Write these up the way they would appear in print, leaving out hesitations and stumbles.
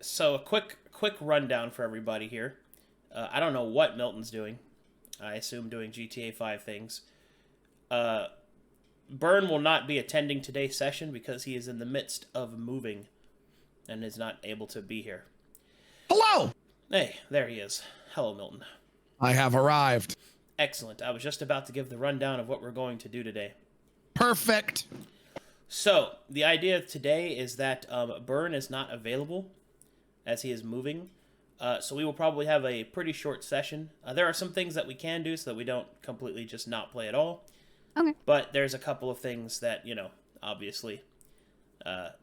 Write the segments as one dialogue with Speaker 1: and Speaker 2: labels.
Speaker 1: So a quick rundown for everybody here. I don't know what Milton's doing. I assume doing GTA5 things. Byrne will not be attending today's session because he is in the midst of moving and is not able to be here.
Speaker 2: Hello!
Speaker 1: Hey, there he is. Hello, Milton.
Speaker 2: I have arrived.
Speaker 1: Excellent. I was just about to give the rundown of what we're going to do today.
Speaker 2: Perfect.
Speaker 1: So, the idea today is that Byrne is not available as he is moving. So we will probably have a pretty short session. There are some things that we can do so that we don't completely just not play at all.
Speaker 3: Okay.
Speaker 1: But there's a couple of things that, obviously, that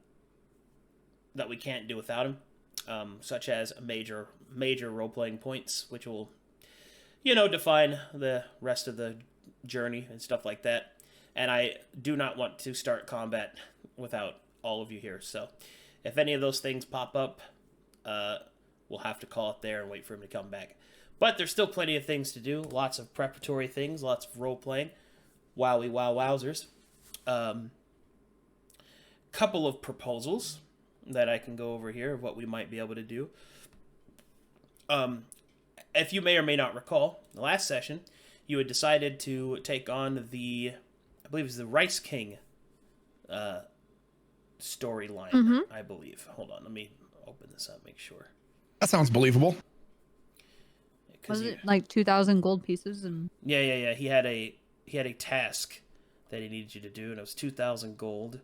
Speaker 1: we can't do without him. Such as major role-playing points, which will, define the rest of the journey and stuff like that. And I do not want to start combat without all of you here. So if any of those things pop up, we'll have to call it there and wait for him to come back. But there's still plenty of things to do. Lots of preparatory things, lots of role-playing. Wowie wow wowzers. Couple of proposals that I can go over here of what we might be able to do. If you may or may not recall, the last session, you had decided to take on the, I believe it's the Rice King storyline, I believe. Hold on, let me open this up, make sure.
Speaker 2: That sounds believable.
Speaker 3: Was it like 2,000 gold pieces? And
Speaker 1: Yeah. He had a task that he needed you to do, and it was 2,000 gold.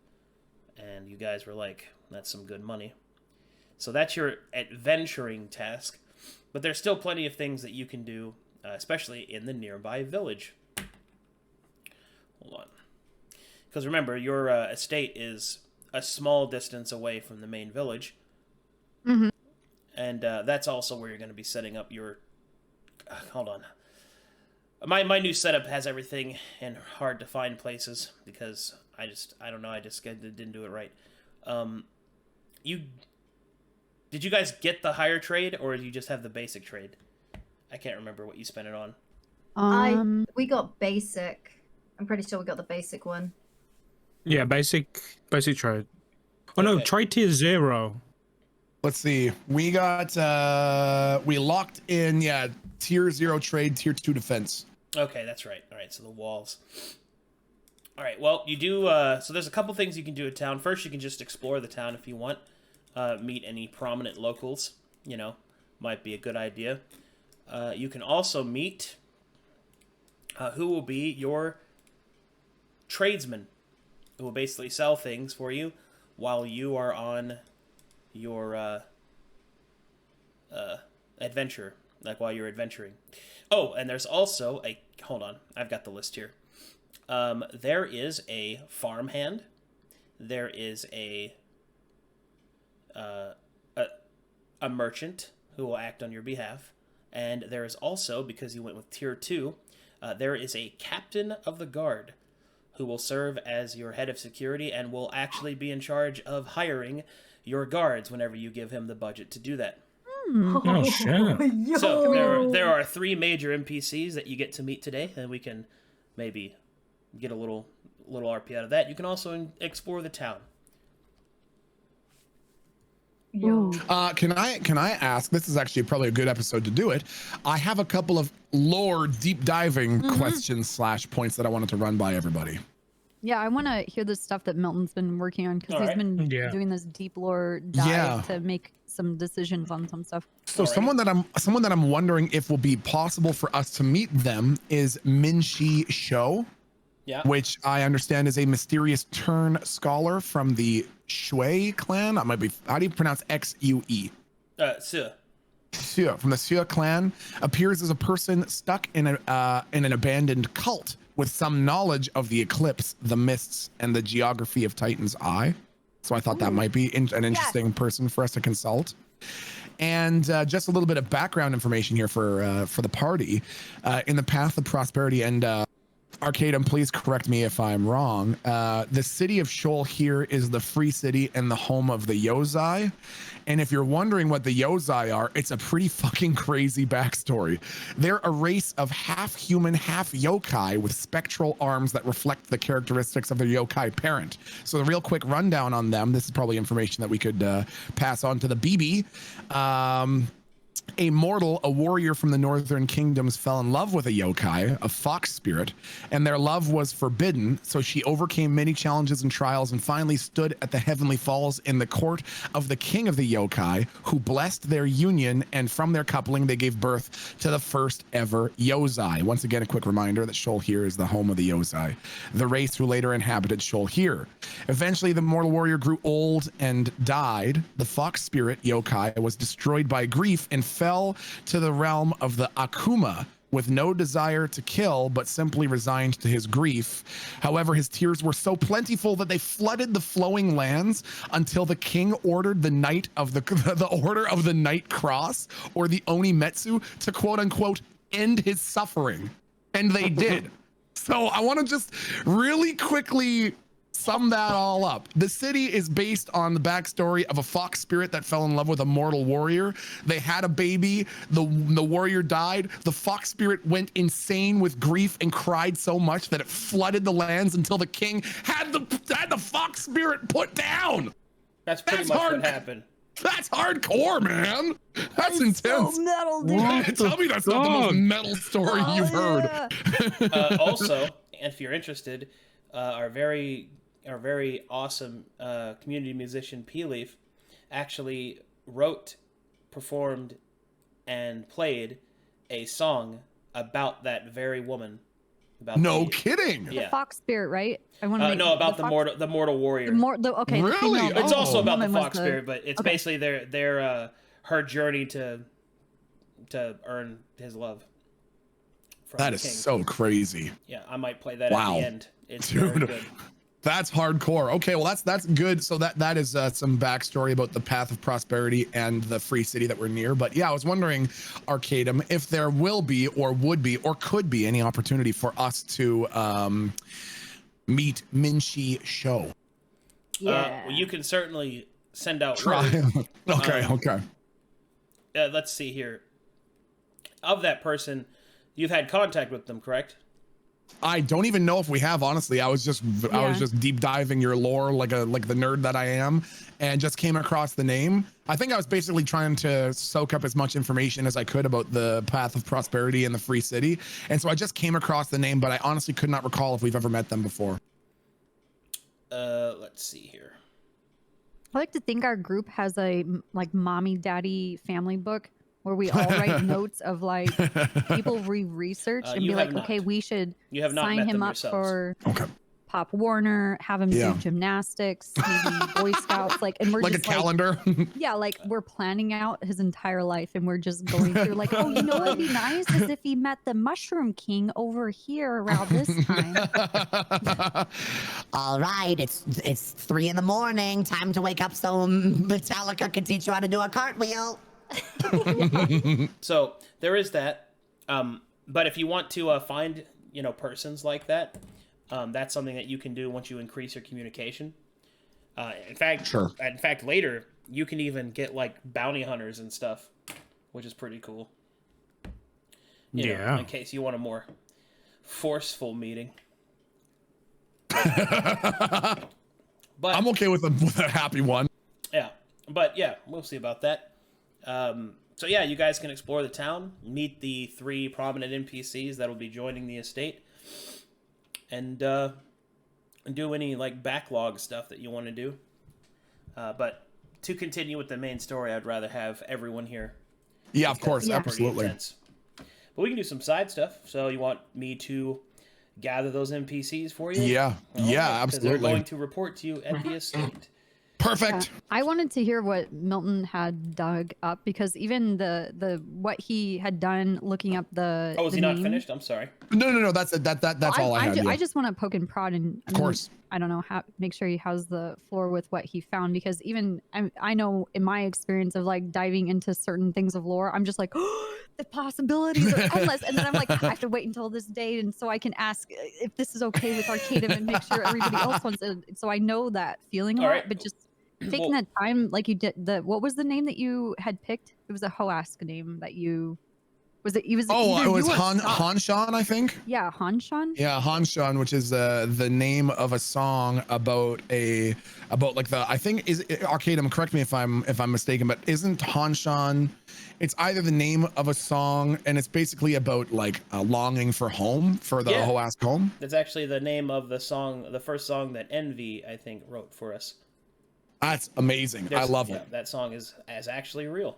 Speaker 1: And you guys were like, that's some good money. So that's your adventuring task. But there's still plenty of things that you can do, especially in the nearby village. Hold on. Because remember, your estate is a small distance away from the main village.
Speaker 3: Mm-hmm.
Speaker 1: And that's also where you're going to be setting up your... hold on. My new setup has everything in hard to find places because I don't know, I just didn't do it right. Did you guys get the higher trade or did you just have the basic trade? I can't remember what you spent it on.
Speaker 4: We got basic. I'm pretty sure we got the basic one.
Speaker 5: Yeah, basic trade. Oh no, trade tier 0.
Speaker 2: Let's see. We got we locked in, tier 0 trade, tier 2 defense.
Speaker 1: Okay, that's right. All right, so the walls. All right, well, you do... so there's a couple things you can do at town. First, you can just explore the town if you want. Meet any prominent locals. Might be a good idea. You can also meet who will be your tradesmen, who will basically sell things for you while you are on your adventure, like while you're adventuring. Oh, and there's also a... hold on, I've got the list here. There is a farmhand. There is a merchant who will act on your behalf. And there is also, because you went with tier 2, there is a captain of the guard who will serve as your head of security and will actually be in charge of hiring your guards whenever you give him the budget to do that.
Speaker 5: Oh, shit.
Speaker 1: So there are 3 major NPCs that you get to meet today, and we can maybe get a little RP out of that. You can also explore the town.
Speaker 2: Can I ask? This is actually probably a good episode to do it. I have a couple of lore deep diving questions / points that I wanted to run by everybody.
Speaker 3: yeah, I want to hear the stuff that Milton's been working on because he's been doing this deep lore dive to make some decisions on some stuff.
Speaker 2: So someone that I'm wondering if will be possible for us to meet them is Minshi Sho.
Speaker 1: Yeah.
Speaker 2: Which I understand is a mysterious Turn scholar from the Shui clan. I might be... how do you pronounce Xue?
Speaker 1: Sue.
Speaker 2: Sue from the Sue clan appears as a person stuck in an abandoned cult with some knowledge of the eclipse, the mists, and the geography of Titan's Eye. So I thought that might be an interesting person for us to consult. And just a little bit of background information here for the party. In the path of prosperity and Arcadum, please correct me if I'm wrong. The city of Shoal here is the free city and the home of the Yozai. And if you're wondering what the Yozai are, it's a pretty fucking crazy backstory. They're a race of half human, half yokai with spectral arms that reflect the characteristics of their yokai parent. So the real quick rundown on them, this is probably information that we could pass on to the BB. A mortal, a warrior from the northern kingdoms, fell in love with a yokai, a fox spirit, and their love was forbidden. So she overcame many challenges and trials and finally stood at the heavenly falls in the court of the king of the yokai, who blessed their union, and from their coupling they gave birth to the first ever Yozai. Once again, a quick reminder that Shoal here is the home of the Yozai, the race who later inhabited Shoal here. Eventually the mortal warrior grew old and died. The fox spirit yokai was destroyed by grief and fell to the realm of the Akuma with no desire to kill, but simply resigned to his grief. However, his tears were so plentiful that they flooded the flowing lands until the king ordered the knight of the order of the Night Cross, or the Onimetsu, to quote unquote end his suffering. And they did. So I want to just really quickly sum that all up. The city is based on the backstory of a fox spirit that fell in love with a mortal warrior. They had a baby. The warrior died. The fox spirit went insane with grief and cried so much that it flooded the lands until the king had the fox spirit put down.
Speaker 1: That's pretty much what happened.
Speaker 2: That's hardcore, man. That's intense.
Speaker 3: So metal, dude.
Speaker 2: Tell me that's not the most metal story you've heard.
Speaker 1: Also, if you're interested, our very awesome community musician P-Leaf actually wrote, performed, and played a song about that very woman.
Speaker 2: No kidding.
Speaker 3: The fox spirit, right? I want to
Speaker 1: no, about the mortal warrior.
Speaker 3: Okay.
Speaker 2: Really?
Speaker 1: It's also about the fox spirit, but it's basically their her journey to earn his love.
Speaker 2: That is so crazy.
Speaker 1: Yeah, I might play that at the end. It's very good.
Speaker 2: That's hardcore. Okay, well that's good. So that is some backstory about the path of prosperity and the free city that we're near. But yeah, I was wondering, Arcadum, if there will be or would be or could be any opportunity for us to meet Minshi Show.
Speaker 3: Yeah.
Speaker 1: Well, you can certainly send out
Speaker 2: Try. Okay.
Speaker 1: Let's see here. Of that person, you've had contact with them, correct?
Speaker 2: I don't even know if we have, honestly. I was just deep diving your lore like the nerd that I am, and just came across the name. I think I was basically trying to soak up as much information as I could about the path of prosperity and the free city. And so I just came across the name, but I honestly could not recall if we've ever met them before.
Speaker 1: Let's see here.
Speaker 3: I like to think our group has a like mommy daddy family book where we all write notes of like people we research and be like, okay, we should sign him up for Pop Warner, have him do gymnastics, maybe Boy Scouts, and we're
Speaker 2: like
Speaker 3: just
Speaker 2: a calendar.
Speaker 3: Yeah, we're planning out his entire life, and we're just going through oh, you know what'd be nice is if he met the Mushroom King over here around this time.
Speaker 6: All right, it's 3 a.m. Time to wake up so Metallica can teach you how to do a cartwheel.
Speaker 1: So there is that, but if you want to find persons like that, that's something that you can do once you increase your communication. In fact, later you can even get bounty hunters and stuff, which is pretty cool. You know, in case you want a more forceful meeting. But
Speaker 2: I'm okay with a happy one.
Speaker 1: Yeah, but yeah, we'll see about that. So yeah, you guys can explore the town, meet the 3 prominent NPCs that will be joining the estate, and do any backlog stuff that you want to do. But to continue with the main story, I'd rather have everyone here.
Speaker 2: Yeah, of course, absolutely.
Speaker 1: Intense. But we can do some side stuff. So you want me to gather those NPCs for you?
Speaker 2: Yeah, absolutely.
Speaker 1: They're going to report to you at the estate.
Speaker 2: Perfect.
Speaker 3: I wanted to hear what Milton had dug up, because even the what he had done looking up the.
Speaker 1: Oh, was he not finished? I'm sorry.
Speaker 2: No. That's all I had.
Speaker 3: I just want to poke and prod and
Speaker 2: of course.
Speaker 3: I don't know make sure he has the floor with what he found, because even I know in my experience of diving into certain things of lore, I'm just like, oh, the possibilities are endless. And then I'm like, I have to wait until this day, and so I can ask if this is okay with Arcadum and make sure everybody else wants it. So I know that feeling a lot, but just taking that time, like you did. What was the name that you had picked? It was a Hoask name that you. Was it? It was
Speaker 2: Hanshan, I think.
Speaker 3: Yeah, Hanshan.
Speaker 2: Yeah, Hanshan, which is the name of a song about like the, I think is Arcadum. Correct me if I'm mistaken, but isn't Hanshan? It's either the name of a song, and it's basically about like a longing for home, for the Hoask home.
Speaker 1: That's actually the name of the song, the first song that Envy, I think, wrote for us.
Speaker 2: That's amazing. I love it.
Speaker 1: That song is actually real.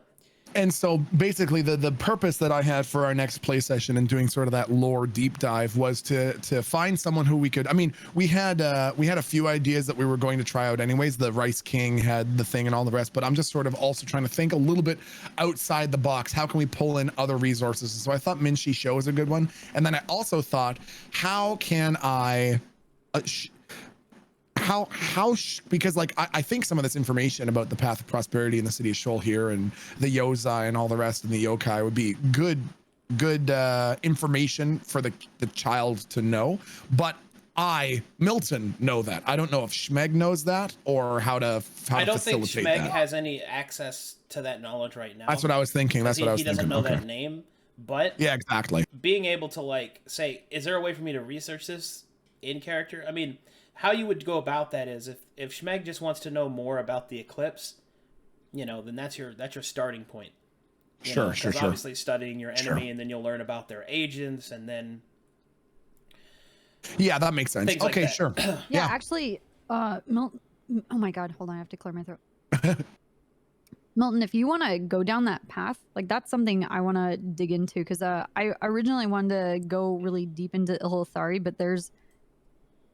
Speaker 2: And so basically the purpose that I had for our next play session and doing sort of that lore deep dive was to find someone who we could, I mean, we had a few ideas that we were going to try out anyways. The Rice King had the thing and all the rest, but I'm just sort of also trying to think a little bit outside the box. How can we pull in other resources? So I thought Minshi Show is a good one. And then I also thought, how can I, because like I think some of this information about the path of prosperity in the city of Shoal here and the Yozai and all the rest and the yokai would be good information for the child to know, but Milton, know that. I don't know if Schmeg knows that or how to facilitate.
Speaker 1: I don't think Schmeg has any access to that knowledge right now.
Speaker 2: That's what I was thinking.
Speaker 1: He doesn't know that name, but
Speaker 2: yeah, exactly.
Speaker 1: Being able to like say, is there a way for me to research this in character? I mean, how you would go about that is if Schmeg just wants to know more about the Eclipse, then that's your starting point.
Speaker 2: Sure.
Speaker 1: Obviously studying your enemy, and then you'll learn about their agents, and then.
Speaker 2: Yeah, that makes sense. Okay,
Speaker 1: like
Speaker 2: sure.
Speaker 3: Yeah, actually, Milton. Oh my God, hold on, I have to clear my throat. Milton, if you want to go down that path, like that's something I want to dig into, because I originally wanted to go really deep into Ilithari, but there's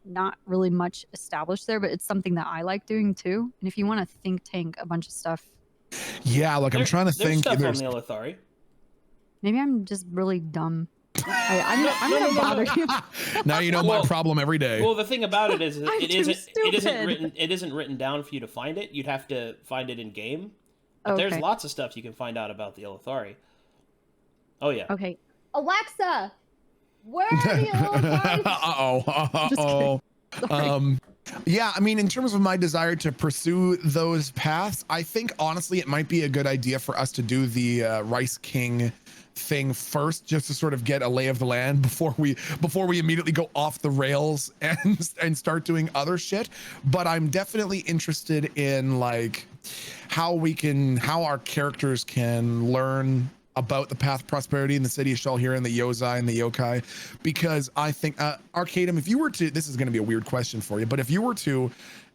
Speaker 3: not really much established there, but it's something that I like doing too. And if you want to think tank a bunch of stuff,
Speaker 2: I'm trying to think.
Speaker 1: There's stuff on the Ilithari.
Speaker 3: Maybe I'm just really dumb. I'm gonna bother you.
Speaker 2: Now you know my problem every day.
Speaker 1: Well, the thing about it is, it isn't written down for you to find it. You'd have to find it in game. But there's lots of stuff you can find out about the Ilithari. Oh yeah.
Speaker 3: Okay, Alexa. Where are the Ilithari?
Speaker 2: Yeah, I mean, in terms of my desire to pursue those paths, I think honestly it might be a good idea for us to do the Rice King thing first, just to sort of get a lay of the land before we immediately go off the rails and start doing other shit. But I'm definitely interested in like how our characters can learn about the path of prosperity in the city of Shulhira and the Yozai and the yokai, because I think Arcadum, if you were to, this is going to be a weird question for you, but if you were to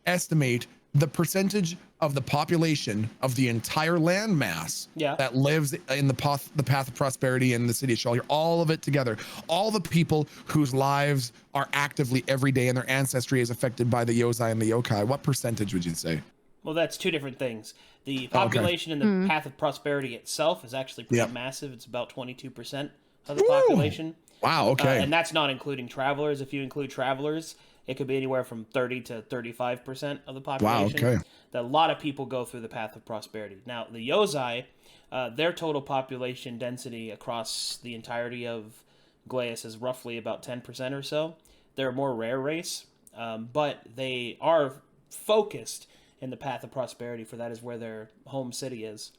Speaker 2: estimate the percentage of the population of the entire land mass that lives in the path of prosperity in the city of Shulhira, all of it together, all the people whose lives are actively every day and their ancestry is affected by the Yozai and the yokai, what percentage would you say?
Speaker 1: Well, that's two different things. The population in the path of prosperity itself is actually pretty massive. It's about 22% of the population.
Speaker 2: Wow, okay.
Speaker 1: And that's not including travelers. If you include travelers, it could be anywhere from 30 to 35% of the population.
Speaker 2: Wow, okay.
Speaker 1: A lot of people go through the path of prosperity. Now, the Yozai, their total population density across the entirety of Glies is roughly about 10% or so. They're a more rare race, but they are focused in the path of prosperity, for that is where their home city is.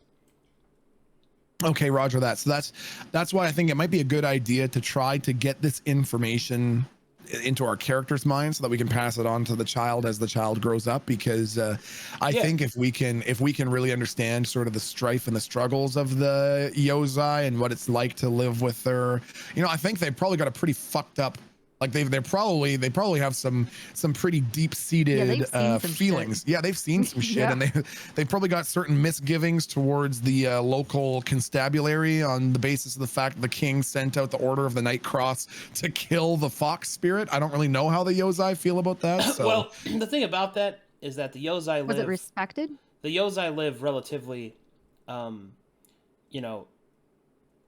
Speaker 2: Okay, roger that. So that's why I think it might be a good idea to try to get this information into our characters' minds so that we can pass it on to the child as the child grows up, because I think if we can really understand sort of the strife and the struggles of the Yozai and what it's like to live with their, I think they've probably got a pretty fucked up, like they probably have some pretty deep-seated feelings. Shit. Yeah, they've seen some shit, and they've probably got certain misgivings towards the local constabulary on the basis of the fact that the king sent out the Order of the Night Cross to kill the fox spirit. I don't really know how the Yozai feel about that. So.
Speaker 1: Well, the thing about that is that the Yozai live...
Speaker 3: Was it respected?
Speaker 1: The Yozai live relatively, I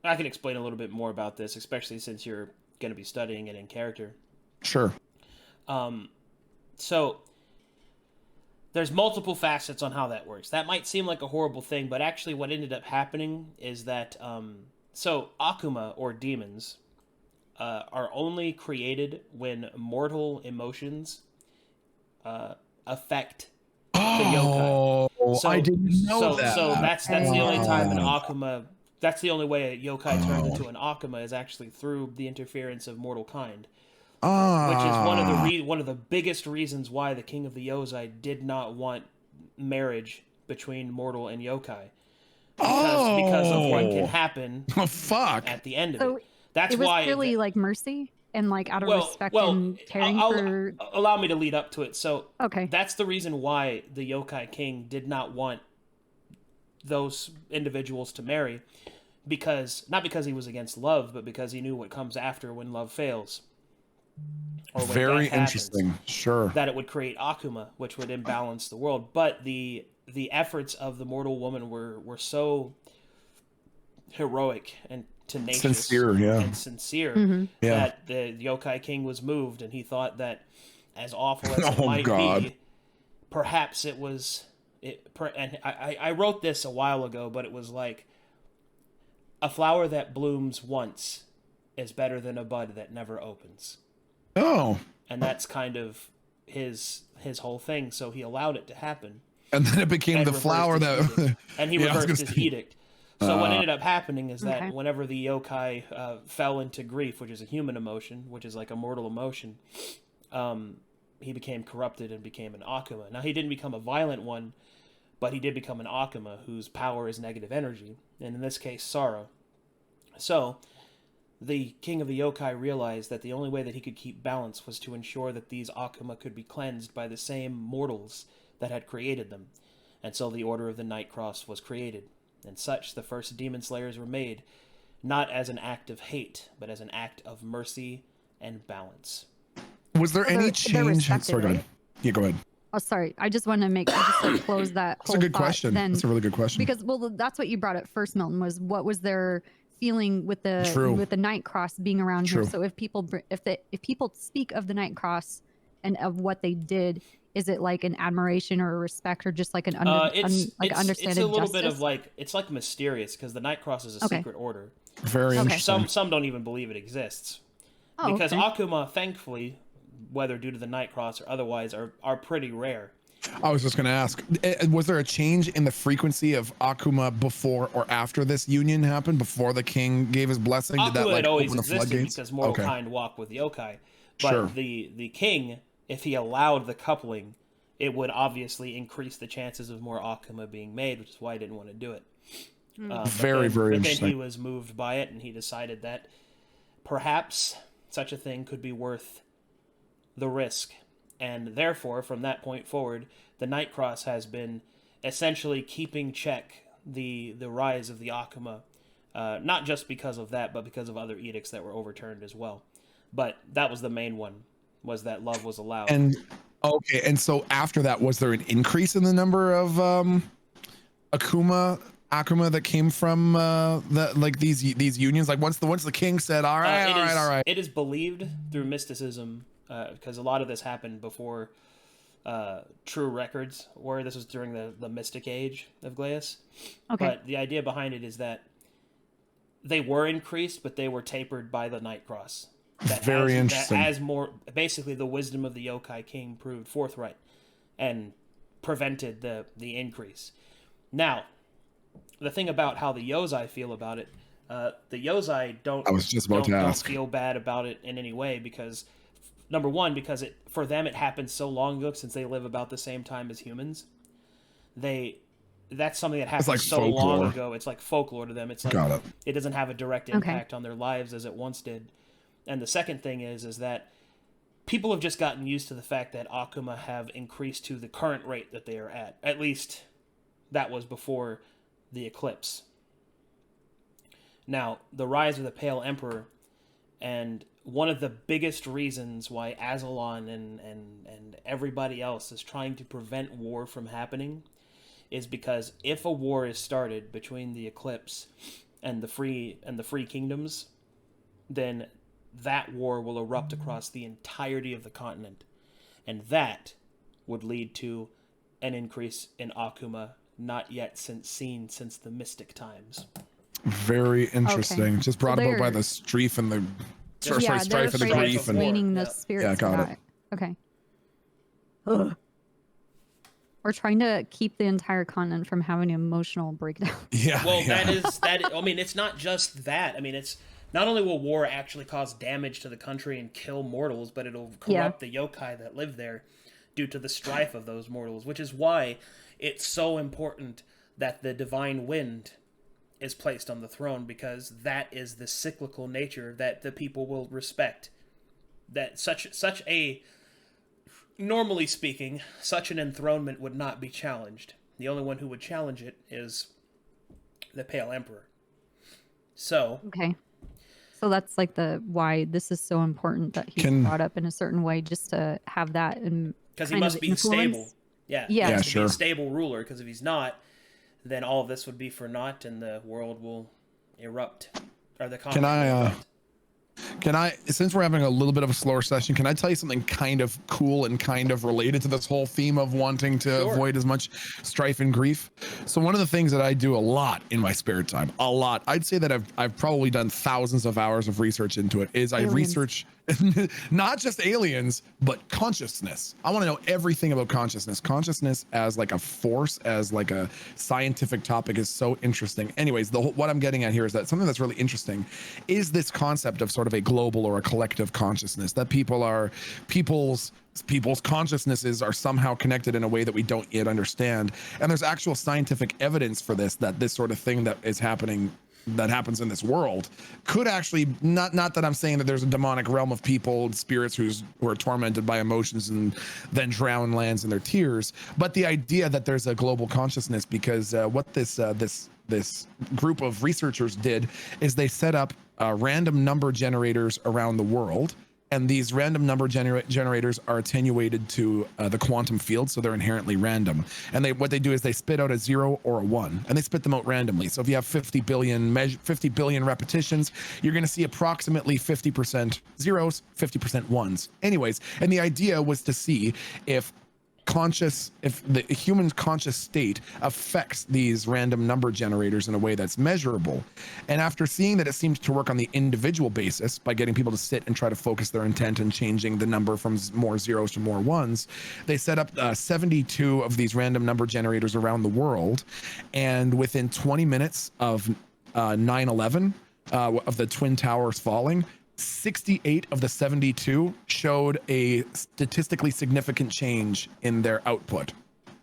Speaker 1: can explain a little bit more about this, especially since you're going to be studying it in character.
Speaker 2: Sure.
Speaker 1: So there's multiple facets on how that works. That might seem like a horrible thing, but actually what ended up happening is that So Akuma, or demons, are only created when mortal emotions affect the yokai. So,
Speaker 2: I didn't know that.
Speaker 1: So that's the only time an Akuma. That's the only way a yokai turns into an Akuma is actually through the interference of mortal kind, which is one of the biggest reasons why the King of the Yozai did not want marriage between mortal and yokai, because of what can happen.
Speaker 2: Oh fuck!
Speaker 1: At the end of it. That's
Speaker 3: it was
Speaker 1: why
Speaker 3: purely like mercy and like out of respect and caring for.
Speaker 1: Allow me to lead up to it. So
Speaker 3: okay,
Speaker 1: that's the reason why the Yokai King did not want those individuals to marry, not because he was against love, but because he knew what comes after when love fails. Or when
Speaker 2: very
Speaker 1: death happens,
Speaker 2: interesting. Sure.
Speaker 1: That it would create Akuma, which would imbalance the world. But the efforts of the mortal woman were so heroic and tenacious, and sincere, that the Yokai King was moved, and he thought that, as awful as it might be, perhaps it was. And I wrote this a while ago, but it was like, a flower that blooms once is better than a bud that never opens.
Speaker 2: Oh.
Speaker 1: And that's kind of his whole thing. So he allowed it to happen,
Speaker 2: and then it became the flower that,
Speaker 1: and he reversed his edict. So what ended up happening is that whenever the yokai fell into grief, which is a human emotion, which is like a mortal emotion, he became corrupted and became an Akuma. Now, he didn't become a violent one, but he did become an Akuma whose power is negative energy, and in this case, sorrow. So the king of the yokai realized that the only way that he could keep balance was to ensure that these Akuma could be cleansed by the same mortals that had created them. And so the Order of the Night Cross was created. And such, the first demon slayers were made, not as an act of hate, but as an act of mercy and balance.
Speaker 2: Was there any change? Sorry, go ahead. Yeah, go ahead.
Speaker 3: Oh, sorry. I just want to like close that.
Speaker 2: That's a good question. That's a really good question.
Speaker 3: Because that's what you brought up first, Milton, was what was their feeling with the Night Cross being around here. So if people speak of the Night Cross and of what they did, is it like an admiration or a respect, or just like an understanding?
Speaker 1: It's a little bit of like, it's like mysterious, because the Night Cross is a secret order.
Speaker 2: Very interesting.
Speaker 1: Some don't even believe it exists, because Akuma, thankfully, whether due to the Night Cross or otherwise, are pretty rare.
Speaker 2: I was just going to ask, was there a change in the frequency of Akuma before or after this union happened? Before the king gave his blessing,
Speaker 1: Akuma
Speaker 2: did that like
Speaker 1: had always
Speaker 2: open the
Speaker 1: existed
Speaker 2: floodgates?
Speaker 1: Because mortal kind walk with yokai, but the king, if he allowed the coupling, it would obviously increase the chances of more Akuma being made, which is why he didn't want to do it.
Speaker 2: Very interesting.
Speaker 1: But then he was moved by it, and he decided that perhaps such a thing could be worth the risk. And therefore, from that point forward, the Night Cross has been essentially keeping check the rise of the Akuma, not just because of that, but because of other edicts that were overturned as well. But that was the main one, was that love was allowed.
Speaker 2: And and so after that, was there an increase in the number of Akuma that came from these unions? Like once the king said, all right.
Speaker 1: It is believed through mysticism, because a lot of this happened before true records were. This was during the Mystic Age of Glies.
Speaker 3: Okay.
Speaker 1: But the idea behind it is that they were increased, but they were tapered by the Night Cross.
Speaker 2: Very interesting.
Speaker 1: As more, basically, the wisdom of the Yokai King proved forthright and prevented the increase. Now, the thing about how the Yozai feel about it, the Yozai don't feel bad about it in any way, because number one, because for them it happened so long ago, since they live about the same time as humans. That's something that happened like so folklore. Long ago. It's like folklore to them. It's like it doesn't have a direct impact on their lives as it once did. And the second thing is that people have just gotten used to the fact that Akuma have increased to the current rate that they are at. At least that was before the Eclipse. Now, the rise of the Pale Emperor, and one of the biggest reasons why Azalon and everybody else is trying to prevent war from happening, is because if a war is started between the Eclipse and the free kingdoms, then that war will erupt across the entirety of the continent, and that would lead to an increase in Akuma not yet seen since the Mystic times.
Speaker 2: Very interesting.
Speaker 3: Okay.
Speaker 2: Just brought about by the strife and the strife and the grief and
Speaker 3: meaning the spirits
Speaker 2: got it.
Speaker 3: Okay. Ugh. We're trying to keep the entire continent from having an emotional breakdown.
Speaker 2: Yeah.
Speaker 1: Well, that. I mean, it's not just that. I mean, it's not only will war actually cause damage to the country and kill mortals, but it'll corrupt the yokai that live there due to the strife of those mortals, which is why it's so important that the divine wind is placed on the throne, because that is the cyclical nature that the people will respect. That such a normally speaking, such an enthronement would not be challenged. The only one who would challenge it is the Pale Emperor. So
Speaker 3: okay, so that's like why this is so important that he's brought up in a certain way, just to have that, and
Speaker 1: because he must be stable. Yeah,
Speaker 3: he
Speaker 1: has to be a stable ruler. Because if he's not, then all of this would be for naught, and the world will erupt, or the continent.
Speaker 2: Can I, since we're having a little bit of a slower session, can I tell you something kind of cool and kind of related to this whole theme of wanting to avoid as much strife and grief? So one of the things that I do a lot in my spare time, I'd say that I've probably done thousands of hours of research into it, is I research not just aliens, but consciousness. I want to know everything about consciousness. Consciousness as like a force, as like a scientific topic is so interesting. Anyways, what I'm getting at here is that something that's really interesting is this concept of sort of a global or a collective consciousness, that people's consciousnesses are somehow connected in a way that we don't yet understand. And there's actual scientific evidence for this, that this sort of thing that happens in this world could actually, not that I'm saying that there's a demonic realm of people, spirits who are tormented by emotions and then drown lands in their tears, but the idea that there's a global consciousness, because what this group of researchers did is they set up random number generators around the world. And these random number generators are attenuated to the quantum field, so they're inherently random. And what they do is they spit out a 0 or a 1, and they spit them out randomly. So if you have 50 billion repetitions, you're going to see approximately 50% zeros, 50% ones. Anyways, and the idea was to see if the human conscious state affects these random number generators in a way that's measurable. And after seeing that it seemed to work on the individual basis by getting people to sit and try to focus their intent and changing the number from more zeros to more ones, they set up 72 of these random number generators around the world. And within 20 minutes of 9/11, of the Twin Towers falling, 68 of the 72 showed a statistically significant change in their output,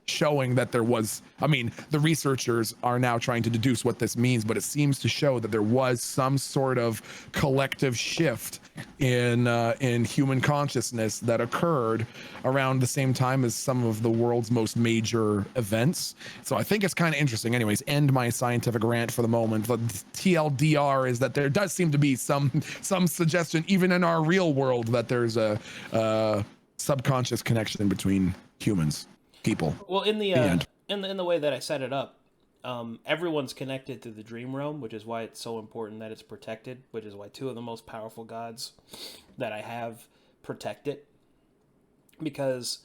Speaker 2: showing that there was, the researchers are now trying to deduce what this means, but it seems to show that there was some sort of collective shift in human consciousness that occurred around the same time as some of the world's most major events. So I think it's kind of interesting. Anyways, end my scientific rant for the moment. The TLDR is that there does seem to be some suggestion, even in our real world, that there's a subconscious connection between people.
Speaker 1: Well, in the way that I set it up, everyone's connected through the dream realm, which is why it's so important that it's protected, which is why two of the most powerful gods that I have protect it, because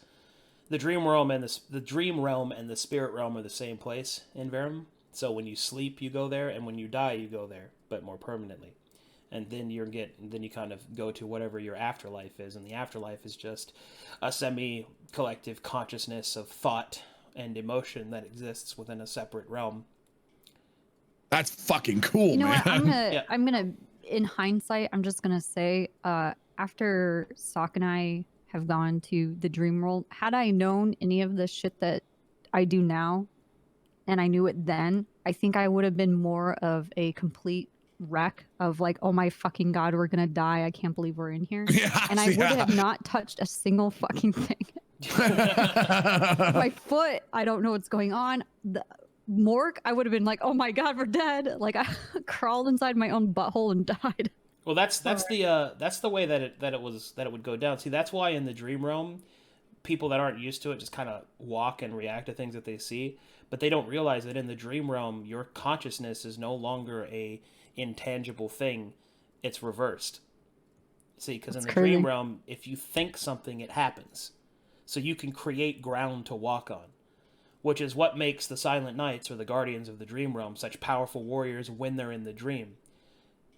Speaker 1: the dream realm and the spirit realm are the same place in Verum. So when you sleep, you go there, and when you die, you go there, but more permanently. And then you kind of go to whatever your afterlife is, and the afterlife is just a semi-collective consciousness of thought and emotion that exists within a separate realm.
Speaker 2: That's fucking cool,
Speaker 3: you know
Speaker 2: man.
Speaker 3: What? I'm gonna, in hindsight, I'm just gonna say, after Sock and I have gone to the dream world, had I known any of the shit that I do now, and I knew it then, I think I would have been more of a complete wreck of like, oh my fucking god, we're gonna die, I can't believe we're in here. And I would have not touched a single fucking thing. My foot, I don't know what's going on. The morgue, I would have been like, oh my god, we're dead. Like, I crawled inside my own butthole and died.
Speaker 1: Well, that's the way that it would go down. See, that's why in the dream realm, people that aren't used to it just kind of walk and react to things that they see, but they don't realize that in the dream realm, your consciousness is no longer a intangible thing, it's reversed. See, because in the dream realm, if you think something, it happens. So you can create ground to walk on. which is what makes the Silent Knights or the Guardians of the Dream Realm such powerful warriors when they're in the dream,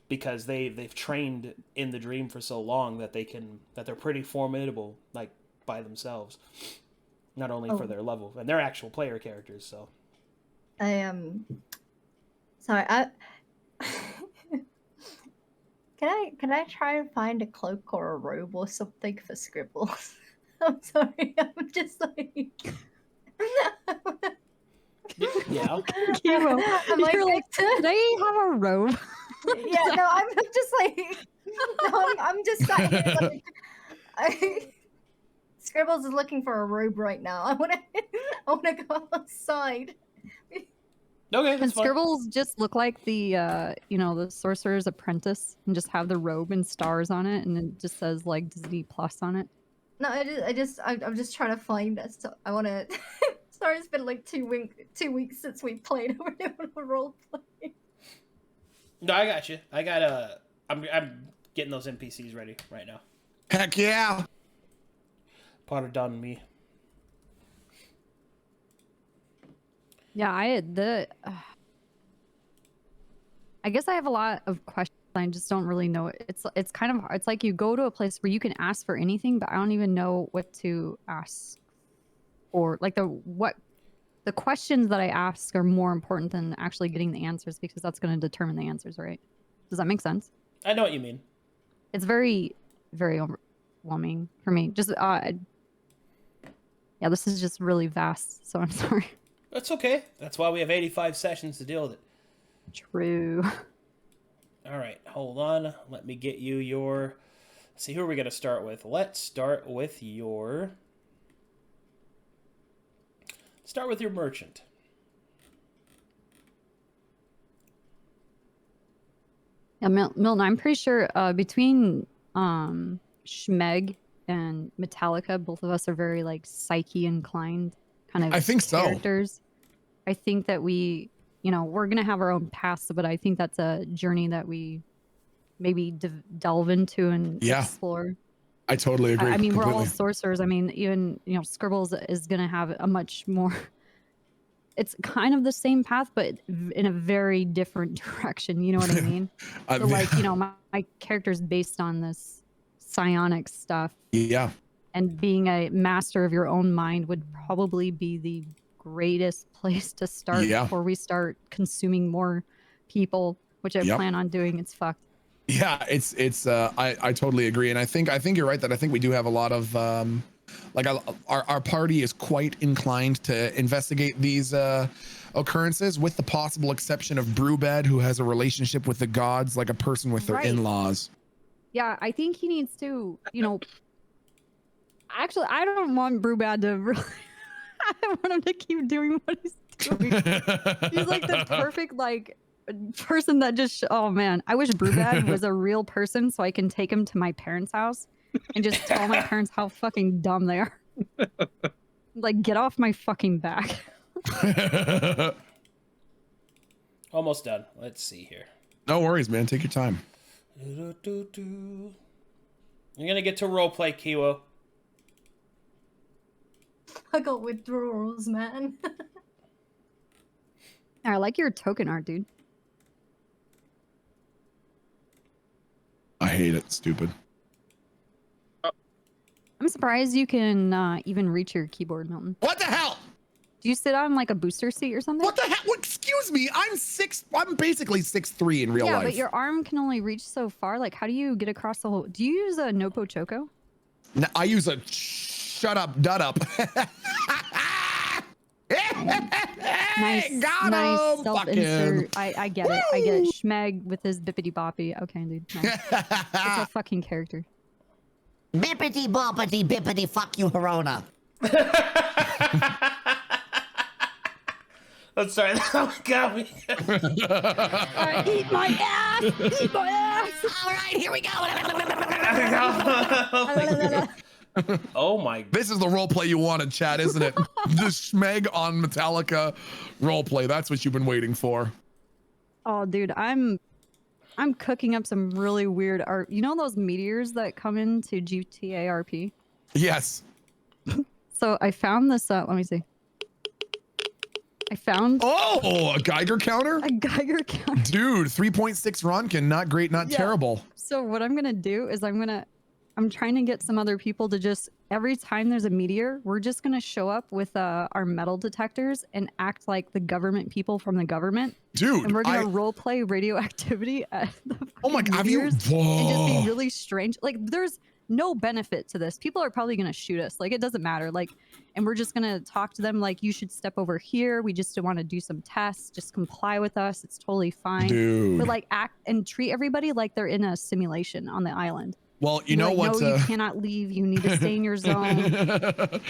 Speaker 1: because they've trained in the dream for so long that they're pretty formidable, like, by themselves, not only for their level, and they're actual player characters. So
Speaker 4: sorry, can I try and find a cloak or a robe or something for Scribbles? I'm sorry, I'm just like
Speaker 1: yeah.
Speaker 3: Kimo,
Speaker 4: I'm like,
Speaker 3: you're like, can I have a robe?
Speaker 4: yeah, no, I'm just like, no, I'm just sat here like, Scribbles is looking for a robe right now. I wanna go outside.
Speaker 1: Okay,
Speaker 3: Can
Speaker 1: that's fine.
Speaker 3: Scribbles just look like the the Sorcerer's Apprentice and just have the robe and stars on it, and it just says like Disney Plus on it?
Speaker 4: No, I'm just trying to find it. So I want to. Sorry, it's been like 2 weeks since we played. I really want to role play.
Speaker 1: No, I got you. I'm getting those NPCs ready right now.
Speaker 2: Heck yeah.
Speaker 1: Pardon me.
Speaker 3: Yeah, I guess I have a lot of questions. I just don't really know. It's kind of, it's like you go to a place where you can ask for anything, but I don't even know what to ask, or like the questions that I ask are more important than actually getting the answers, because that's going to determine the answers, right? Does that make sense?
Speaker 1: I know what you mean.
Speaker 3: It's very, very overwhelming for me. Just yeah, this is just really vast, so I'm sorry.
Speaker 1: That's okay. That's why we have 85 sessions to deal with it.
Speaker 3: True.
Speaker 1: All right, hold on. Let me get you your... Let's see, who are we going to start with? Let's start with your... Start with your merchant.
Speaker 3: Yeah, Milton, I'm pretty sure between Schmeg and Metallica, both of us are very like psyche inclined kind of
Speaker 2: I think so.
Speaker 3: characters. I think that we, we're gonna have our own past, but I think that's a journey that we maybe delve into and explore.
Speaker 2: I totally agree.
Speaker 3: I mean,
Speaker 2: completely.
Speaker 3: we're all sorcerers. I mean, even Scribbles is gonna have a much more. It's kind of the same path, but in a very different direction. You know what I mean? So like, my character's based on this psionic stuff.
Speaker 2: Yeah.
Speaker 3: And being a master of your own mind would probably be the greatest place to start before we start consuming more people, which I plan on doing. It's fucked.
Speaker 2: Yeah, I totally agree. And I think you're right that I think we do have a lot of like our party is quite inclined to investigate these occurrences, with the possible exception of Brewbed, who has a relationship with the gods like a person with their in-laws.
Speaker 3: Yeah, I think he needs to, actually, I don't want Brewbad to really, I want him to keep doing what he's doing. He's like the perfect, like, person that just, oh man, I wish Brewbad was a real person so I can take him to my parents' house and just tell my parents how fucking dumb they are. Like, get off my fucking back.
Speaker 1: Almost done. Let's see here.
Speaker 2: No worries, man. Take your time.
Speaker 1: You're gonna get to roleplay, Kiwo.
Speaker 4: I got withdrawals, man.
Speaker 3: I like your token art, dude.
Speaker 2: I hate it. Stupid.
Speaker 3: I'm surprised you can even reach your keyboard, Milton.
Speaker 2: What the hell?
Speaker 3: Do you sit on like a booster seat or something?
Speaker 2: What the hell? Excuse me. I'm basically 6'3" in real life.
Speaker 3: Yeah, but your arm can only reach so far. Like, how do you get across the whole? Do you use a Nopo Choco?
Speaker 2: No, I use a shut up, dud up.
Speaker 3: Nice,
Speaker 2: got
Speaker 3: nice
Speaker 2: him.
Speaker 3: self-insert. I get it. I get it. Schmeg with his bippity boppy. Okay, dude. Nice. It's a fucking character.
Speaker 6: Bippity boppity bippity fuck you, Herona.
Speaker 1: I'm sorry, that got me.
Speaker 3: Eat my ass! Eat my ass!
Speaker 6: All right, here we go.
Speaker 1: Oh my!
Speaker 2: This is the roleplay you wanted, chat, isn't it? The Schmeg on Metallica roleplay. That's what you've been waiting for.
Speaker 3: Oh, dude, I'm cooking up some really weird art. You know those meteors that come into GTA RP?
Speaker 2: Yes.
Speaker 3: So I found this. Let me see. I found
Speaker 2: a Geiger counter.
Speaker 3: a Geiger counter.
Speaker 2: Dude, 3.6 Ronkin, not great, not terrible.
Speaker 3: So what I'm gonna do is I'm trying to get some other people to just, every time there's a meteor, we're just gonna show up with our metal detectors and act like the government people from the government.
Speaker 2: Dude,
Speaker 3: and we're gonna role play radioactivity at the
Speaker 2: oh my god,
Speaker 3: meteors and just be really strange. Like there's no benefit to this. People are probably gonna shoot us. Like it doesn't matter. Like, and we're just gonna talk to them like, you should step over here. We just want to do some tests. Just comply with us. It's totally fine.
Speaker 2: Dude.
Speaker 3: But like act and treat everybody like they're in a simulation on the island.
Speaker 2: Well, you know what?
Speaker 3: No, you cannot leave. You need to stay in your zone.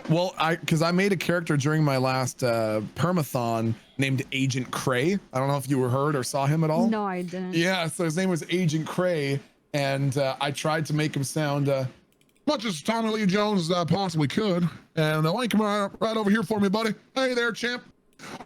Speaker 2: Well, because I made a character during my last permathon named Agent Cray. I don't know if you heard or saw him at all.
Speaker 3: No, I didn't.
Speaker 2: Yeah, so his name was Agent Cray, and I tried to make him sound much as Tommy Lee Jones as I possibly could. And why don't you come right over here for me, buddy? Hey there, champ.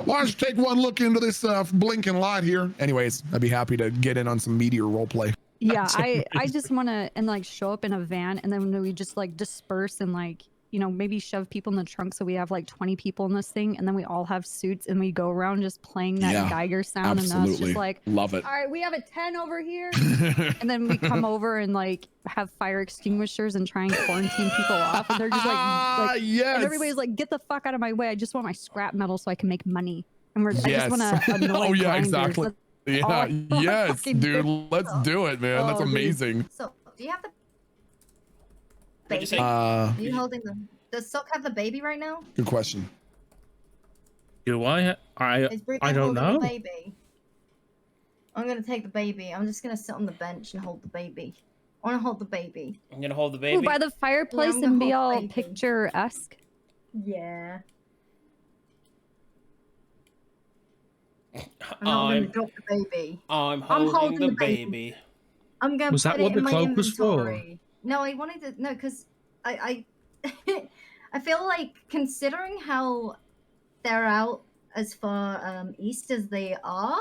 Speaker 2: Why don't you take one look into this blinking light here? Anyways, I'd be happy to get in on some meteor roleplay.
Speaker 3: Yeah, I just want to like show up in a van, and then we just like disperse and like, you know, maybe shove people in the trunk so we have like 20 people in this thing, and then we all have suits and we go around just playing that Geiger sound,
Speaker 2: absolutely.
Speaker 3: and us just like,
Speaker 2: love it.
Speaker 3: All right, we have a 10 over here, and then we come over and like have fire extinguishers and try and quarantine people off, and they're just like
Speaker 2: yes.
Speaker 3: and everybody's like, get the fuck out of my way! I just want my scrap metal so I can make money, and I just want to annoy
Speaker 2: oh yeah,
Speaker 3: grinders.
Speaker 2: exactly. Yeah, yes, dude, let's do it, man. That's amazing.
Speaker 4: So, do you have the baby?
Speaker 1: Are
Speaker 4: you holding the? Does Sock have the baby right now?
Speaker 2: Good question.
Speaker 5: Do I? I don't know.
Speaker 4: The baby? I'm gonna take the baby. I'm just gonna sit on the bench and hold the baby. I want to hold the baby.
Speaker 1: I'm gonna hold the baby.
Speaker 3: Ooh, by the fireplace and be all picturesque.
Speaker 4: Yeah.
Speaker 1: I'm
Speaker 4: drop the baby.
Speaker 1: I'm holding the baby.
Speaker 4: I'm going.
Speaker 5: Was that what the cloak was for?
Speaker 4: No, I wanted to. No, because I I feel like considering how they're out as far east as they are,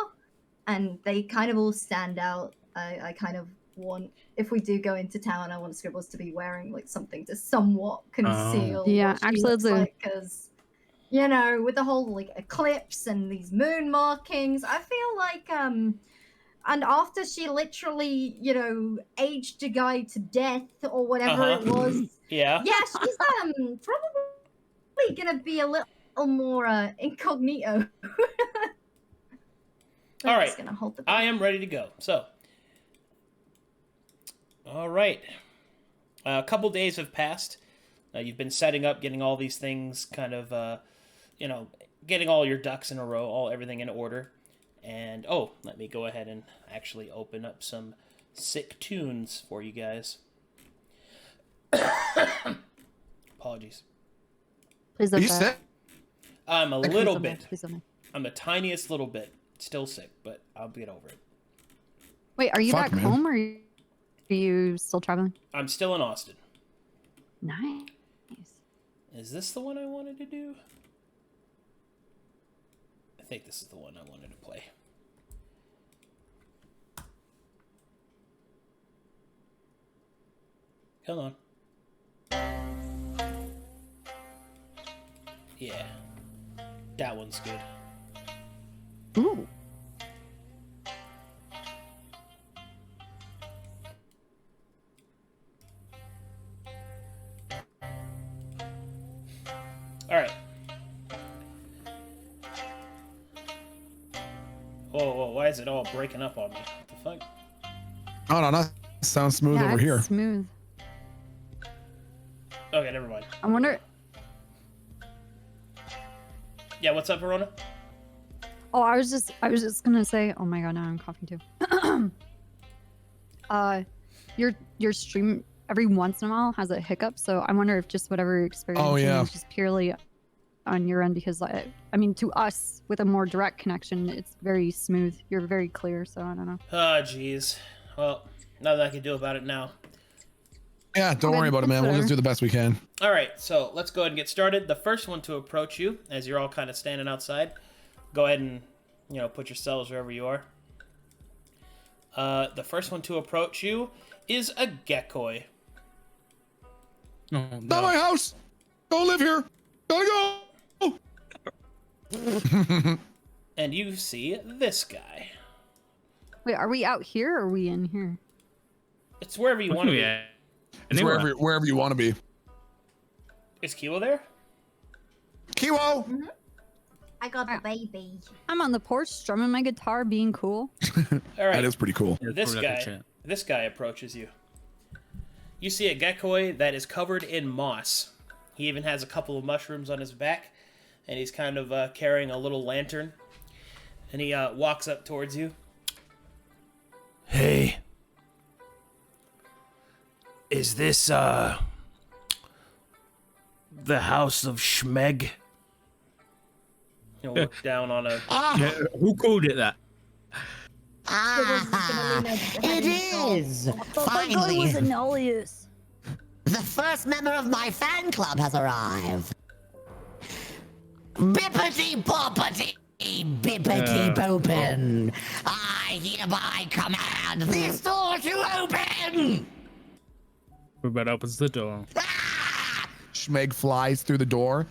Speaker 4: and they kind of all stand out. I kind of want, if we do go into town, I want Scribbles to be wearing like something to somewhat conceal.
Speaker 3: Yeah, absolutely.
Speaker 4: Because you know, with the whole like eclipse and these moon markings, I feel like and after she literally, you know, aged a guy to death or whatever it was.
Speaker 1: Yeah,
Speaker 4: she's probably gonna be a little more incognito.
Speaker 1: All right, I am ready to go. So, all right, a couple days have passed. You've been setting up, getting all these things kind of, you know, getting all your ducks in a row, everything in order. And, oh, let me go ahead and actually open up some sick tunes for you guys. Apologies.
Speaker 3: Please
Speaker 2: don't. Are you sick?
Speaker 1: I'm a little bit. I'm the tiniest little bit. Still sick, but I'll get over it.
Speaker 3: Wait, are you back home, or are you still traveling?
Speaker 1: I'm still in Austin.
Speaker 3: Nice.
Speaker 1: Is this the one I wanted to do? I think this is the one I wanted to play. Come on. Yeah. That one's good.
Speaker 3: Ooh.
Speaker 1: All right. Whoa, why is it all breaking up on me? What the fuck?
Speaker 2: Oh, no, that sounds smooth over here.
Speaker 3: Smooth.
Speaker 1: Okay, never mind.
Speaker 3: I wonder.
Speaker 1: Yeah, what's up, Verona?
Speaker 3: Oh, I was just gonna say. Oh my god, now I'm coughing too. Your stream every once in a while has a hiccup, so I wonder if just whatever you're experiencing is just purely on your end, because I mean, to us with a more direct connection, it's very smooth. You're very clear, so I don't know.
Speaker 1: Oh, jeez. Well, nothing I can do about it now.
Speaker 2: Yeah, don't worry about it, man. We'll just do the best we can.
Speaker 1: All right, so let's go ahead and get started. The first one to approach you, as you're all kind of standing outside, go ahead and, you know, put yourselves wherever you are. The first one to approach you is a geckoi.
Speaker 5: Oh, no.
Speaker 2: Not my house. Don't live here. Gotta go.
Speaker 1: And you see this guy.
Speaker 3: Wait, are we out here or are we in here?
Speaker 1: It's wherever you want to be.
Speaker 2: It's wherever you want to be.
Speaker 1: Is Kiwo there?
Speaker 2: Kiwo!
Speaker 4: Mm-hmm. I got the baby.
Speaker 3: I'm on the porch strumming my guitar, being cool.
Speaker 1: All right.
Speaker 2: That is pretty cool.
Speaker 1: This guy approaches you. You see a geckoi that is covered in moss. He even has a couple of mushrooms on his back, and he's kind of carrying a little lantern. And he walks up towards you. Hey. Is this, the House of Schmeg? He'll look down on a...
Speaker 5: Who called it that?
Speaker 6: It is! Finally!
Speaker 3: It was an alias.
Speaker 6: The first member of my fan club has arrived. Bippity-boppity, bippity-boopin. I hereby command this door to open!
Speaker 5: Whoever opens the door.
Speaker 6: Ah!
Speaker 2: Schmeg flies through the door.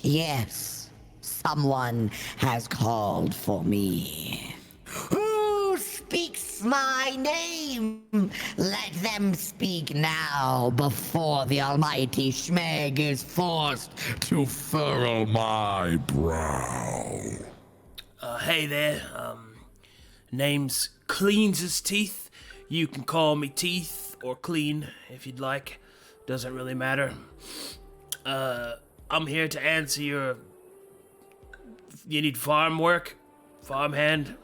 Speaker 6: Yes, someone has called for me. Who speaks my name? Let them speak now before the almighty Schmeg is forced to furrow my brow.
Speaker 1: Hey there, name's Cleans his Teeth. You can call me Teeth or Clean if you'd like. Doesn't really matter. I'm here to answer your... You need farm work? Farmhand?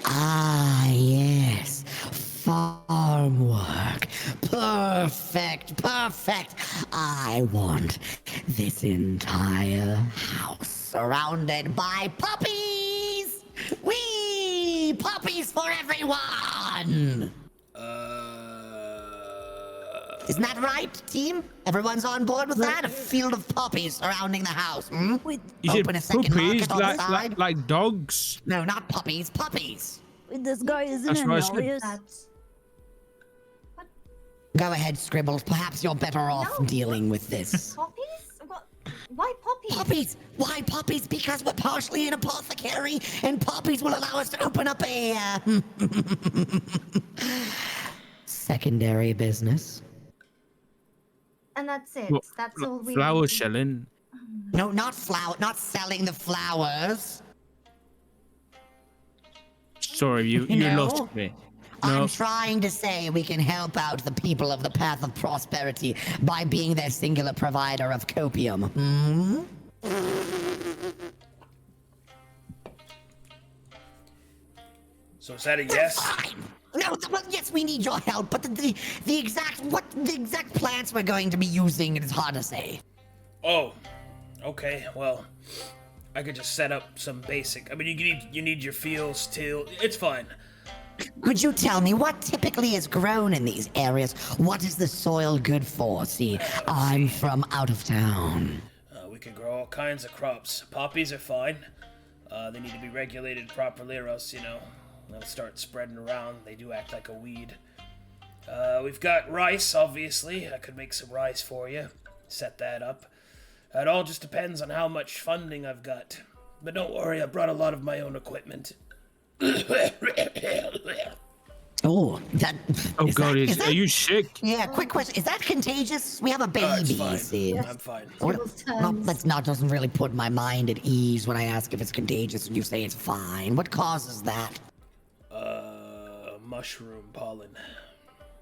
Speaker 6: Ah, yes. Farm work. Perfect, perfect. I want this entire house surrounded by puppies! Whee! Puppies for everyone! Isn't that right, team? Everyone's on board with that? A field of puppies surrounding the house. Hmm?
Speaker 5: You
Speaker 6: Open a second
Speaker 5: puppies
Speaker 6: market on the side?
Speaker 5: like dogs?
Speaker 6: No, not puppies. Puppies.
Speaker 3: Wait, this guy isn't
Speaker 5: That's
Speaker 3: an
Speaker 5: what I said.
Speaker 3: alias.
Speaker 4: That's...
Speaker 6: Go ahead, Scribbles. Perhaps you're better off
Speaker 4: No,
Speaker 6: dealing with this.
Speaker 4: Poppies? What? Why poppies?
Speaker 6: Puppies! Why puppies? Because we're partially an apothecary, and puppies will allow us to open up a secondary business.
Speaker 4: And that's it.
Speaker 5: What,
Speaker 4: That's all we
Speaker 5: flower
Speaker 4: need.
Speaker 5: shelling.
Speaker 6: No, not not selling the flowers.
Speaker 5: Sorry, you
Speaker 6: No.
Speaker 5: lost me.
Speaker 6: I'm
Speaker 5: No.
Speaker 6: trying to say we can help out the people of the path of prosperity by being their singular provider of copium. Hmm?
Speaker 1: So is that a yes?
Speaker 6: Fine. No, well, yes, we need your help, but the exact plants we're going to be using, it is hard to say.
Speaker 1: Oh, okay. Well, I could just set up some basic. I mean, you need your fields tilled. It's fine.
Speaker 6: Could you tell me what typically is grown in these areas? What is the soil good for? See, I'm from out of town.
Speaker 1: We could grow all kinds of crops. Poppies are fine. They need to be regulated properly, or else they'll start spreading around. They do act like a weed. We've got rice, obviously. I could make some rice for you. Set that up. It all just depends on how much funding I've got. But don't worry, I brought a lot of my own equipment.
Speaker 6: Oh, that.
Speaker 5: Oh
Speaker 6: is
Speaker 5: God,
Speaker 6: that-
Speaker 5: are you sick?
Speaker 6: Yeah, quick question. Is that contagious? We have a baby.
Speaker 1: It's fine.
Speaker 6: See.
Speaker 1: I'm fine.
Speaker 6: That's not doesn't really put my mind at ease when I ask if it's contagious and you say it's fine. What causes that?
Speaker 1: Mushroom pollen.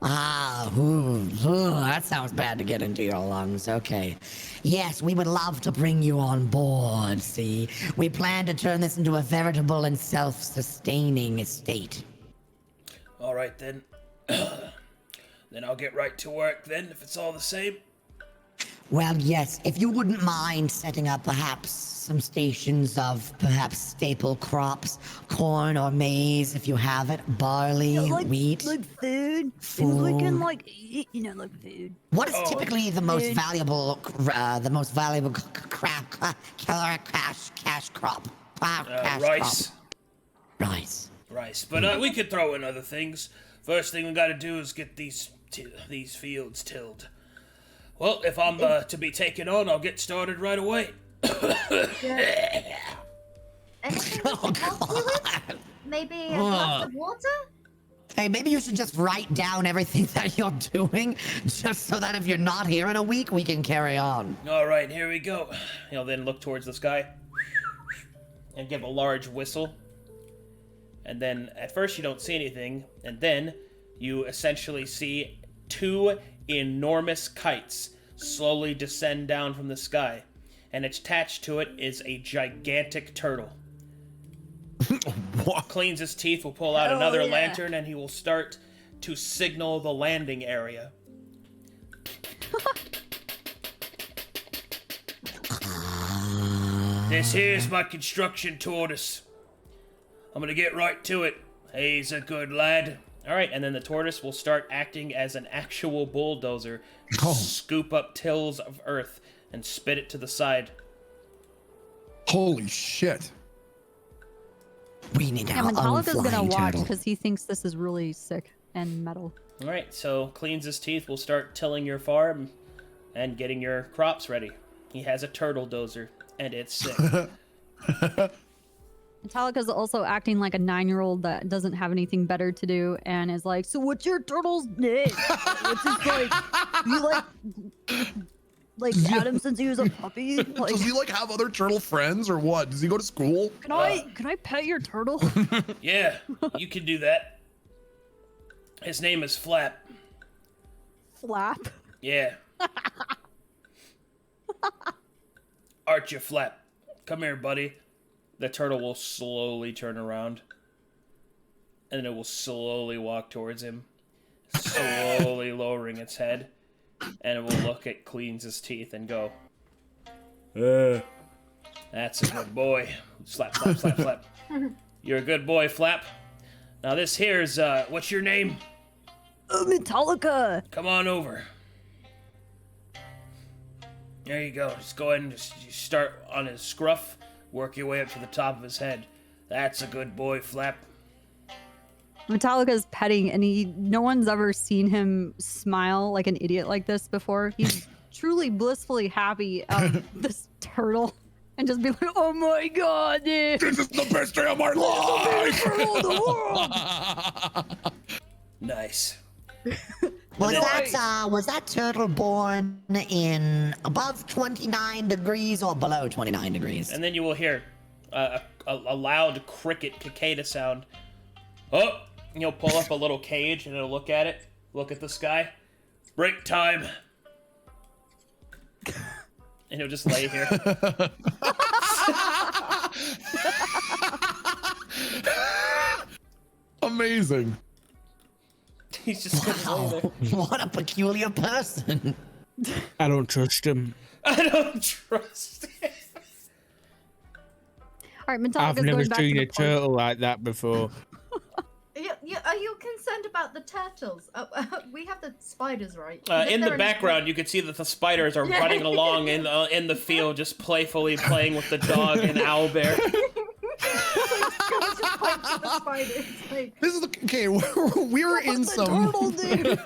Speaker 6: Ah, that sounds bad to get into your lungs. Okay. Yes, we would love to bring you on board, see? We plan to turn this into a veritable and self-sustaining estate.
Speaker 1: All right, then. Then I'll get right to work, then, if it's all the same.
Speaker 6: Well, yes, if you wouldn't mind setting up perhaps some stations of perhaps staple crops, corn or maize if you have it, barley, wheat.
Speaker 3: Like food.
Speaker 6: Food.
Speaker 3: We can like eat, like food.
Speaker 6: What is typically the most
Speaker 3: Food.
Speaker 6: valuable, cash crop?
Speaker 1: Rice.
Speaker 6: Rice.
Speaker 1: Rice. But we could throw in other things. First thing we gotta do is get these fields tilled. Well, if I'm to be taken on, I'll get started right away.
Speaker 4: Anything we can help you with? Maybe a glass of water?
Speaker 6: Hey, maybe you should just write down everything that you're doing, just so that if you're not here in a week, we can carry on.
Speaker 1: All right, here we go. He'll then look towards the sky and give a large whistle. And then at first you don't see anything, and then you essentially see 2 enormous kites slowly descend down from the sky, and attached to it is a gigantic turtle. Cleans his teeth, will pull out another lantern, and he will start to signal the landing area. This here's my construction tortoise. I'm gonna get right to it. He's a good lad. Alright, and then the tortoise will start acting as an actual bulldozer. Scoop up tills of earth and spit it to the side.
Speaker 2: Holy shit.
Speaker 6: We need our
Speaker 3: Metallica's
Speaker 6: own
Speaker 3: gonna
Speaker 6: flying
Speaker 3: watch
Speaker 6: turtle.
Speaker 3: because he thinks this is really sick and metal.
Speaker 1: Alright, so Cleans his teeth will start tilling your farm and getting your crops ready. He has a turtle dozer, and it's sick.
Speaker 3: Metallica's also acting like a 9-year-old that doesn't have anything better to do and is like, so what's your turtle's name? What's his like? You like had him since he was a puppy? Like,
Speaker 2: Does he like have other turtle friends or what? Does he go to school?
Speaker 3: can I pet your turtle?
Speaker 1: Yeah, you can do that. His name is Flap.
Speaker 3: Flap.
Speaker 1: Yeah. Archer Flap. Come here, buddy. The turtle will slowly turn around. And it will slowly walk towards him. Slowly lowering its head. And it will look at Cleans' teeth and go, that's a good boy. Slap, slap, slap, slap. You're a good boy, Flap. Now this here's, what's your name?
Speaker 3: Metallica.
Speaker 1: Come on over. There you go. Just go ahead and just start on his scruff. Work your way up to the top of his head. That's a good boy, Flap.
Speaker 3: Metallica's petting, and no one's ever seen him smile like an idiot like this before. He's truly blissfully happy of this turtle, and just be like, "Oh my god, dude.
Speaker 2: This is the best day of my life!
Speaker 3: Turtle in the world."
Speaker 1: Nice.
Speaker 6: Was that turtle born in above 29 degrees or below 29 degrees?
Speaker 1: And then you will hear a loud cricket cicada sound. Oh! And you'll pull up a little cage and it'll look at it. Look at the sky. Break time. And he'll just lay here.
Speaker 2: Amazing.
Speaker 1: He's just gonna lay there.
Speaker 6: What a peculiar person.
Speaker 5: I don't trust him.
Speaker 1: I don't trust him.
Speaker 3: All right, Metallica's
Speaker 5: I've never
Speaker 3: going back to
Speaker 5: seen
Speaker 3: the
Speaker 5: a
Speaker 3: park.
Speaker 5: turtle like that before.
Speaker 4: Are you concerned about the turtles? We have the spiders, right?
Speaker 1: In the background, you can see that the spiders are running along in the field, just playfully playing with the dog and owlbear.
Speaker 2: This is okay. We're in some.
Speaker 3: Turtle, dude.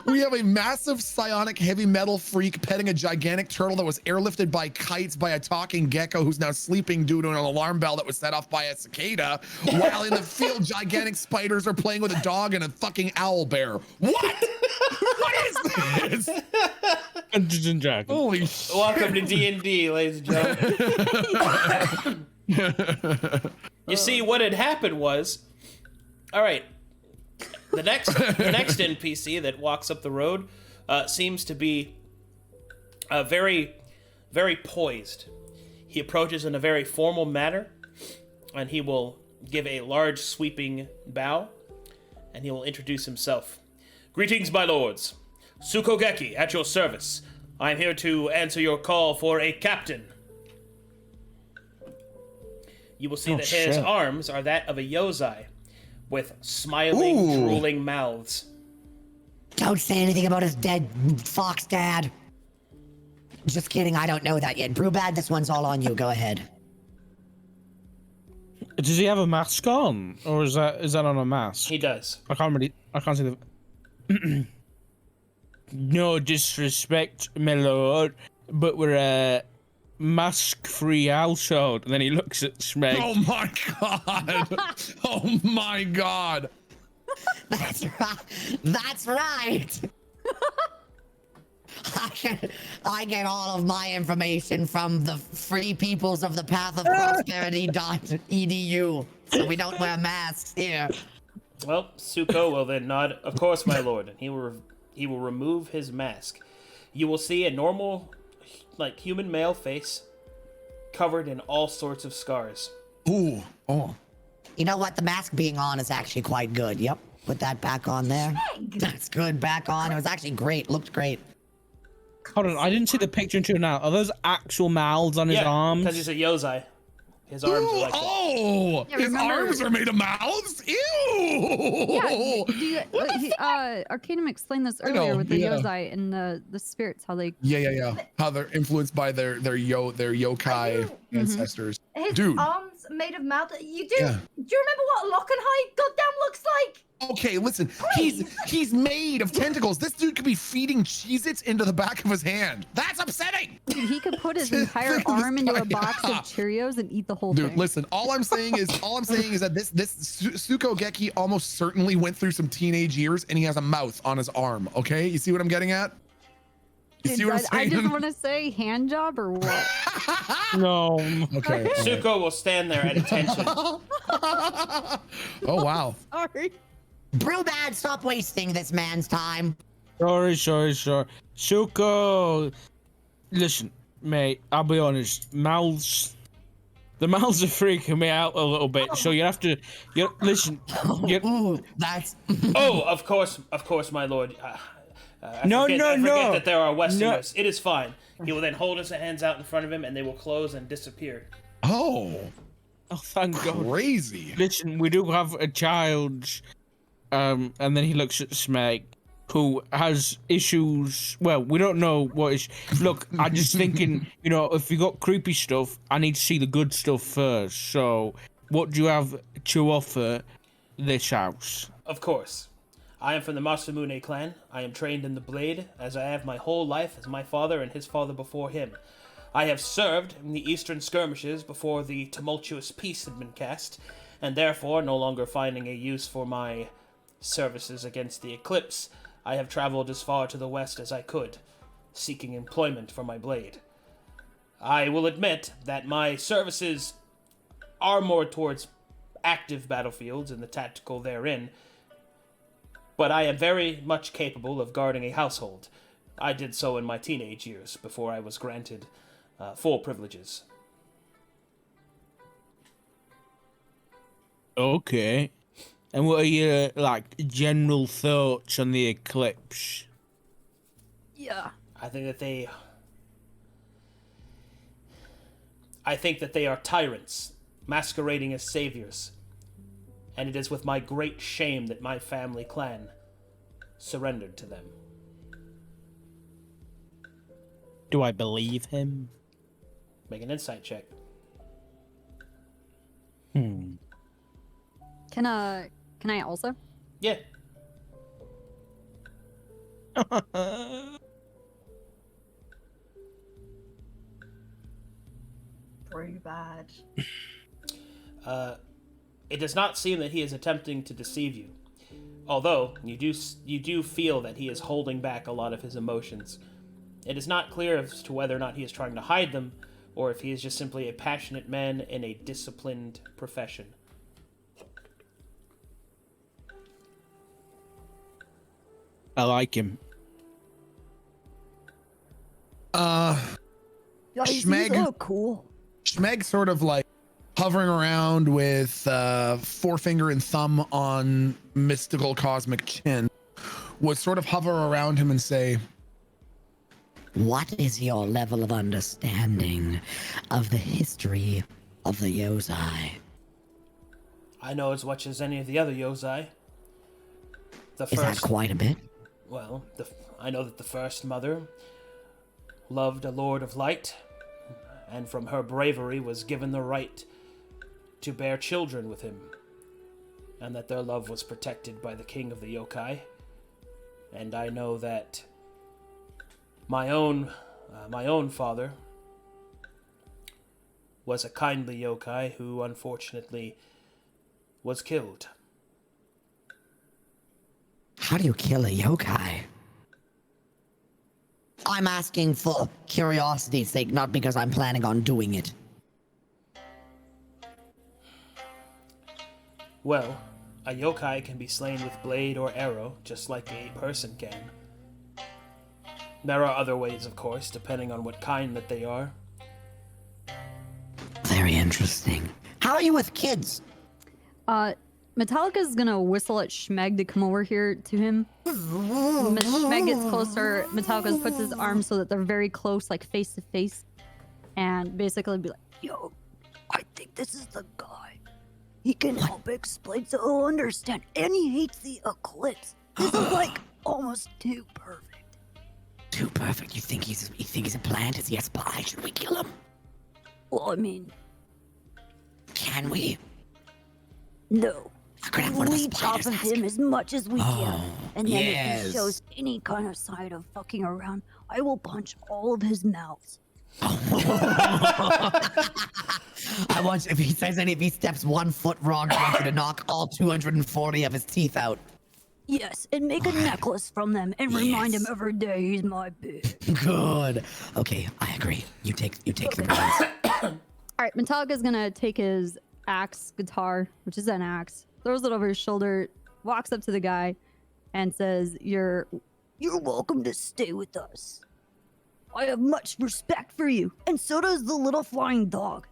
Speaker 2: We have a massive psionic heavy metal freak petting a gigantic turtle that was airlifted by kites by a talking gecko who's now sleeping due to an alarm bell that was set off by a cicada, while in the field gigantic spiders are playing with a dog and a fucking owl bear. What? What is this?
Speaker 5: Dungeons and Dragons.
Speaker 2: Holy shit.
Speaker 1: Welcome to DnD, ladies and gentlemen. You see, what had happened was, all right, the next NPC that walks up the road seems to be very, very poised. He approaches in a very formal manner, and he will give a large sweeping bow, and he will introduce himself. Greetings, my lords. Sukogeki, at your service. I am here to answer your call for a captain. You will see that his arms are that of a yozai, with smiling, drooling mouths.
Speaker 6: Don't say anything about his dead fox dad. Just kidding, I don't know that yet. Brewbad, this one's all on you. Go ahead.
Speaker 5: Does he have a mask on, or is that on a mask?
Speaker 1: He does.
Speaker 5: I can't see the. no disrespect, my lord, but we're a mask-free household. And then he looks at Smeg.
Speaker 2: Oh my god! Oh my god!
Speaker 6: That's right. That's right. I get all of my information from the Free Peoples of the Path of Prosperity.edu, so we don't wear masks here.
Speaker 1: Well, Suko will then nod. Of course, my lord, and he will remove his mask. You will see a normal, like, human male face covered in all sorts of scars.
Speaker 2: Ooh, oh.
Speaker 6: You know what? The mask being on is actually quite good. Yep. Put that back on there. That's good. Back on. It was actually great. Looked great.
Speaker 5: Hold on, I didn't see the picture until now. Are those actual mouths on his arms?
Speaker 1: Because he's a Yozai. His arms are like that.
Speaker 2: Oh!
Speaker 3: Yeah,
Speaker 2: his arms are made of mouths? Ew!
Speaker 3: Yeah, Arcadum explained this earlier with the Yozai and the spirits, how they...
Speaker 2: Yeah. How they're influenced by their yokai ancestors.
Speaker 4: His
Speaker 2: Dude.
Speaker 4: arms made of mouth. You do?
Speaker 2: Yeah.
Speaker 4: Do you remember what Lockenhide goddamn looks like?
Speaker 2: Okay, listen. He's made of tentacles. This dude could be feeding Cheez-Its into the back of his hand. That's upsetting.
Speaker 3: Dude, he could put his entire arm into a box of Cheerios and eat the whole thing.
Speaker 2: Dude, listen. All I'm saying is that this Suko Geki almost certainly went through some teenage years, and he has a mouth on his arm. Okay, you see what I'm getting at? You see what I'm saying?
Speaker 3: I just want to say hand job or what?
Speaker 5: No.
Speaker 2: Okay.
Speaker 1: Suko will stand there at attention.
Speaker 2: Oh wow.
Speaker 3: Sorry.
Speaker 6: Brewbad, stop wasting this man's time.
Speaker 5: Sorry. Suko, listen, mate, I'll be honest. The mouths are freaking me out a little bit, so you have to, listen.
Speaker 6: Ooh, that's...
Speaker 1: Oh, of course, my lord. I
Speaker 5: No.
Speaker 1: forget that there are Westerners. No. It is fine. He will then hold his hands out in front of him, and they will close and disappear.
Speaker 2: Oh,
Speaker 5: thank God.
Speaker 2: Crazy.
Speaker 5: Listen, we do have a child, and then he looks at Smeg, who has issues. Well, we don't know what is. Look, I'm just thinking, if you got creepy stuff, I need to see the good stuff first. So, what do you have to offer this house?
Speaker 1: Of course. I am from the Masamune clan. I am trained in the blade, as I have my whole life as my father and his father before him. I have served in the eastern skirmishes before the tumultuous peace had been cast, and therefore, no longer finding a use for my services against the Eclipse, I have traveled as far to the west as I could, seeking employment for my blade. I will admit that my services are more towards active battlefields and the tactical therein, but I am very much capable of guarding a household. I did so in my teenage years, before I was granted full privileges.
Speaker 5: Okay. And what are your, general thoughts on the Eclipse?
Speaker 3: Yeah.
Speaker 1: I think that they are tyrants, masquerading as saviors. And it is with my great shame that my family clan surrendered to them.
Speaker 5: Do I believe him?
Speaker 1: Make an insight check.
Speaker 3: Can I also?
Speaker 1: Yeah.
Speaker 4: Pretty bad.
Speaker 1: It does not seem that he is attempting to deceive you. Although, you do feel that he is holding back a lot of his emotions. It is not clear as to whether or not he is trying to hide them, or if he is just simply a passionate man in a disciplined profession.
Speaker 5: I like him.
Speaker 2: Schmeg.
Speaker 3: Cool.
Speaker 2: Schmeg sort of hovering around with forefinger and thumb on mystical cosmic chin, would sort of hover around him and say,
Speaker 6: what is your level of understanding of the history of the Yozai?
Speaker 1: I know as much as any of the other Yozai.
Speaker 6: Is that quite a bit?
Speaker 1: Well, I know that the first mother loved a Lord of Light, and from her bravery was given the right to bear children with him, and that their love was protected by the king of the yokai. And I know that My own father was a kindly yokai who unfortunately was killed.
Speaker 6: How do you kill a yokai? I'm asking for curiosity's sake, not because I'm planning on doing it.
Speaker 1: Well, a yokai can be slain with blade or arrow, just like a person can. There are other ways, of course, depending on what kind that they are.
Speaker 6: Very interesting. How are you with kids?
Speaker 3: Metallica's gonna whistle at Schmeg to come over here to him. Schmeg gets closer. Metallica puts his arms so that they're very close, like face to face, and basically be like,
Speaker 7: "Yo, I think this is the guy. He can help explain, so he'll understand. And he hates the Eclipse. This is like almost too perfect."
Speaker 6: Too perfect? You think he's a plant? Is he a spy? Should we kill him?
Speaker 7: Well, I mean,
Speaker 6: can we?
Speaker 7: No.
Speaker 6: We
Speaker 7: chop of him as much as we can. And then
Speaker 6: yes.
Speaker 7: if he shows any kind of sign of fucking around, I will punch all of his mouths.
Speaker 6: I want you, if he steps 1 foot wrong, I want you to knock all 240 of his teeth out.
Speaker 7: Yes, and make a necklace from them and remind him every day he's my bitch.
Speaker 6: Good. Okay, I agree. You take the reins.
Speaker 3: all right, Metallica's gonna take his axe guitar, which is an axe, throws it over his shoulder, walks up to the guy, and says, You're
Speaker 7: welcome to stay with us. I have much respect for you, and so does the little flying dog."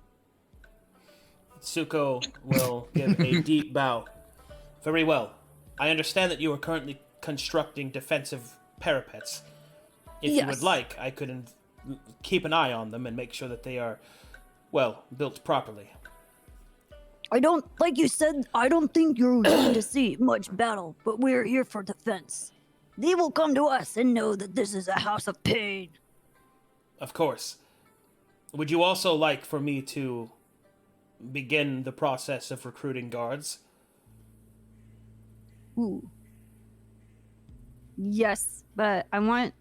Speaker 1: Tsuko will give a deep bow. Very well. I understand that you are currently constructing defensive parapets. If you would like, I could keep an eye on them and make sure that they are, well, built properly.
Speaker 7: Like you said, I don't think you're going to see much battle, but we're here for defense. They will come to us and know that this is a house of pain.
Speaker 1: Of course. Would you also like for me to begin the process of recruiting guards?
Speaker 3: Ooh. Yes, but I want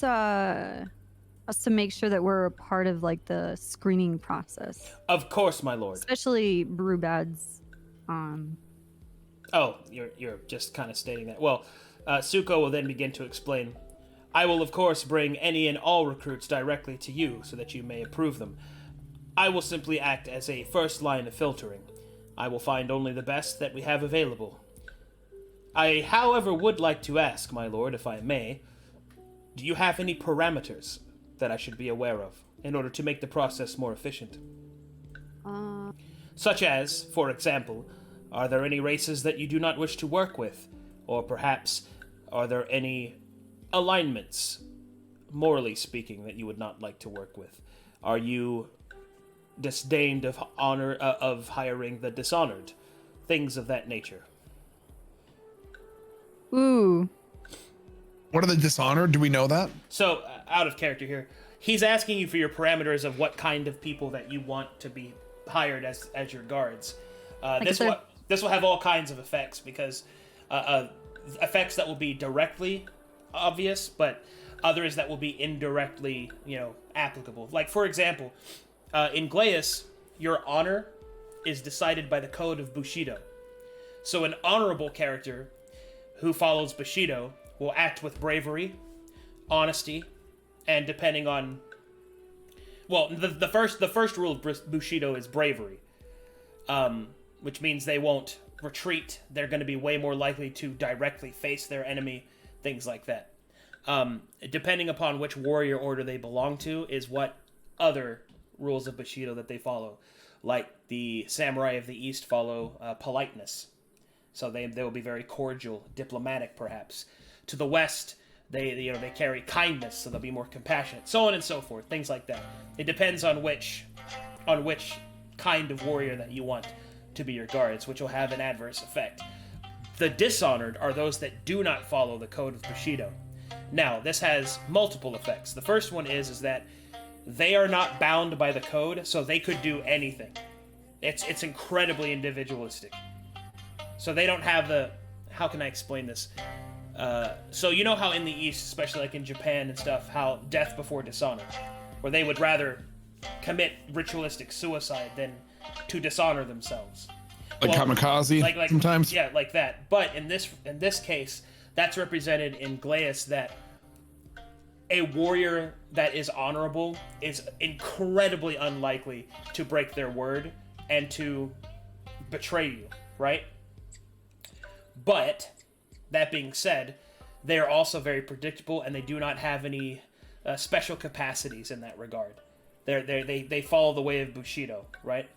Speaker 3: us to make sure that we're a part of like the screening process.
Speaker 1: Of course, my lord.
Speaker 3: Especially Brubad's.
Speaker 1: Oh, you're just kind of stating that. Well, Tsuko will then begin to explain. I will, of course, bring any and all recruits directly to you so that you may approve them. I will simply act as a first line of filtering. I will find only the best that we have available. I, however, would like to ask, my lord, if I may, do you have any parameters that I should be aware of in order to make the process more efficient? Such as, for example, are there any races that you do not wish to work with? Or perhaps, are there any alignments, morally speaking, that you would not like to work with? Are you disdained of hiring the dishonored? Things of that nature.
Speaker 3: Ooh.
Speaker 2: What are the dishonored? Do we know that?
Speaker 1: So, out of character here, he's asking you for your parameters of what kind of people that you want to be hired as your guards. This will have all kinds of effects, because effects that will be directly obvious, but others that will be indirectly, applicable. Like, for example, in Glies, your honor is decided by the code of Bushido. So an honorable character who follows Bushido will act with bravery, honesty, and depending on... Well, the first rule of Bushido is bravery, which means they won't retreat. They're going to be way more likely to directly face their enemy, things like that. Depending upon which warrior order they belong to is what other rules of Bushido that they follow. Like the Samurai of the East follow politeness. So they will be very cordial, diplomatic, perhaps. To the West, they carry kindness, so they'll be more compassionate, so on and so forth, things like that. It depends on which kind of warrior that you want to be your guards, which will have an adverse effect. The dishonored are those that do not follow the code of Bushido. Now, this has multiple effects. The first one is that they are not bound by the code, so they could do anything. It's incredibly individualistic. So they don't have the... How can I explain this? So you know how in the East, especially like in Japan and stuff, how death before dishonor, where they would rather commit ritualistic suicide than to dishonor themselves.
Speaker 2: Like kamikaze, sometimes.
Speaker 1: Yeah, like that. But in this case, that's represented in Glies that a warrior that is honorable is incredibly unlikely to break their word and to betray you, right? But that being said, they are also very predictable, and they do not have any special capacities in that regard. They follow the way of Bushido, right?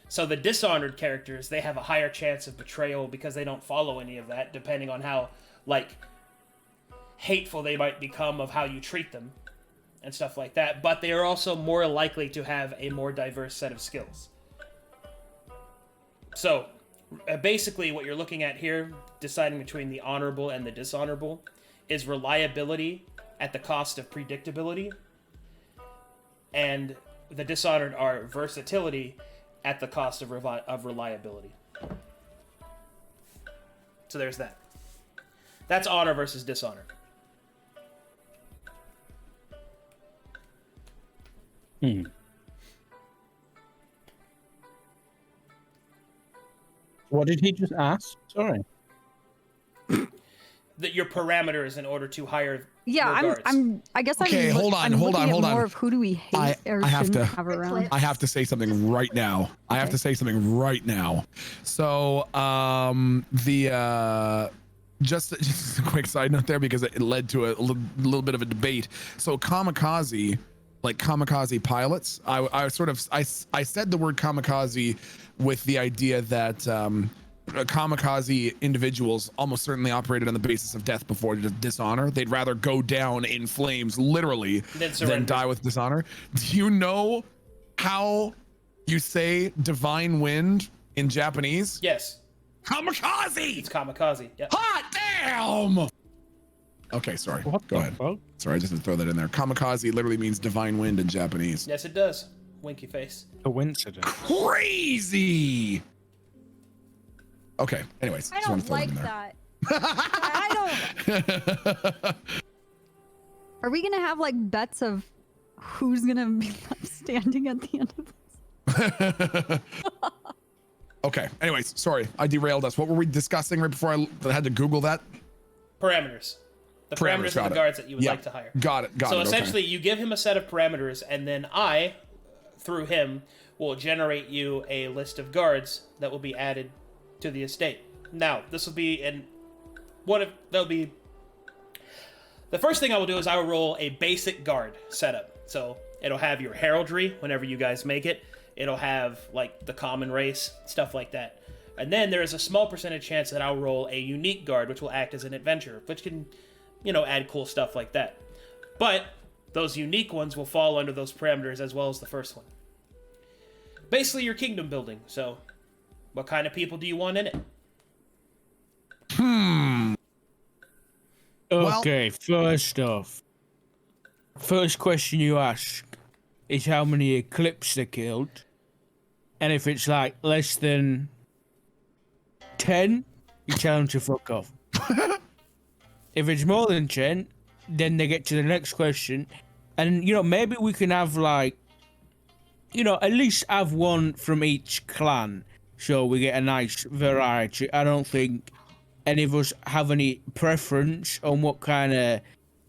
Speaker 1: So the dishonored characters, they have a higher chance of betrayal because they don't follow any of that, depending on how, like, hateful they might become of how you treat them and stuff like that. But they are also more likely to have a more diverse set of skills. So basically what you're looking at here, deciding between the honorable and the dishonorable, is reliability at the cost of predictability, and the dishonored are versatility at the cost of reliability. So there's that. That's honor versus dishonor.
Speaker 5: What did he just ask? Sorry.
Speaker 1: That your parameters in order to hire.
Speaker 3: Yeah, I guess
Speaker 2: okay,
Speaker 3: I'm
Speaker 2: hold on.
Speaker 3: More of who do we hate or shouldn't have around.
Speaker 2: I have to say something right now. So, just a quick side note there, because it led to a little bit of a debate. So kamikaze, like kamikaze pilots, I said the word kamikaze with the idea that kamikaze individuals almost certainly operated on the basis of death before dishonor. They'd rather go down in flames, literally, than die with dishonor. Do you know how you say divine wind in Japanese?
Speaker 1: Yes.
Speaker 2: Kamikaze!
Speaker 1: It's kamikaze. Yep.
Speaker 2: Hot damn! Okay, sorry. Go ahead. Fuck? Sorry, I just had to throw that in there. Kamikaze literally means divine wind in Japanese.
Speaker 1: Yes, it does. Winky face.
Speaker 5: Coincidence.
Speaker 2: Crazy! Okay, anyways.
Speaker 3: I don't like that. I don't. Are we gonna have like bets of who's gonna be left standing at the end of this?
Speaker 2: Okay, anyways, sorry, I derailed us. What were we discussing right before I had to Google that?
Speaker 1: Parameters. The parameters of the guards that you would like to hire.
Speaker 2: Got it.
Speaker 1: So essentially, you give him a set of parameters, and then I, through him, will generate you a list of guards that will be added to the estate. Now, this will be the first thing I will do is I will roll a basic guard setup. So it'll have your heraldry whenever you guys make it. It'll have like the common race, stuff like that. And then there is a small percentage chance that I'll roll a unique guard, which will act as an adventurer, which can, add cool stuff like that. But those unique ones will fall under those parameters as well as the first one. Basically, your kingdom building. So, what kind of people do you want in it?
Speaker 5: Okay, first off, first question you ask is how many Eclipse they killed. And if it's like less than 10, you tell them to fuck off. If it's more than 10, then they get to the next question. And, maybe we can have like, at least have one from each clan. So we get a nice variety. I don't think any of us have any preference on what kind of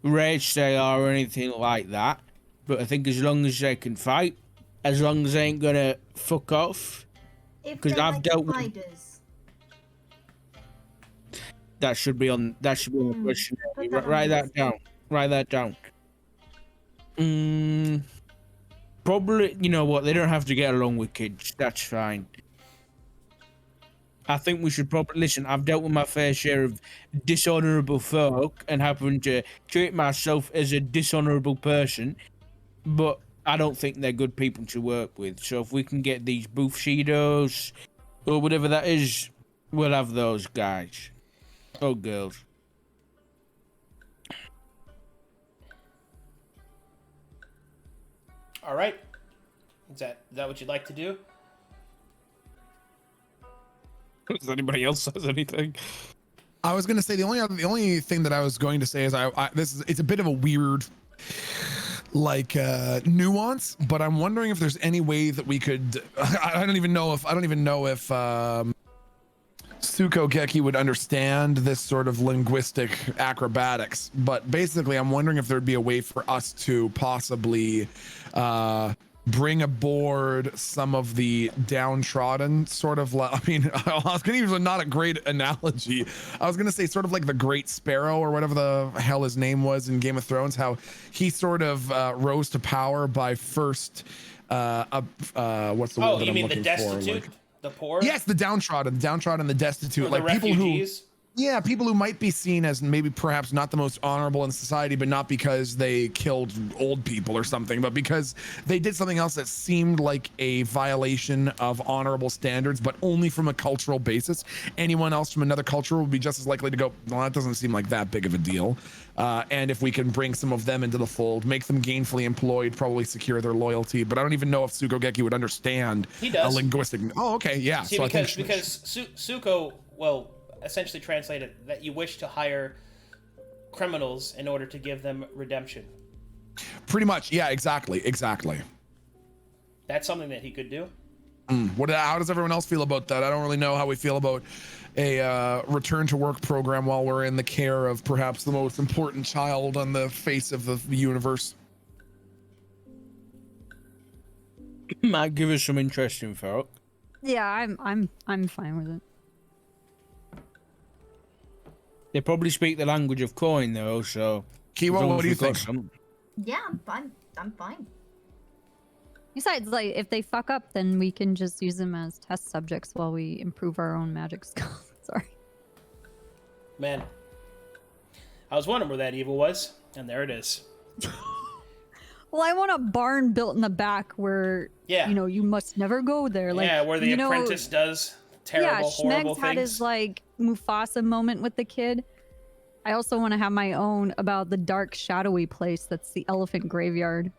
Speaker 5: race they are or anything like that. But I think as long as they can fight, as long as they ain't gonna fuck off.
Speaker 4: Because I've dealt with spiders.
Speaker 5: That should be on the question. Write that down. Probably, you know what? They don't have to get along with kids. That's fine. I think we should probably listen. I've dealt with my fair share of dishonorable folk and happen to treat myself as a dishonorable person, but I don't think they're good people to work with. So if we can get these Bushidos or whatever that is, we'll have those guys. Oh, girls.
Speaker 1: All right. Is that what you'd like to do?
Speaker 5: Does anybody else says anything?
Speaker 2: I was going to say the only thing that I was going to say is it's a bit of a weird like nuance, but I'm wondering if there's any way that we could I don't even know if Suko Geki would understand this sort of linguistic acrobatics, but basically I'm wondering if there'd be a way for us to possibly bring aboard some of the downtrodden, sort of like, I mean, I was gonna use not a great analogy. I was gonna say sort of like the Great Sparrow or whatever the hell his name was in Game of Thrones, how he sort of rose to power by first what's the word that I'm looking
Speaker 1: the destitute?
Speaker 2: for?
Speaker 1: The poor?
Speaker 2: Yes, the downtrodden, the destitute,
Speaker 1: or
Speaker 2: like
Speaker 1: the
Speaker 2: people
Speaker 1: refugees?
Speaker 2: people who might be seen as maybe perhaps not the most honorable in society, but not because they killed old people or something, but because they did something else that seemed like a violation of honorable standards, but only from a cultural basis. Anyone else from another culture would be just as likely to go, well, that doesn't seem like that big of a deal. And if we can bring some of them into the fold, make them gainfully employed, probably secure their loyalty. But I don't even know if Suko Geki would understand a linguistic. Oh, okay, yeah.
Speaker 1: See,
Speaker 2: so
Speaker 1: because Suko, well, essentially translated that you wish to hire criminals in order to give them redemption.
Speaker 2: Pretty much, yeah, exactly.
Speaker 1: That's something that he could do.
Speaker 2: How does everyone else feel about that? I don't really know how we feel about a return to work program while we're in the care of perhaps the most important child on the face of the universe.
Speaker 5: Might give us some interesting folk.
Speaker 3: Yeah, I'm fine with it.
Speaker 5: They probably speak the language of coin though, so.
Speaker 2: Kiwa, what do you think?
Speaker 4: Yeah, I'm fine.
Speaker 3: Besides, like, if they fuck up, then we can just use them as test subjects while we improve our own magic skills. Sorry.
Speaker 1: Man, I was wondering where that evil was, and there it is.
Speaker 3: Well, I want a barn built in the back where, you must never go there. Like,
Speaker 1: where the apprentice does terrible, horrible
Speaker 3: Schmegs had his, like, Mufasa moment with the kid. I also want to have my own about the dark, shadowy place that's the elephant graveyard.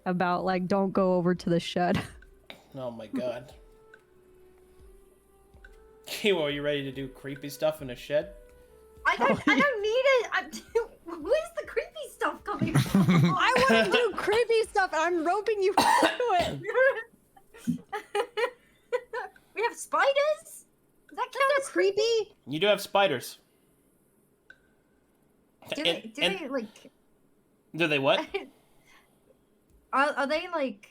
Speaker 3: About, like, don't go over to the shed.
Speaker 1: Oh my god. Kiwo, are you ready to do creepy stuff in a shed?
Speaker 4: I don't need it. Where's the creepy stuff coming from?
Speaker 3: I want to do creepy stuff. I'm roping you into it.
Speaker 4: We have spiders? Does that count as creepy?
Speaker 1: You do have spiders.
Speaker 4: Do they like...
Speaker 1: Do they what?
Speaker 4: Are they, like,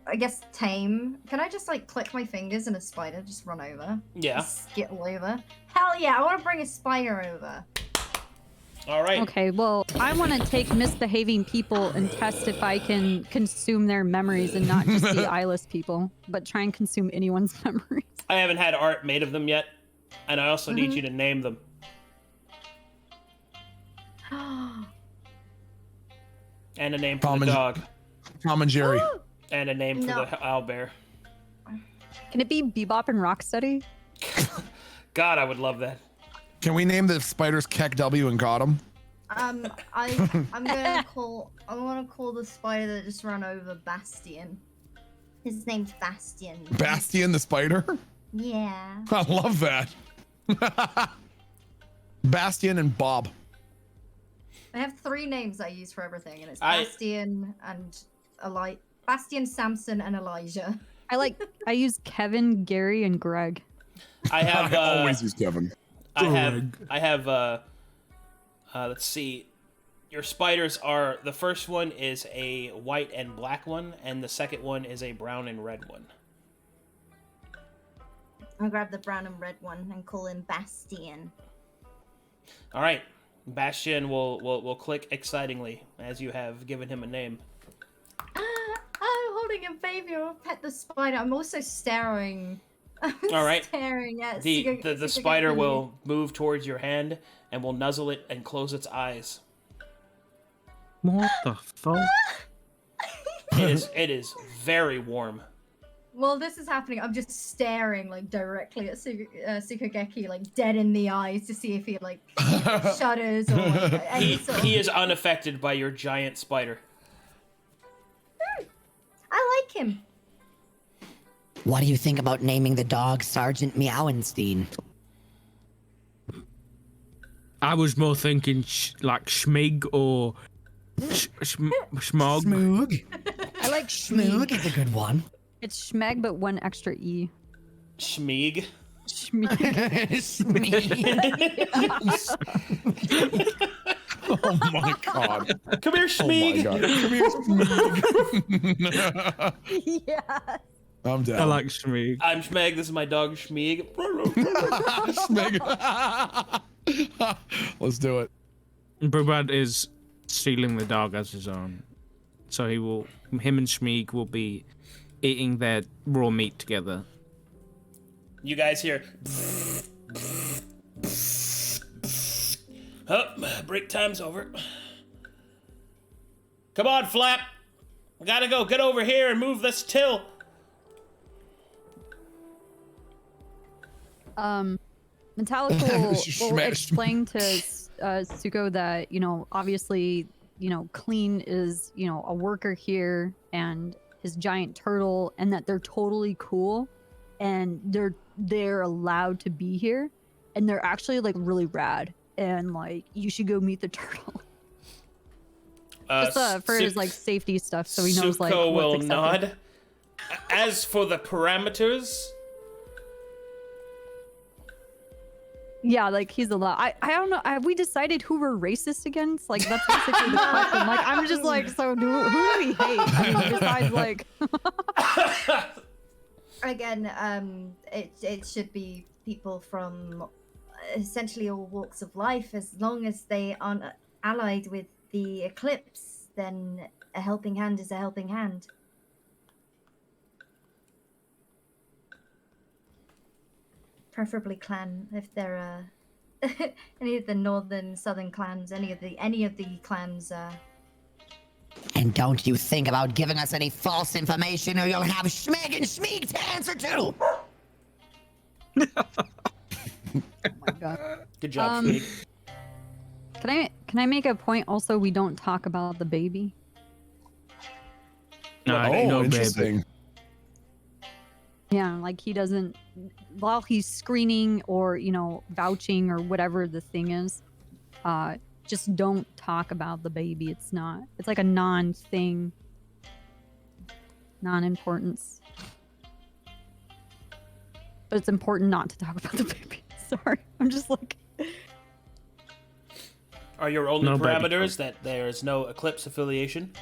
Speaker 4: I guess, tame? Can I just, like, click my fingers and a spider just run over?
Speaker 1: Yeah.
Speaker 4: Just skittle over? Hell yeah, I want to bring a spider over.
Speaker 1: All right.
Speaker 3: Okay, well, I want to take misbehaving people and test if I can consume their memories and not just the eyeless people, but try and consume anyone's memories.
Speaker 1: I haven't had art made of them yet, and I also need you to name them. And a name for the dog.
Speaker 2: Tom and Jerry.
Speaker 1: And a name for the owlbear.
Speaker 3: Can it be Bebop and Rocksteady?
Speaker 1: God, I would love that.
Speaker 2: Can we name the spiders Keck W and Gotham?
Speaker 4: I'm gonna call the spider that just ran over Bastion. His name's Bastion.
Speaker 2: Bastion the spider?
Speaker 4: Yeah.
Speaker 2: I love that. Bastion and Bob.
Speaker 4: I have 3 names I use for everything, and it's Bastion and Bastion, Samson, and Elijah.
Speaker 3: I use Kevin, Gary, and Greg.
Speaker 1: I have
Speaker 2: always use Kevin.
Speaker 1: I have let's see. Your spiders are, the first one is a white and black one, and the second one is a brown and red one.
Speaker 4: I'll grab the brown and red one and call him Bastion.
Speaker 1: All right. Bastion will click excitingly as you have given him a name.
Speaker 4: I'm holding a baby or pet the spider. I'm also staring.
Speaker 1: All right.
Speaker 4: Staring at
Speaker 1: the spider will move towards your hand and will nuzzle it and close its eyes.
Speaker 5: What the fuck?
Speaker 1: It is very warm.
Speaker 4: Well, this is happening. I'm just staring like directly at Sukageki, like dead in the eyes to see if he like shudders or like, any sort of...
Speaker 1: He is unaffected by your giant spider.
Speaker 4: I like him.
Speaker 6: What do you think about naming the dog Sergeant Meowenstein?
Speaker 5: I was more thinking like Schmig or Schmog.
Speaker 6: Schmoog.
Speaker 3: I like
Speaker 6: Schmoog is a good one.
Speaker 3: It's Schmeg, but one extra E.
Speaker 1: Schmeeg.
Speaker 2: Oh my god.
Speaker 1: Come here, Schmeeg.
Speaker 2: Oh my god. Come here, Schmeeg.
Speaker 3: Yeah.
Speaker 2: I'm down.
Speaker 5: I like Schmig.
Speaker 1: I'm Schmeg. This is my dog, Schmeeg.
Speaker 2: Schmeeg. Let's do it.
Speaker 5: Brubad is stealing the dog as his own. So him and Schmeeg will be eating their raw meat together.
Speaker 1: You guys hear. Oh, break time's over. Come on, Flap. We gotta go. Get over here and move this till.
Speaker 3: Metallic will explain to Suko that, obviously, Clean is, a worker here and his giant turtle, and that they're totally cool and they're allowed to be here, and they're actually like really rad, and like you should go meet the turtle. Just for his like safety stuff, so he knows like
Speaker 1: Suko will
Speaker 3: what's accepted.
Speaker 1: nod. As for the parameters,
Speaker 3: yeah, like he's allowed. I don't know. Have we decided who we're racist against? Like that's basically the question. Like I'm just like, so who do we hate? I mean, besides like.
Speaker 4: Again, it should be people from essentially all walks of life. As long as they aren't allied with the Eclipse, then a helping hand is a helping hand. Preferably clan, if they're any of the northern, southern clans, any of the clans.
Speaker 6: And don't you think about giving us any false information, or you'll have Schmeg and Schmeeg to answer to.
Speaker 3: Oh my god.
Speaker 1: good job, Schmeeg.
Speaker 3: Can I make a point also? We don't talk about the baby.
Speaker 5: No,
Speaker 2: interesting.
Speaker 5: baby.
Speaker 3: Yeah, like he doesn't, while he's screening or, vouching or whatever the thing is, just don't talk about the baby. It's like a non-thing, non-importance. But it's important not to talk about the baby. Sorry, I'm just like...
Speaker 1: Are your only
Speaker 5: No baby
Speaker 1: parameters that there's no Eclipse affiliation?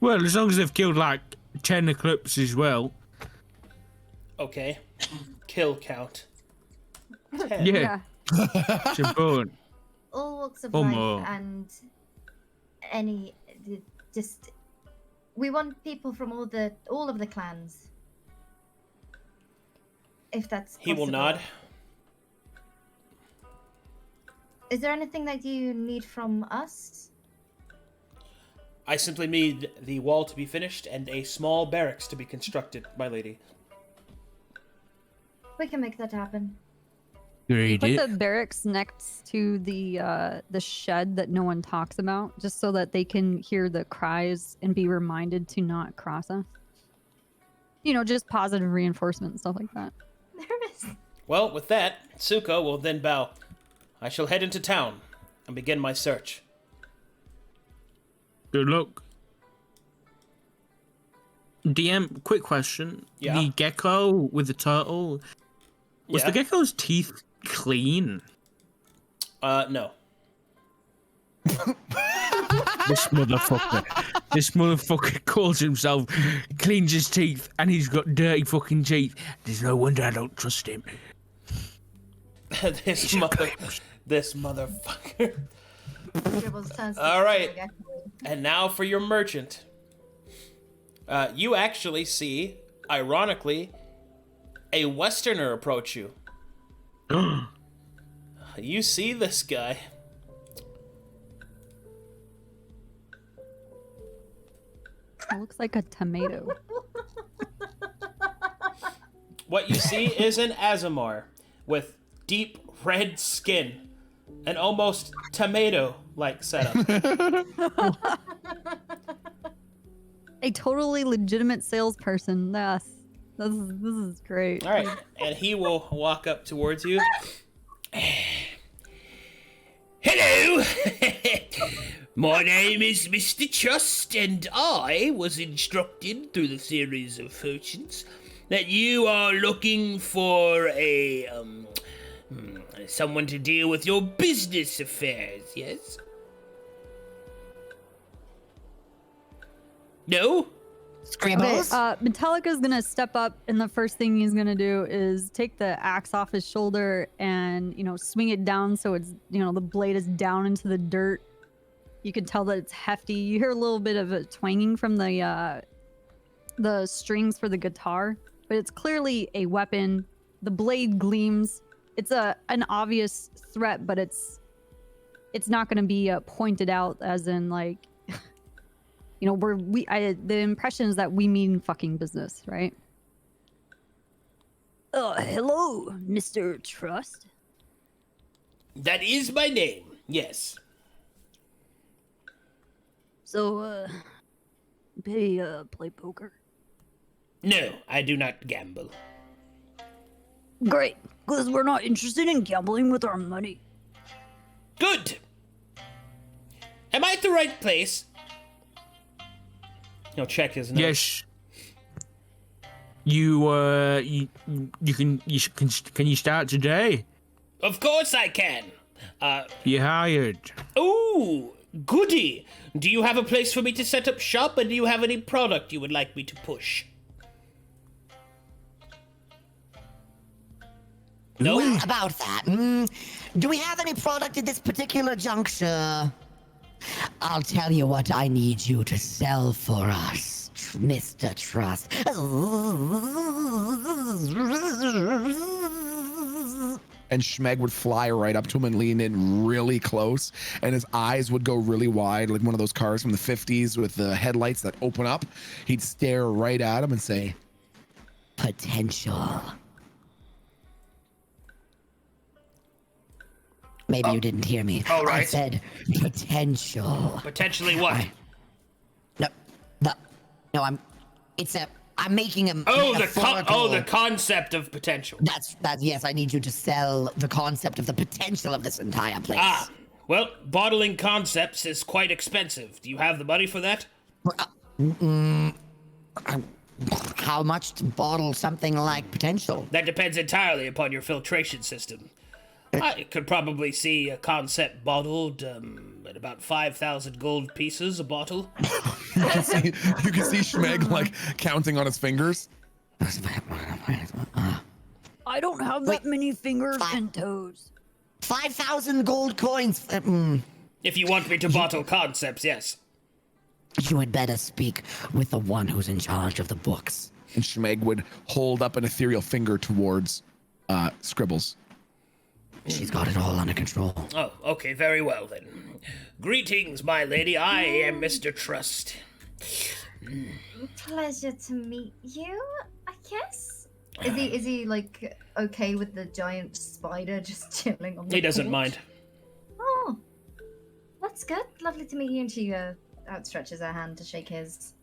Speaker 5: Well, as long as they've killed like 10 Eclipse as well.
Speaker 1: Okay. Kill count. 10.
Speaker 5: Yeah. It's important.
Speaker 4: All walks of
Speaker 5: Or
Speaker 4: life
Speaker 5: more.
Speaker 4: and we want people from all of the clans. If that's
Speaker 1: He will
Speaker 4: possible.
Speaker 1: nod.
Speaker 4: Is there anything that you need from us?
Speaker 1: I simply need the wall to be finished and a small barracks to be constructed, my lady.
Speaker 4: We can make that happen.
Speaker 3: Put the barracks next to the shed that no one talks about, just so that they can hear the cries and be reminded to not cross us. Just positive reinforcement and stuff like that.
Speaker 4: There is.
Speaker 1: Well, with that, Tsuko will then bow. I shall head into town and begin my search.
Speaker 5: Good luck. DM, quick question.
Speaker 1: Yeah.
Speaker 5: The gecko with the turtle, was
Speaker 1: Yeah.
Speaker 5: the gecko's teeth clean?
Speaker 1: No.
Speaker 5: This motherfucker calls himself, cleans his teeth, and he's got dirty fucking teeth. There's no wonder I don't trust him.
Speaker 1: This motherfucker.
Speaker 4: Dribbles turns to
Speaker 1: All right.
Speaker 4: Gecko.
Speaker 1: And now for your merchant. You actually see, ironically, a Westerner approach you. You see this guy.
Speaker 3: It looks like a tomato.
Speaker 1: What you see is an Azamar with deep red skin, an almost tomato-like setup.
Speaker 3: A totally legitimate salesperson. Yes. This is great.
Speaker 1: All right, and he will walk up towards you. Hello! My name is Mr. Trust, and I was instructed through the series of fortunes that you are looking for a, someone to deal with your business affairs, yes? No?
Speaker 3: Scribbles? Okay, Metallica's gonna step up, and the first thing he's gonna do is take the axe off his shoulder and, swing it down so it's, the blade is down into the dirt. You can tell that it's hefty. You hear a little bit of a twanging from the strings for the guitar, but it's clearly a weapon. The blade gleams. It's an obvious threat, but it's not gonna be pointed out as in like. The impression is that we mean fucking business, right?
Speaker 7: Hello, Mr. Trust.
Speaker 1: That is my name, yes.
Speaker 7: So, play poker?
Speaker 1: No, I do not gamble.
Speaker 7: Great, because we're not interested in gambling with our money.
Speaker 1: Good! Am I at the right place? He'll check his notes.
Speaker 5: Yes. Can you start today?
Speaker 1: Of course I can.
Speaker 5: You're hired.
Speaker 1: Ooh, goody. Do you have a place for me to set up shop, and do you have any product you would like me to push? No?
Speaker 6: Well, about that. Do we have any product at this particular juncture? I'll tell you what I need you to sell for us, Mr. Trust.
Speaker 2: And Schmeg would fly right up to him and lean in really close, and his eyes would go really wide, like one of those cars from the 50s with the headlights that open up. He'd stare right at him and say,
Speaker 6: potential. Maybe you didn't hear me.
Speaker 1: All right.
Speaker 6: I said potential.
Speaker 1: Potentially what?
Speaker 6: I'm making a
Speaker 1: the concept of potential.
Speaker 6: Yes, I need you to sell the concept of the potential of this entire place.
Speaker 1: Well, bottling concepts is quite expensive. Do you have the money for that?
Speaker 6: How much to bottle something like potential?
Speaker 1: That depends entirely upon your filtration system. I could probably see a concept bottled at about 5,000 gold pieces a bottle.
Speaker 2: you can see Schmeg like counting on his fingers.
Speaker 7: I don't have that many fingers and toes.
Speaker 6: 5,000 gold coins.
Speaker 1: If you want me to bottle concepts, yes.
Speaker 6: You had better speak with the one who's in charge of the books.
Speaker 2: And Schmeg would hold up an ethereal finger towards Scribbles.
Speaker 6: She's got it all under control.
Speaker 1: Oh, okay, very well then. Greetings, my lady. I am Mr. Trust.
Speaker 4: Pleasure to meet you, I guess. Is he like okay with the giant spider just chilling on the
Speaker 1: He doesn't
Speaker 4: porch?
Speaker 1: mind.
Speaker 4: Oh, that's good. Lovely to meet you. And she outstretches her hand to shake his.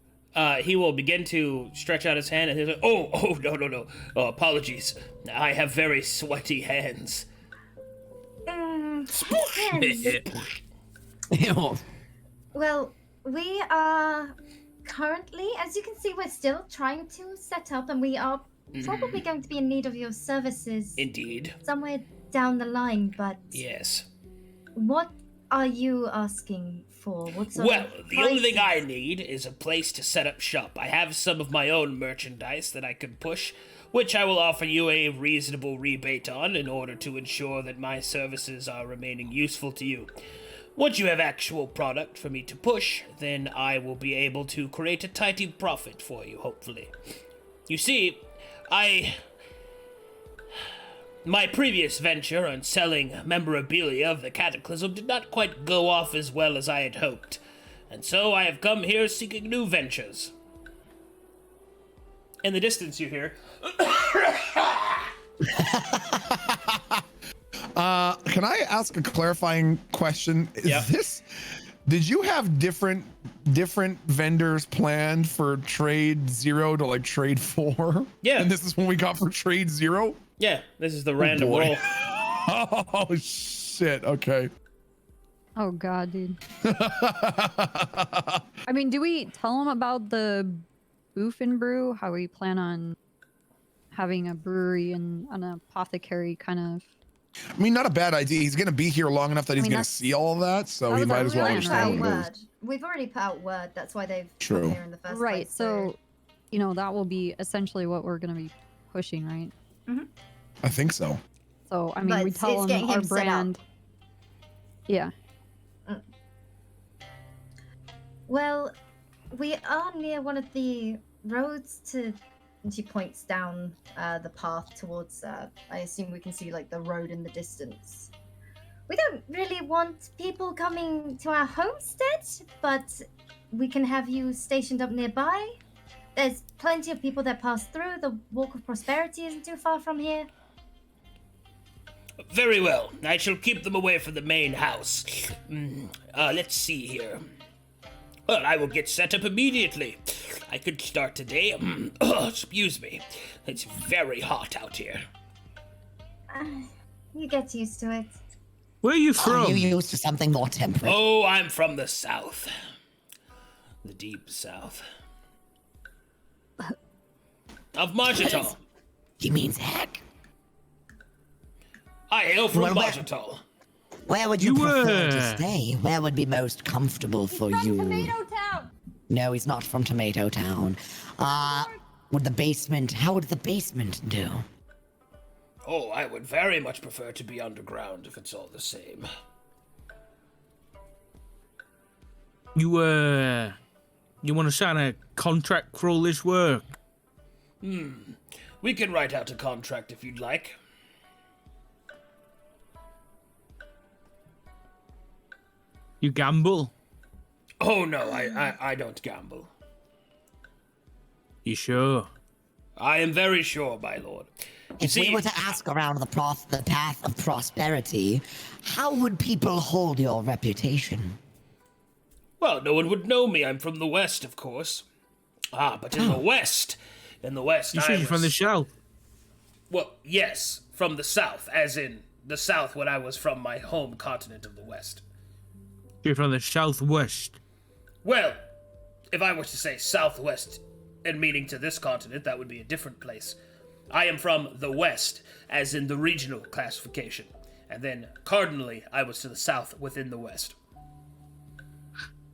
Speaker 1: He will begin to stretch out his hand and he's like, oh, no. Oh, apologies. I have very sweaty hands.
Speaker 4: Well, we are currently, as you can see, we're still trying to set up, and we are probably going to be in need of your services.
Speaker 1: Indeed.
Speaker 4: Somewhere down the line, but
Speaker 1: yes.
Speaker 4: What are you asking for?
Speaker 1: Well, the only thing I need is a place to set up shop. I have some of my own merchandise that I could push, which I will offer you a reasonable rebate on in order to ensure that my services are remaining useful to you. Once you have actual product for me to push, then I will be able to create a tidy profit for you, hopefully. You see, my previous venture on selling memorabilia of the Cataclysm did not quite go off as well as I had hoped, and so I have come here seeking new ventures. In the distance you hear...
Speaker 2: Can I ask a clarifying question? Did you have different vendors planned for trade 0 to like trade 4?
Speaker 1: Yeah.
Speaker 2: And this is what we got for trade 0?
Speaker 1: Yeah, this is the random roll.
Speaker 2: Oh shit, okay.
Speaker 3: Oh god, dude. I mean, do we tell him about the Boof and Brew? How we plan on having a brewery and an apothecary kind of.
Speaker 2: I mean, not a bad idea. He's going to be here long enough that he's going to see all of that, so he might as well understand what it is.
Speaker 4: We've already put out word. That's why they've
Speaker 2: come
Speaker 4: here in the first place.
Speaker 3: Right, so, you know, that will be essentially what we're going to be pushing, right?
Speaker 4: Mm-hmm.
Speaker 2: I think so.
Speaker 3: So, I mean, we tell him our brand. Yeah.
Speaker 4: Well, we are near one of the roads to... And she points down the path towards, I assume we can see like the road in the distance. We don't really want people coming to our homestead, but we can have you stationed up nearby. There's plenty of people that pass through. The Walk of Prosperity isn't too far from here.
Speaker 1: Very well. I shall keep them away from the main house. Let's see here. Well, I will get set up immediately. I could start today. Excuse me. It's very hot out here.
Speaker 4: You get used to it.
Speaker 5: Where are you from?
Speaker 6: Are you used to something more temperate?
Speaker 1: Oh, I'm from the south. The deep south. Of Margital.
Speaker 6: He means heck.
Speaker 1: I hail from Margital.
Speaker 6: Where would you prefer to stay? Where would be most comfortable for you?
Speaker 4: Tomato Town!
Speaker 6: No, he's not from Tomato Town. How would the basement do?
Speaker 1: Oh, I would very much prefer to be underground if it's all the same.
Speaker 5: You want to sign a contract for all this work?
Speaker 1: We can write out a contract if you'd like.
Speaker 5: You gamble?
Speaker 1: Oh no, I don't gamble.
Speaker 5: You sure?
Speaker 1: I am very sure, my lord.
Speaker 6: If we were to ask around the path of prosperity, how would people hold your reputation?
Speaker 1: Well, no one would know me. I'm from the west, of course. But in the west,
Speaker 5: you said you're from the south.
Speaker 1: Well, yes, from the south, as in the south when I was from my home continent of the west.
Speaker 5: You're from the southwest.
Speaker 1: Well, if I were to say southwest and meaning to this continent, that would be a different place. I am from the west, as in the regional classification. And then, cardinally, I was to the south within the west.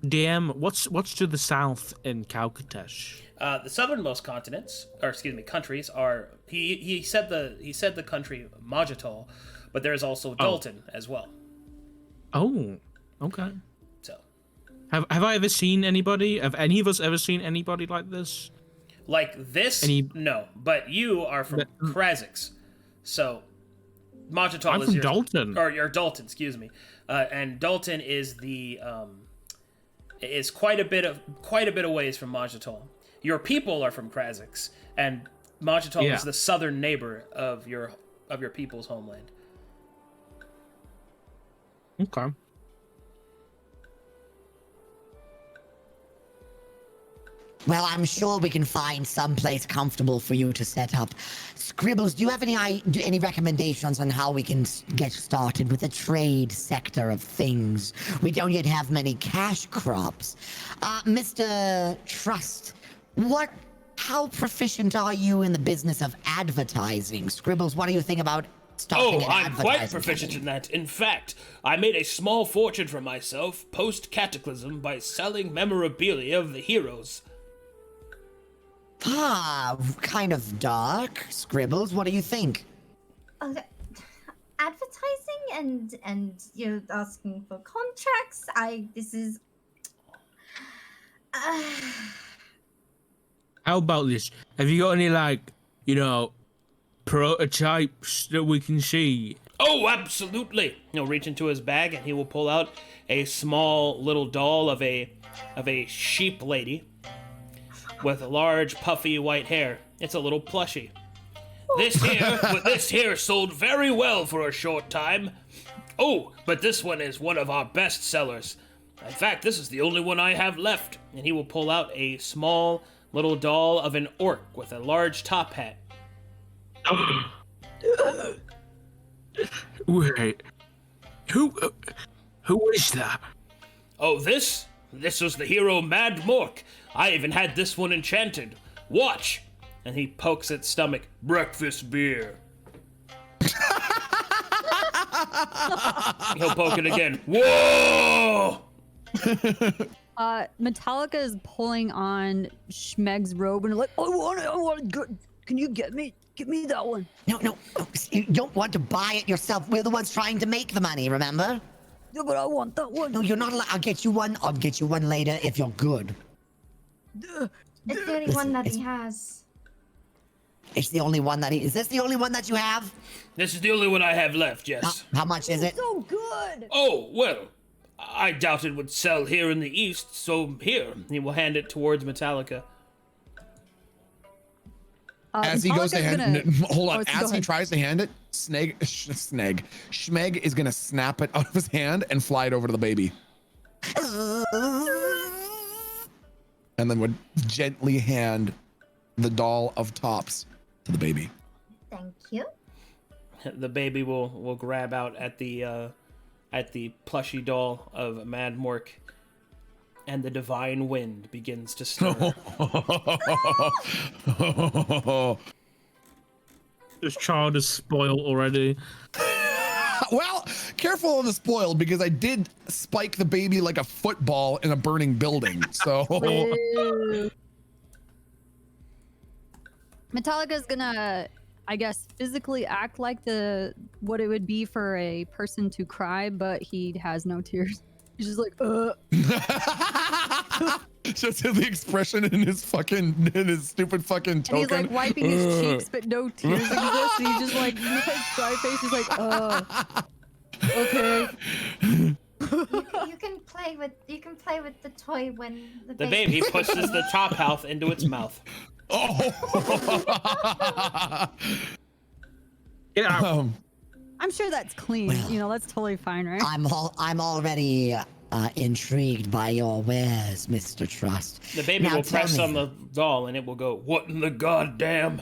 Speaker 5: DM, what's to the south in Calcatesh?
Speaker 1: The southernmost countries are. He said the country Magital, but there is also Dalton as well.
Speaker 5: Oh, okay.
Speaker 1: So,
Speaker 5: have I ever seen anybody? Have any of us ever seen anybody like this?
Speaker 1: Like this? No, but you are from Krazix, so Magital
Speaker 5: I'm
Speaker 1: is
Speaker 5: from
Speaker 1: your,
Speaker 5: Dalton.
Speaker 1: Or your Dalton, excuse me. And Dalton is is quite a bit of ways from Magital. Your people are from Krazix, and Magital is the southern neighbor of your people's homeland.
Speaker 5: Okay.
Speaker 6: Well, I'm sure we can find some place comfortable for you to set up. Scribbles, do you have any recommendations on how we can get started with the trade sector of things? We don't yet have many cash crops. Mr. Trust, how proficient are you in the business of advertising? Scribbles, what do you think about starting an advertising
Speaker 1: I'm quite proficient in that. In fact, I made a small fortune for myself post-cataclysm by selling memorabilia of the heroes.
Speaker 6: Kind of dark. Scribbles, what do you think?
Speaker 4: Advertising and you're asking for contracts. This is.
Speaker 5: How about this? Have you got any prototypes that we can see?
Speaker 1: Oh, absolutely! He'll reach into his bag and he will pull out a small little doll of a sheep lady with large puffy white hair. It's a little plushie. This here sold very well for a short time. Oh, but this one is one of our best sellers. In fact, this is the only one I have left. And he will pull out a small little doll of an orc with a large top hat.
Speaker 5: Wait, who Who is that?
Speaker 1: Oh, this? This was the hero Mad Mork. I even had this one enchanted. Watch! And he pokes its stomach. Breakfast beer. He'll poke it again. Whoa!
Speaker 3: Metallica is pulling on Schmeg's robe and like, I want it. Can you get me that one?
Speaker 6: No. You don't want to buy it yourself. We're the ones trying to make the money, remember?
Speaker 7: Yeah, but I want that one.
Speaker 6: No, you're not allowed. I'll get you one later if you're good.
Speaker 4: It's the only one that he has.
Speaker 6: It's the only one that is this the only one that you have?
Speaker 1: This is the only one I have left, yes.
Speaker 6: How much is it?
Speaker 7: So good.
Speaker 1: Oh, well, I doubt it would sell here in the East, so here. He will hand it towards Metallica.
Speaker 2: As he goes to hand, hold on. As he
Speaker 3: ahead.
Speaker 2: tries to hand it, Schmeg is gonna snap it out of his hand and fly it over to the baby, and then would gently hand the doll of Tops to the baby.
Speaker 4: Thank you.
Speaker 1: The baby will grab out at the plushy doll of Mad Mork, and the divine wind begins to stir.
Speaker 5: This child is spoiled already.
Speaker 2: Well, careful of the spoiled, because I did spike the baby like a football in a burning building. So
Speaker 3: Metallica's gonna, I guess, physically act like what it would be for a person to cry, but he has no tears. He's just like,
Speaker 2: just the expression in his stupid fucking token.
Speaker 3: And he's like wiping his cheeks, but no tears exist. And he's just like, dry face. He's like, okay.
Speaker 4: You can play with the toy when the
Speaker 1: baby pushes the top half into its mouth.
Speaker 2: Oh.
Speaker 5: Yeah.
Speaker 3: I'm sure that's clean.
Speaker 6: Well,
Speaker 3: that's totally fine, right?
Speaker 6: I'm already intrigued by your wares, Mr. Trust.
Speaker 1: The baby
Speaker 6: Now
Speaker 1: will
Speaker 6: tell
Speaker 1: press
Speaker 6: me-
Speaker 1: on the doll, and it will go, "What in the goddamn?"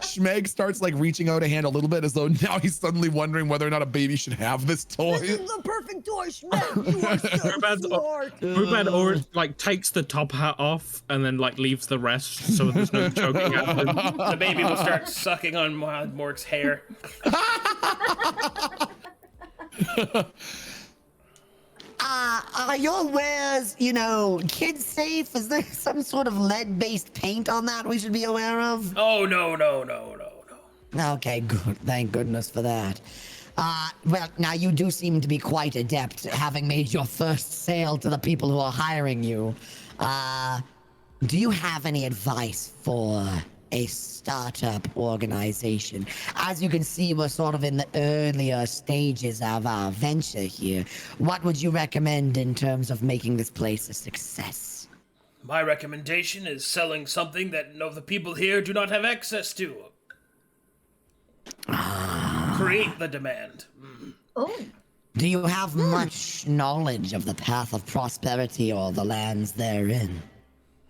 Speaker 2: Schmeg starts like reaching out a hand a little bit, as though now he's suddenly wondering whether or not a baby should have this toy.
Speaker 7: This is the perfect toy, Schmeg. You are so smart.
Speaker 5: Ruben or like takes the top hat off and then like leaves the rest so there's no choking at him.
Speaker 1: The baby will start sucking on Mork's hair.
Speaker 6: Are your wares, kid safe? Is there some sort of lead-based paint on that we should be aware of?
Speaker 1: Oh, no.
Speaker 6: Okay, good. Thank goodness for that. Well, now you do seem to be quite adept, having made your first sale to the people who are hiring you. Do you have any advice for a startup organization? As you can see, we're sort of in the earlier stages of our venture here. What would you recommend in terms of making this place a success?
Speaker 1: My recommendation is selling something that the people here do not have access to. Create the demand.
Speaker 4: Oh.
Speaker 6: Do you have much knowledge of the path of prosperity or the lands therein?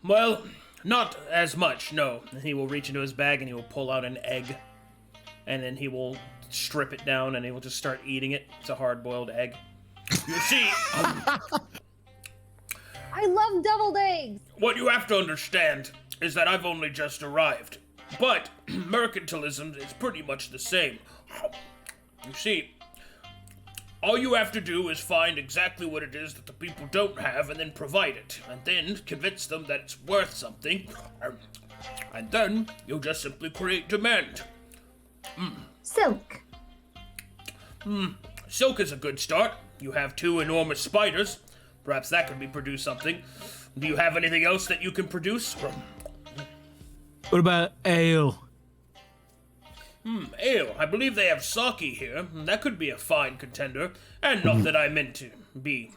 Speaker 1: Well, not as much, no. He will reach into his bag and he will pull out an egg. And then he will strip it down and he will just start eating it. It's a hard-boiled egg. You see,
Speaker 3: I love deviled eggs.
Speaker 1: what you have to understand is that I've only just arrived. But mercantilism is pretty much the same. You see, all you have to do is find exactly what it is that the people don't have and then provide it. And then convince them that it's worth something. And then you'll just simply create demand.
Speaker 4: Silk.
Speaker 1: Silk is a good start. You have 2 enormous spiders. Perhaps that could be produce something. Do you have anything else that you can produce?
Speaker 5: What about ale?
Speaker 1: Ale. I believe they have sake here. That could be a fine contender. And not that I meant to be...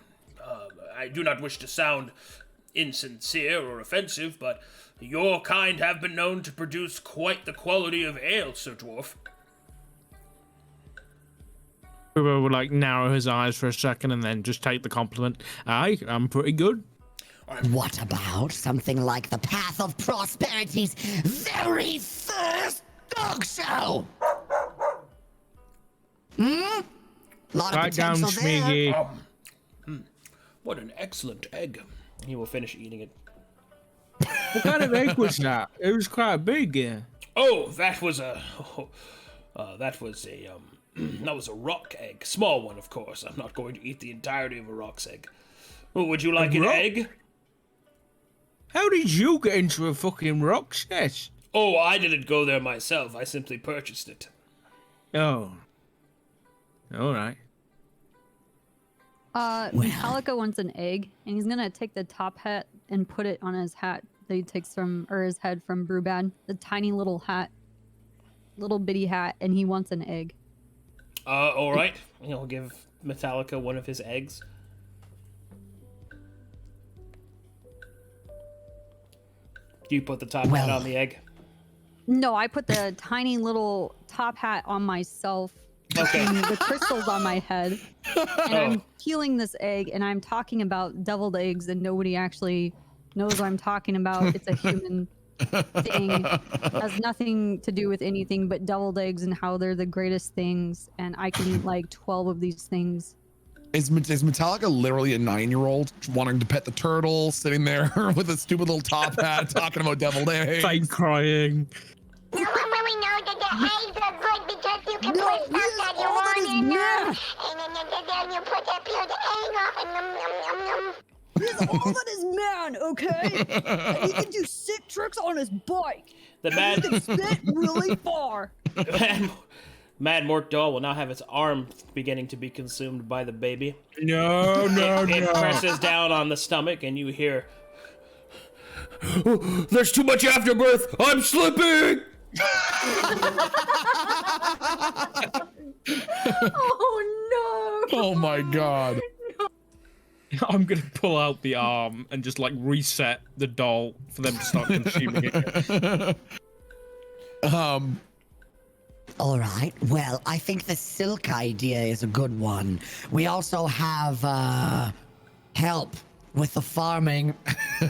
Speaker 1: I do not wish to sound insincere or offensive, but your kind have been known to produce quite the quality of ale, Sir Dwarf.
Speaker 5: Ruben would like narrow his eyes for a second and then just take the compliment. Aye, I'm pretty good.
Speaker 6: What about something like the Path of Prosperity's very first dog show? Lot of
Speaker 5: Right down,
Speaker 6: potential there.
Speaker 5: Smiggy.
Speaker 1: What an excellent egg. He will finish eating it.
Speaker 5: What kind of egg was that? It was quite big, yeah.
Speaker 1: Oh, that was a that was a rock egg. Small one, of course. I'm not going to eat the entirety of a rock's egg. Well, would you like an
Speaker 5: rock?
Speaker 1: egg?
Speaker 5: How did you get into a fucking rock's nest?
Speaker 1: Oh, I didn't go there myself. I simply purchased it.
Speaker 5: Oh. All right.
Speaker 3: Metallica wants an egg, and he's gonna take the top hat and put it on his hat that he takes from, or his head from Brewbad. The tiny little hat, little bitty hat, and he wants an egg.
Speaker 1: All right. He'll give Metallica one of his eggs. Do you put the top hat on the egg?
Speaker 3: No, I put the tiny little top hat on myself.
Speaker 1: Okay.
Speaker 3: And the crystals on my head. And I'm peeling this egg, and I'm talking about deviled eggs, and nobody actually knows what I'm talking about. It's a human thing. Has nothing to do with anything but deviled eggs and how they're the greatest things, and I can eat like 12 of these things.
Speaker 2: Is Metallica literally a 9-year-old wanting to pet the turtle, sitting there with a stupid little top hat, talking about deviled eggs?
Speaker 5: Fake crying.
Speaker 8: No one really knows that the eggs are good because you can put stuff that you want in them, and then you put that peeled egg off and nom.
Speaker 7: He's all that is man, okay? And he can do sick tricks on his bike.
Speaker 1: The
Speaker 7: He can spit really far.
Speaker 1: Mad Morkdoll will now have its arm beginning to be consumed by the baby.
Speaker 5: No.
Speaker 1: It presses down on the stomach, and you hear, "Oh, there's too much afterbirth. I'm slipping."
Speaker 4: Oh no!
Speaker 2: Oh my god.
Speaker 5: I'm gonna pull out the arm and just like reset the doll for them to start consuming it.
Speaker 6: All right. Well, I think the silk idea is a good one. We also have help with the farming.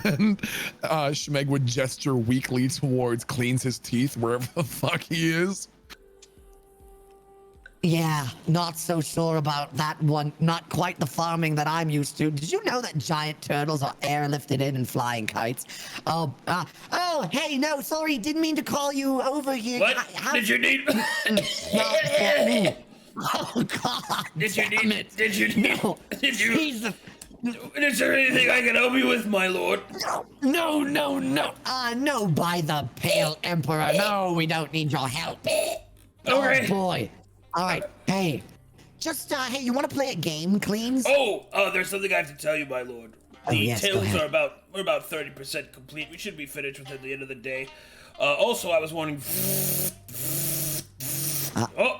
Speaker 2: And Shmeg would gesture weakly towards cleans his teeth wherever the fuck he is.
Speaker 6: Yeah, not so sure about that one. Not quite the farming that I'm used to. Did you know that giant turtles are airlifted in and flying kites? Oh, hey, no, sorry, didn't mean to call you over here.
Speaker 1: What? Did you need?
Speaker 6: Oh God!
Speaker 1: Did you need?
Speaker 6: it.
Speaker 1: Did you need?
Speaker 6: No.
Speaker 1: Did you?
Speaker 6: Jesus.
Speaker 1: Is there anything I can help you with, my lord?
Speaker 6: No. No, by the pale emperor. No, we don't need your help.
Speaker 1: Okay.
Speaker 6: Oh boy. All right. Hey, just hey, you want to play a game, Cleans?
Speaker 1: Oh, there's something I have to tell you, my lord. The
Speaker 6: yes, go
Speaker 1: tails
Speaker 6: ahead.
Speaker 1: are we're about 30% complete. We should be finished within the end of the day. Also, I was wondering.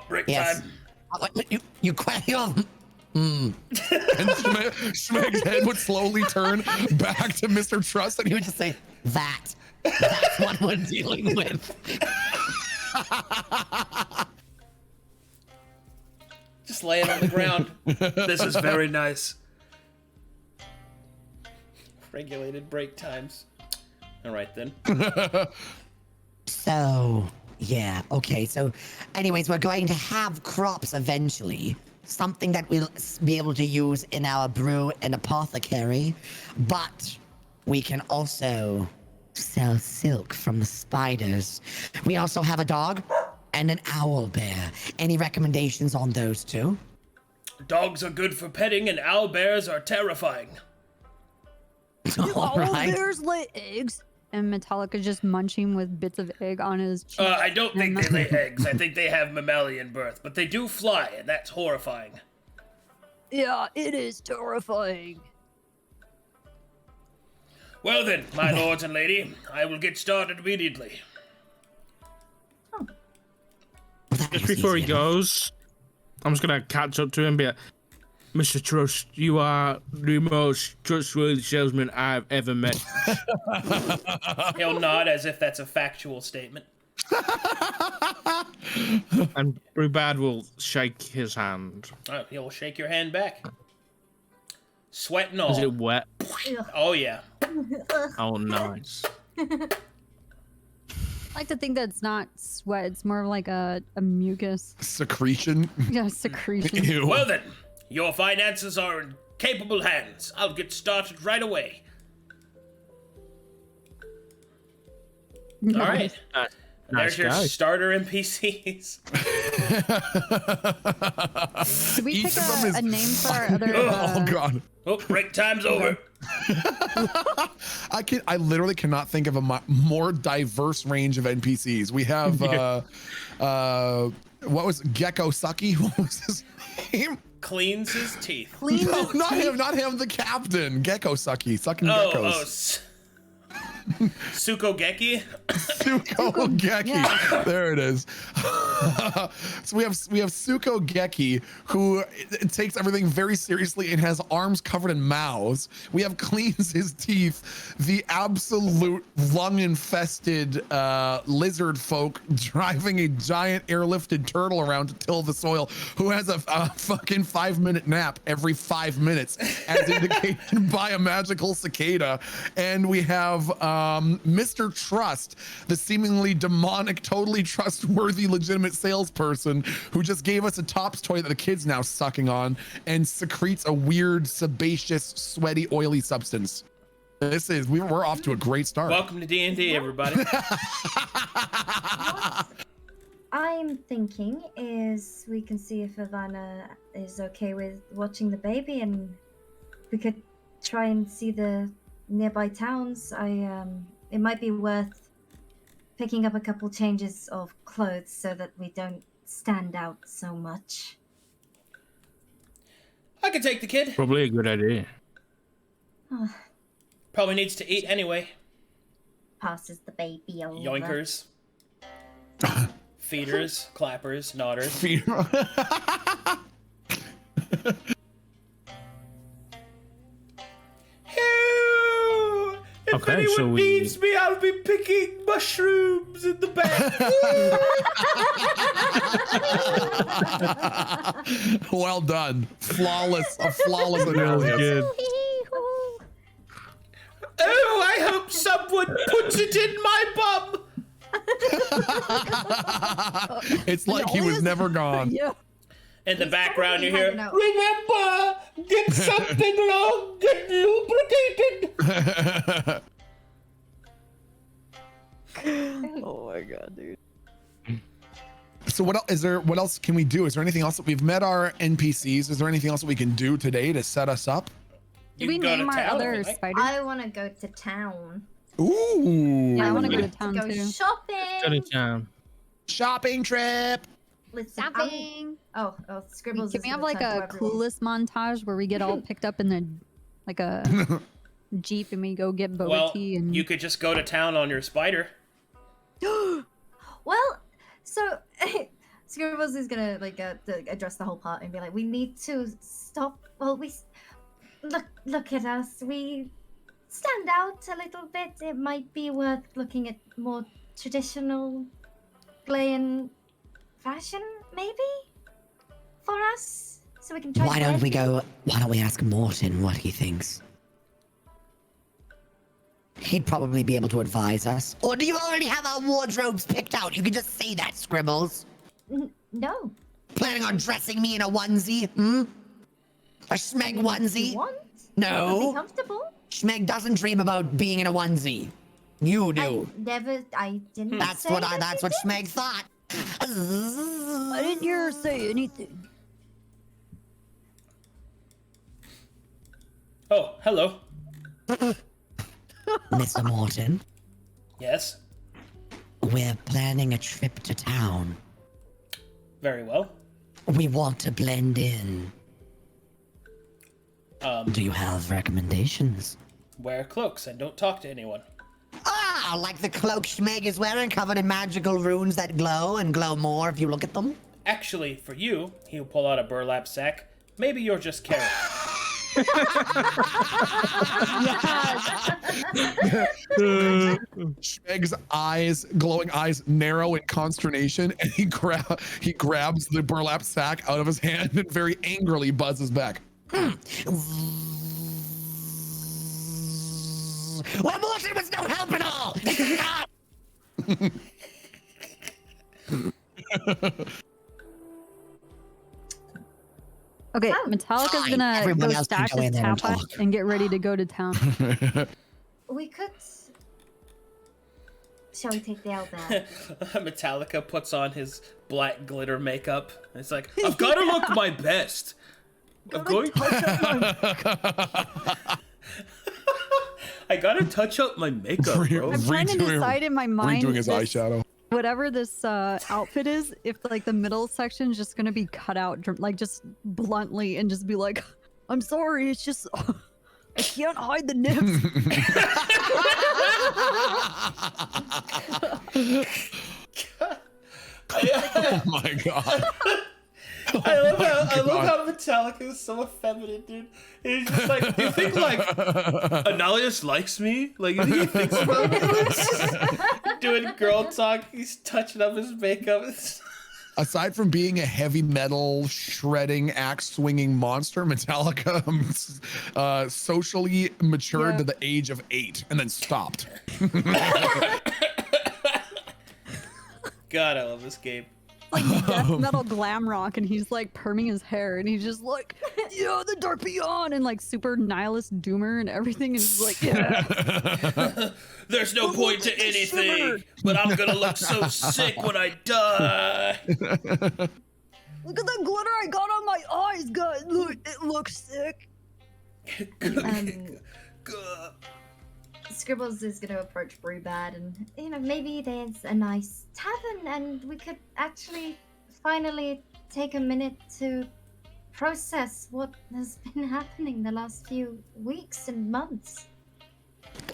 Speaker 1: Break
Speaker 6: yes.
Speaker 1: time.
Speaker 6: You quite.
Speaker 2: And Shmeg's head would slowly turn back to Mr. Trust, and
Speaker 6: You
Speaker 2: he
Speaker 6: would just say that. That's what we're dealing with.
Speaker 1: Just lay it on the ground. This is very nice. Regulated break times. All right, then.
Speaker 6: So, yeah, okay. So, anyways, we're going to have crops eventually. Something that we'll be able to use in our brew and apothecary. But we can also sell silk from the spiders. We also have a dog and an owl bear. Any recommendations on those two?
Speaker 1: Dogs are good for petting, and owl bears are terrifying.
Speaker 6: All
Speaker 7: Oh,
Speaker 6: right.
Speaker 7: bears lay eggs.
Speaker 3: And Metallica just munching with bits of egg on his cheek.
Speaker 1: I don't think they lay eggs. I think they have mammalian birth, but they do fly, and that's horrifying.
Speaker 7: Yeah, it is terrifying.
Speaker 1: Well then, my lords and lady, I will get started immediately.
Speaker 5: Just before he goes, I'm just gonna catch up to him and be like, Mr. Trust, you are the most trustworthy salesman I've ever met.
Speaker 1: He'll nod as if that's a factual statement.
Speaker 5: And Brubad will shake his hand.
Speaker 1: He'll shake your hand back. Sweat and all.
Speaker 5: Is it wet?
Speaker 1: Oh, yeah.
Speaker 5: Oh, nice.
Speaker 3: I like to think that it's not sweat. It's more like a mucus.
Speaker 2: Secretion.
Speaker 3: Yeah, secretion.
Speaker 2: Ew.
Speaker 1: Well then, your finances are in capable hands. I'll get started right away.
Speaker 3: Nice.
Speaker 1: All right.
Speaker 5: Nice
Speaker 1: There's your
Speaker 5: guy.
Speaker 1: starter NPCs.
Speaker 3: Should we
Speaker 2: Each
Speaker 3: pick
Speaker 2: of them is
Speaker 3: a name for our other?
Speaker 2: Oh god.
Speaker 1: Oh, break time's over.
Speaker 2: I literally cannot think of a more diverse range of NPCs. We have what was Gecko Sucky? What was his name?
Speaker 1: Cleans his teeth.
Speaker 2: No, not him, the captain. Gecko Sucky, sucking geckos.
Speaker 1: Sukogeki.
Speaker 2: Sukogeki.
Speaker 3: Yeah.
Speaker 2: There it is. So we have Sukogeki, who takes everything very seriously and has arms covered in mouths. We have cleans his teeth, the absolute lung-infested lizard folk driving a giant airlifted turtle around to till the soil, who has a fucking 5-minute nap every 5 minutes, as indicated by a magical cicada. And we have Mr. Trust, the seemingly demonic, totally trustworthy, legitimate salesperson who just gave us a Tops toy that the kid's now sucking on and secretes a weird, sebaceous, sweaty, oily substance. We're off to a great start.
Speaker 1: Welcome to DnD, everybody.
Speaker 4: What I'm thinking is we can see if Ivana is okay with watching the baby, and we could try and see the nearby towns. It might be worth picking up a couple changes of clothes so that we don't stand out so much.
Speaker 1: I could take the kid.
Speaker 5: Probably a good idea.
Speaker 1: Probably needs to eat anyway.
Speaker 4: Passes the baby over.
Speaker 1: Yoinkers. Feeders, clappers, nodders. If
Speaker 5: Okay,
Speaker 1: anyone
Speaker 5: so we-
Speaker 1: needs me, I'll be picking mushrooms in the back.
Speaker 2: Well done. Flawless analysis.
Speaker 1: Oh, I hope someone puts it in my bum.
Speaker 2: It's like he was never gone.
Speaker 3: Yeah.
Speaker 1: In the background, you
Speaker 4: totally
Speaker 1: hear,
Speaker 4: hanging out.
Speaker 1: remember, get something long and lubricated.
Speaker 3: Oh my god, dude.
Speaker 2: So what else can we do? Is there anything else that we've met our NPCs? Is there anything else that we can do today to set us up?
Speaker 3: Did we
Speaker 1: can go to
Speaker 3: name our
Speaker 1: town if
Speaker 3: other
Speaker 1: you like.
Speaker 3: spider?
Speaker 4: I want to go to town.
Speaker 2: Ooh.
Speaker 3: Yeah, I want to go to
Speaker 4: To
Speaker 3: town
Speaker 4: go
Speaker 3: too.
Speaker 4: shopping.
Speaker 5: Go to town.
Speaker 2: Shopping trip.
Speaker 4: Listen, Oh, Scribbles.
Speaker 3: Can
Speaker 4: is
Speaker 3: we have
Speaker 4: gonna
Speaker 3: like
Speaker 4: turn to
Speaker 3: a
Speaker 4: everyone.
Speaker 3: coolest montage where we get all picked up in the like a jeep and we go get boba
Speaker 1: Well,
Speaker 3: tea and
Speaker 1: you could just go to town on your spider.
Speaker 4: Well, so Scribbles is gonna address the whole part and be like, "We need to stop. Well, look at us. We stand out a little bit. It might be worth looking at more traditional Glean fashion, maybe, for us, so we can try.
Speaker 6: Why don't we ask Morton what he thinks? He'd probably be able to advise us. Or do you already have our wardrobes picked out? You can just say that, Scribbles.
Speaker 4: No.
Speaker 6: Planning on dressing me in a onesie? A Schmeg onesie?
Speaker 4: You want?
Speaker 6: No.
Speaker 4: Be comfortable.
Speaker 6: Schmeg doesn't dream about being in a onesie. You do.
Speaker 4: I didn't.
Speaker 6: That's
Speaker 4: say
Speaker 6: what
Speaker 4: that
Speaker 6: that's
Speaker 4: you
Speaker 6: what
Speaker 4: did.
Speaker 6: Schmeg thought.
Speaker 7: I didn't hear her say anything.
Speaker 1: Oh, hello.
Speaker 6: Mr. Morton,
Speaker 1: Yes.
Speaker 6: we're planning a trip to town.
Speaker 1: Very well.
Speaker 6: We want to blend in. Do you have recommendations?
Speaker 1: Wear cloaks and don't talk to anyone.
Speaker 6: Ah, like the cloak Schmeg is wearing, covered in magical runes that glow and glow more if you look at them?
Speaker 1: Actually, for you, he'll pull out a burlap sack. Maybe you're just carrying.
Speaker 2: Schmeg's glowing eyes narrow in consternation, and he grabs the burlap sack out of his hand and very angrily buzzes back.
Speaker 6: Well, Morton was no help at all! This is not...
Speaker 3: Okay,
Speaker 4: town.
Speaker 3: Metallica's gonna
Speaker 6: Everyone
Speaker 3: go
Speaker 6: else can
Speaker 3: stash
Speaker 6: go in
Speaker 3: his
Speaker 6: there and
Speaker 3: tap
Speaker 6: talk.
Speaker 3: and get ready to go to town.
Speaker 4: We could. Shall we take the owlbear?
Speaker 1: Metallica puts on his black glitter makeup. And it's like, I've got to look my best. I'm going. I gotta touch up my makeup, bro.
Speaker 3: I'm trying to decide in my mind.
Speaker 2: Redoing his eyeshadow.
Speaker 3: Whatever this outfit is, if like the middle section is just gonna be cut out, like just bluntly, and just be like, "I'm sorry, it's just I can't hide the nips."
Speaker 2: Oh my god.
Speaker 1: I love how Metallica is so effeminate, dude. He's just like, do you think like Analius likes me? Like, you think he thinks about me? Doing girl talk, he's touching up his makeup.
Speaker 2: Aside from being a heavy metal shredding axe swinging monster, Metallica socially matured to the age of 8 and then stopped.
Speaker 1: God, I love this game.
Speaker 3: Like death metal glam rock, and he's like perming his hair, and he's just like, "Yeah, the dark beyond," and like super nihilist doomer and everything, and he's like, "Yeah."
Speaker 1: There's no point to anything, but I'm gonna look so sick when I die.
Speaker 7: Look at the glitter I got on my eyes, guys. Look, it looks sick.
Speaker 4: Scribbles is going to approach Brewbad, and maybe there's a nice tavern, and we could actually finally take a minute to process what has been happening the last few weeks and months.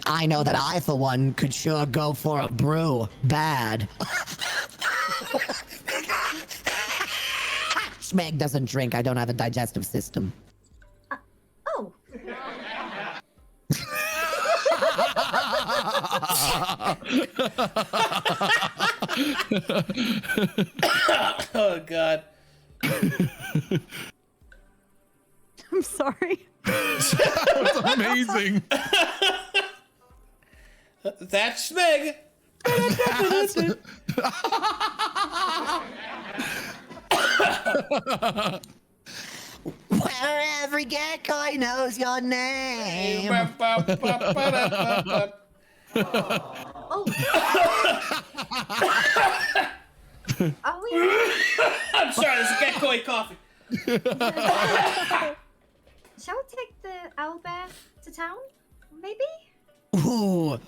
Speaker 6: I know that I, for one, could sure go for a brew. Bad. Schmeg doesn't drink. I don't have a digestive system.
Speaker 4: Oh.
Speaker 1: Oh god.
Speaker 3: I'm sorry.
Speaker 2: That was amazing.
Speaker 1: That's Smeg.
Speaker 6: Where every gecko knows your name.
Speaker 4: Oh. Are we?
Speaker 1: I'm sorry, this is Gekoi coffee.
Speaker 4: Shall we take the owlbear to town? Maybe?
Speaker 6: Ooh,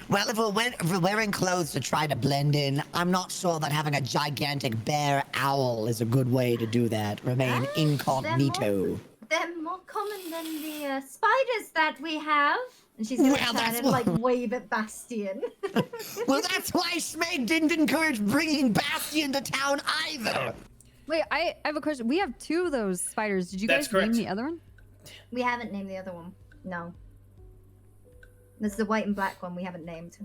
Speaker 6: well, if we're wearing clothes to try to blend in, I'm not sure that having a gigantic bear owl is a good way to do that. Remain incognito.
Speaker 4: They're more common than the spiders that we have. And she's gonna try to like wave at Bastion.
Speaker 6: Well, that's why Schmeg didn't encourage bringing Bastion to town either.
Speaker 3: Wait, I have a question. We have 2 of those spiders. Did you guys name the other one?
Speaker 4: We haven't named the other one. No. There's the white and black one we haven't named.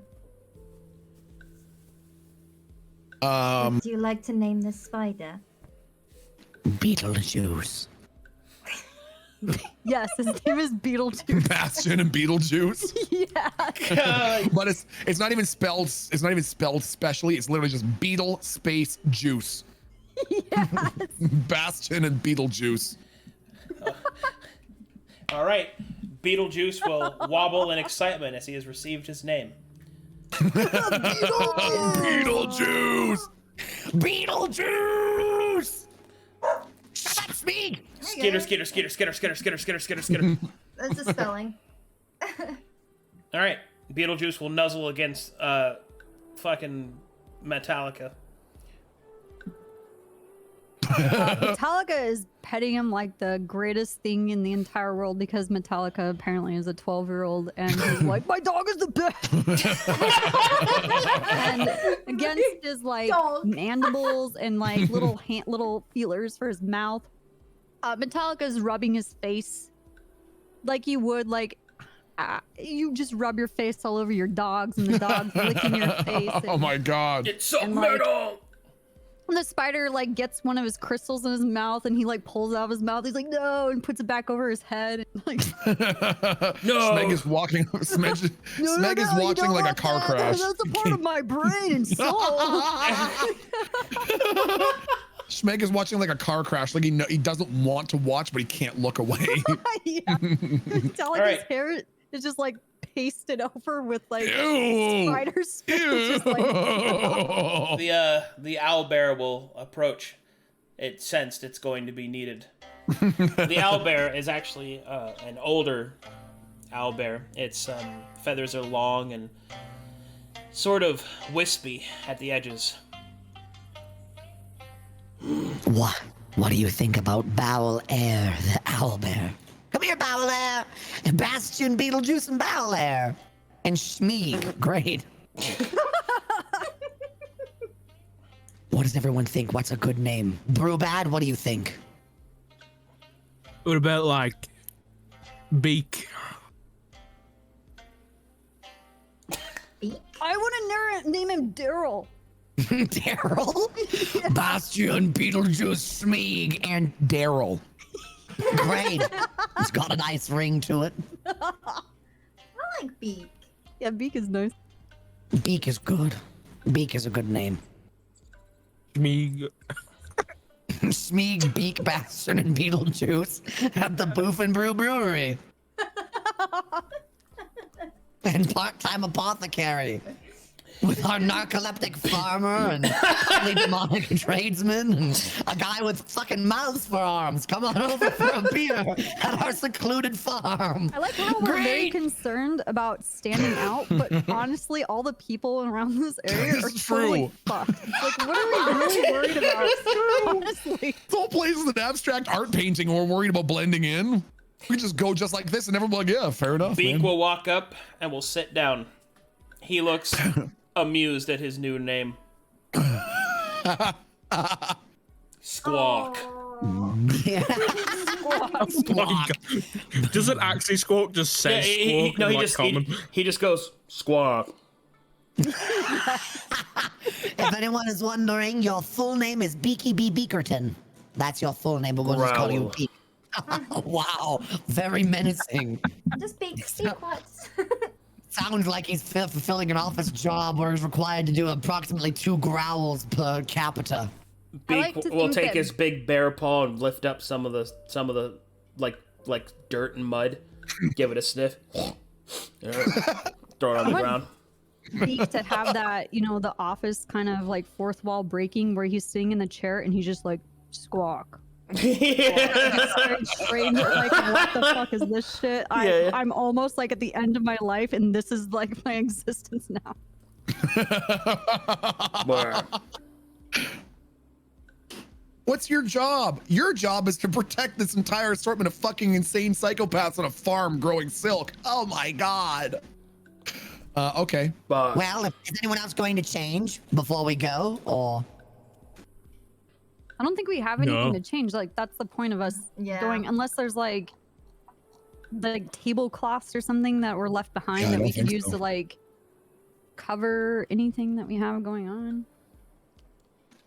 Speaker 4: Would you like to name the spider?
Speaker 6: Beetlejuice.
Speaker 3: Yes, his name is Beetlejuice.
Speaker 2: Bastion and Beetlejuice.
Speaker 3: Yeah.
Speaker 2: But it's not even spelled. It's not even spelled specially. It's literally just Beetle space juice.
Speaker 3: Yes.
Speaker 2: Bastion and Beetlejuice.
Speaker 1: All right. Beetlejuice will wobble in excitement as he has received his name.
Speaker 2: Beetlejuice!
Speaker 6: Beetlejuice! Shut up, Speed!
Speaker 1: Skitter.
Speaker 4: That's a spelling.
Speaker 1: All right. Beetlejuice will nuzzle against fucking Metallica.
Speaker 3: Metallica is petting him like the greatest thing in the entire world because Metallica apparently is a 12-year-old and he's like, my dog is the best. And against his like mandibles and like little feelers for his mouth, Metallica is rubbing his face like you would like you just rub your face all over your dogs and the dog's licking your face. And,
Speaker 2: oh my god!
Speaker 1: It's so metal.
Speaker 3: And the spider like gets one of his crystals in his mouth and he like pulls it out of his mouth. He's like, no, and puts it back over his head. And, like,
Speaker 1: no.
Speaker 2: Smeg is walking. Smeg is watching like a car crash.
Speaker 7: That's a part of my brain and soul.
Speaker 2: Schmeg is watching like a car crash. Like he doesn't want to watch, but he can't look away.
Speaker 3: Yeah. Tell like his hair is just like pasted over with like spider spit. Just, like,
Speaker 1: the owlbear will approach. It sensed it's going to be needed. The owlbear is actually an older owlbear. Its feathers are long and sort of wispy at the edges.
Speaker 6: What do you think about Bowel Air, the owlbear? Come here, Bowel Air! And Bastion, Beetlejuice, and Bowel Air! And Schmeeg. Great. What does everyone think? What's a good name? Brewbad, what do you think?
Speaker 5: What about, like, Beak?
Speaker 3: I want to name him Daryl.
Speaker 6: Daryl? Bastion, Beetlejuice, Schmeeg, and
Speaker 2: Daryl.
Speaker 6: Great. It's got a nice ring to it.
Speaker 4: I like Beak.
Speaker 3: Yeah, Beak is nice.
Speaker 6: Beak is good. Beak is a good name.
Speaker 5: Schmeeg.
Speaker 6: Schmeeg, Beak, Bastion, and Beetlejuice at the Boof and Brew Brewery. And part-time apothecary. With our narcoleptic farmer and highly demonic tradesman and a guy with fucking mouths for arms. Come on over for a beer at our secluded farm.
Speaker 3: I like how we're very concerned about standing out, but honestly, all the people around this area are totally fucked. Like, what are we really worried about? Honestly.
Speaker 2: This whole place is an abstract art painting, and we're worried about blending in. We just go just like this, and everyone will be like, yeah, fair enough.
Speaker 1: Beak
Speaker 2: man.
Speaker 1: will walk up and will sit down. He looks amused at his new name. Squawk.
Speaker 5: Squawk. Does it actually squawk? Just say squawk.
Speaker 1: He just goes squawk.
Speaker 6: If anyone is wondering, your full name is Beaky B. Beakerton. That's your full name, but we'll just call you Beak. Wow, very menacing.
Speaker 4: Just Beak, what?
Speaker 6: Sounds like he's fulfilling an office job where he's required to do approximately 2 growls per capita.
Speaker 1: Beak will take his big bear paw and lift up some of the like dirt and mud, give it a sniff, throw it on the ground.
Speaker 3: Beak to have that, the office kind of like fourth wall breaking where he's sitting in the chair and he's just like squawk. Strange, like, what the fuck is this shit? I'm almost like at the end of my life, and this is like my existence now.
Speaker 2: What's your job? Your job is to protect this entire assortment of fucking insane psychopaths on a farm growing silk. Oh my god. Okay.
Speaker 6: Well, is anyone else going to change before we go, or?
Speaker 3: I don't think we have anything to change. Like, that's the point of us going, unless there's like tablecloths or something that were left behind that we could use to like cover anything that we have going on.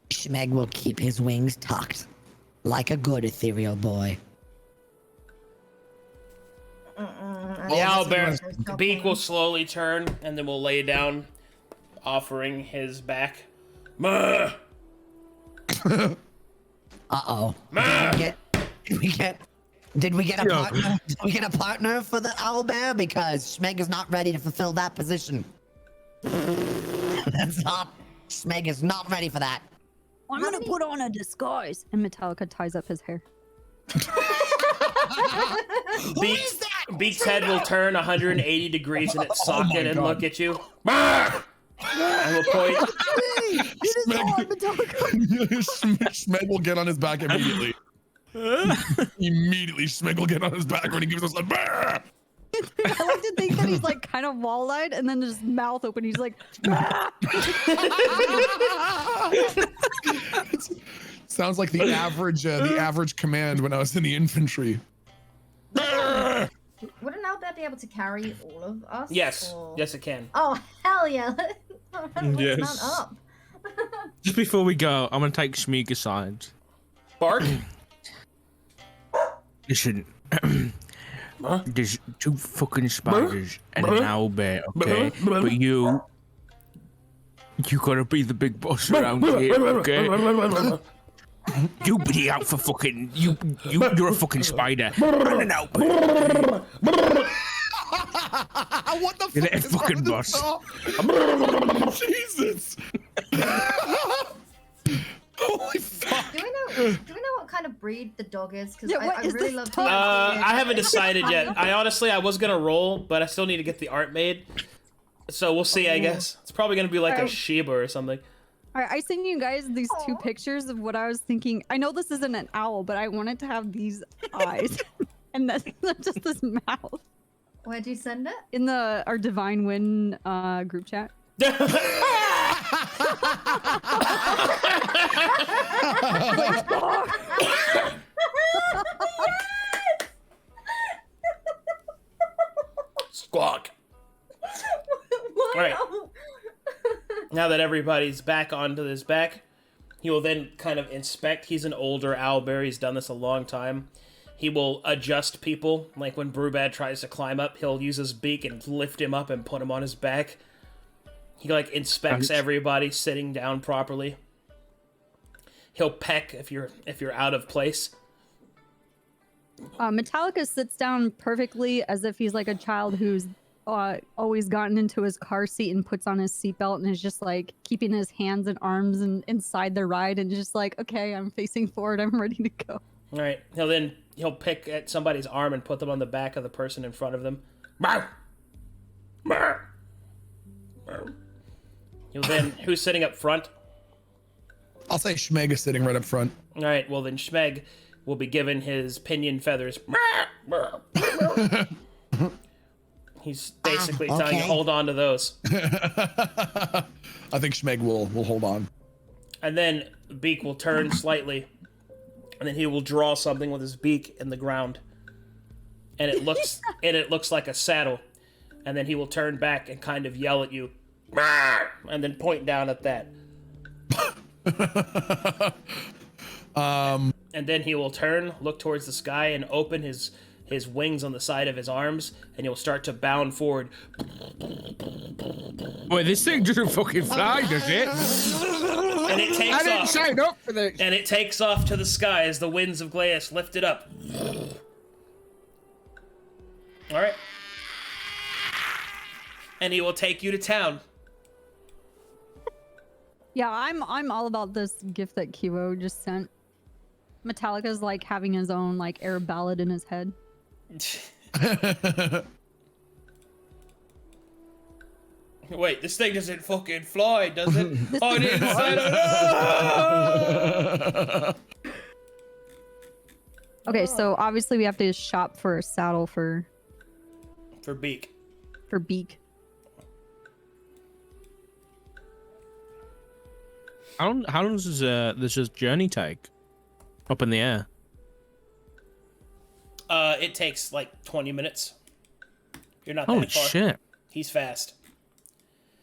Speaker 6: Schmeg will keep his wings tucked like a good ethereal boy.
Speaker 1: The owlbear Beak will slowly turn and then will lay down, offering his back. Meh.
Speaker 6: Uh-oh. Did we get a partner? Did we get a partner for the owlbear? Because Schmeg is not ready to fulfill that position. Schmeg is not ready for that.
Speaker 3: I'm gonna put on a disguise. And Metallica ties up his hair.
Speaker 1: Beak's head will turn 180 degrees in its socket and look at you. I will point.
Speaker 2: Schmeg will get on his back immediately. Schmeg will get on his back when he gives us a bah!
Speaker 3: I like to think that he's like kind of wall-eyed and then his mouth open. He's like,
Speaker 2: sounds like the average command when I was in the infantry.
Speaker 4: Would an owlbear be able to carry all of us?
Speaker 1: Yes.
Speaker 4: Or...
Speaker 1: Yes, it can.
Speaker 4: Oh, hell yeah.
Speaker 5: Yes.
Speaker 4: Let's mount up.
Speaker 5: Just before we go, I'm gonna take Schmeeg aside.
Speaker 1: Bark?
Speaker 5: Listen, there's 2 fucking spiders and an owlbear, okay? But you gotta be the big boss around here, okay? You be out for fucking you're a fucking spider. Running out.
Speaker 2: What the
Speaker 5: You're
Speaker 2: fuck
Speaker 5: a
Speaker 2: is
Speaker 5: fucking
Speaker 2: wrong with
Speaker 5: boss.
Speaker 2: Jesus. Holy fuck.
Speaker 4: Do we know what kind of breed the dog is? Because
Speaker 3: Yeah,
Speaker 4: I
Speaker 3: what is
Speaker 4: really
Speaker 3: this
Speaker 4: love
Speaker 3: dog?
Speaker 1: I haven't decided yet. I was gonna roll, but I still need to get the art made. So we'll see, I guess. It's probably gonna be like a Shiba or something.
Speaker 3: All right, I sent you guys these two pictures of what I was thinking. I know this isn't an owl, but I wanted to have these eyes, and that's just this mouth.
Speaker 4: Where'd you send it?
Speaker 3: In our Divine Win group chat.
Speaker 1: Squawk.
Speaker 4: Why
Speaker 1: All right.
Speaker 4: not?
Speaker 1: Now that everybody's back onto his back, he will then kind of inspect. He's an older owlbear. He's done this a long time. He will adjust people. Like when Brubad tries to climb up, he'll use his beak and lift him up and put him on his back. He like inspects everybody sitting down properly. He'll peck if you're out of place.
Speaker 3: Metallica sits down perfectly as if he's like a child who's always gotten into his car seat and puts on his seatbelt and is just like keeping his hands and arms inside the ride and just like, okay, I'm facing forward, I'm ready to go.
Speaker 1: All right. He'll pick at somebody's arm and put them on the back of the person in front of them. He'll then who's sitting up front?
Speaker 2: I'll say Schmeg is sitting right up front.
Speaker 1: All right. Well, then Schmeg will be given his pinion feathers. He's basically telling you hold on to those.
Speaker 2: I think Schmeg will hold on.
Speaker 1: And then Beak will turn slightly, and then he will draw something with his beak in the ground, and it looks like a saddle. And then he will turn back and kind of yell at you, and then point down at that. And then he will turn, look towards the sky, and open his wings on the side of his arms, and he'll start to bound forward.
Speaker 5: Wait, this thing doesn't fucking fly, does it?
Speaker 1: And it takes off.
Speaker 5: I didn't sign up for this.
Speaker 1: And it takes off to the sky as the winds of Glies lift it up. All right. And he will take you to town.
Speaker 3: Yeah, I'm all about this gift that Kiwo just sent. Metallica's like having his own like air ballad in his head.
Speaker 1: Wait, this thing doesn't fucking fly, does it? I didn't say it.
Speaker 3: Okay, so obviously we have to shop for a saddle for
Speaker 1: Beak.
Speaker 3: For Beak.
Speaker 5: How long does this journey take? Up in the air.
Speaker 1: It takes like 20 minutes. You're not that
Speaker 5: Holy
Speaker 1: far.
Speaker 5: shit.
Speaker 1: He's fast.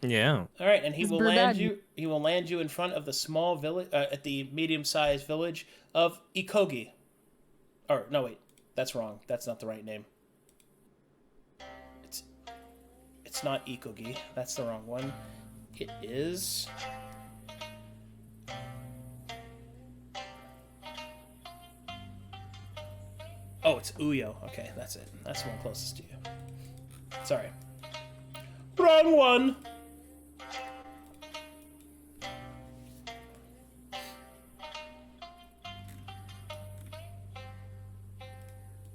Speaker 5: Yeah.
Speaker 1: All right, and he
Speaker 3: He's
Speaker 1: will
Speaker 3: Brudad.
Speaker 1: land you. He will land you in front of the small village, at the medium-sized village of Ikogi. Or no, wait, that's wrong. That's not the right name. It's not Ikogi. That's the wrong one. It is. Oh, it's Uyo. Okay, that's it. That's the one closest to you. Sorry. Wrong one!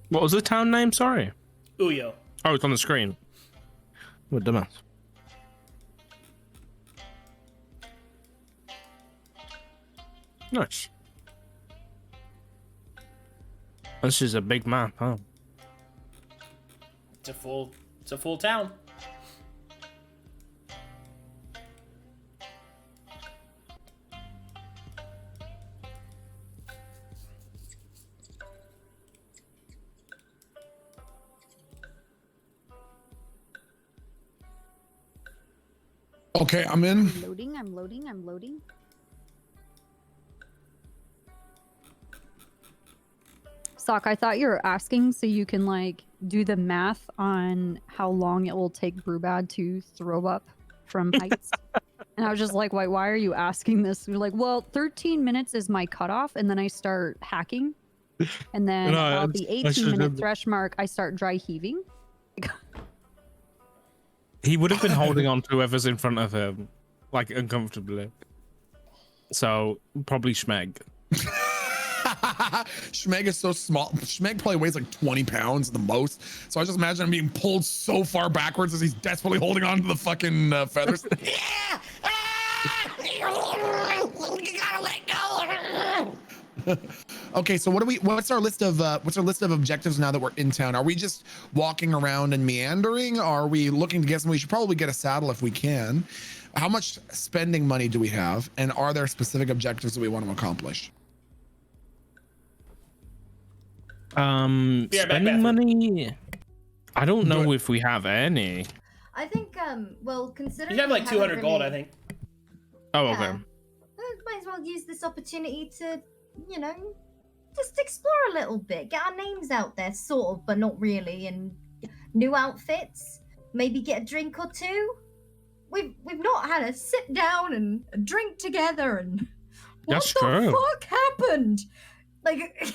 Speaker 5: What was the town name? Sorry.
Speaker 1: Uyo.
Speaker 5: Oh, it's on the screen. What dumbass. Nice. This is a big map, huh?
Speaker 1: It's a full town.
Speaker 2: Okay, I'm in.
Speaker 3: I'm loading. Sock, I thought you were asking so you can like do the math on how long it will take Brubad to throw up from heights. And I was just like, why are you asking this? You're like, well, 13 minutes is my cutoff, and then I start hacking. And then at the 18-minute thresh mark, I start dry heaving.
Speaker 5: He would have been holding on to whoever's in front of him, like, uncomfortably. So, probably Schmeg.
Speaker 2: Schmeg is so small. Schmeg probably weighs like 20 pounds the most. So I just imagine him being pulled so far backwards as he's desperately holding on to the fucking feathers.
Speaker 6: Yeah! You gotta let go!
Speaker 2: Okay, so what's our list of objectives now that we're in town? Are we just walking around and meandering? Are we looking to get some? We should probably get a saddle if we can. How much spending money do we have? And are there specific objectives that we want to accomplish?
Speaker 5: Spending money? I don't know if we have any.
Speaker 4: I think, well, considering
Speaker 1: you have like 200 gold, I think.
Speaker 5: Oh, okay.
Speaker 4: Might as well use this opportunity to, you know, just explore a little bit, get our names out there, sort of, but not really, and new outfits, maybe get a drink or two. We've not had a sit down and a drink together, and what the fuck happened? Like,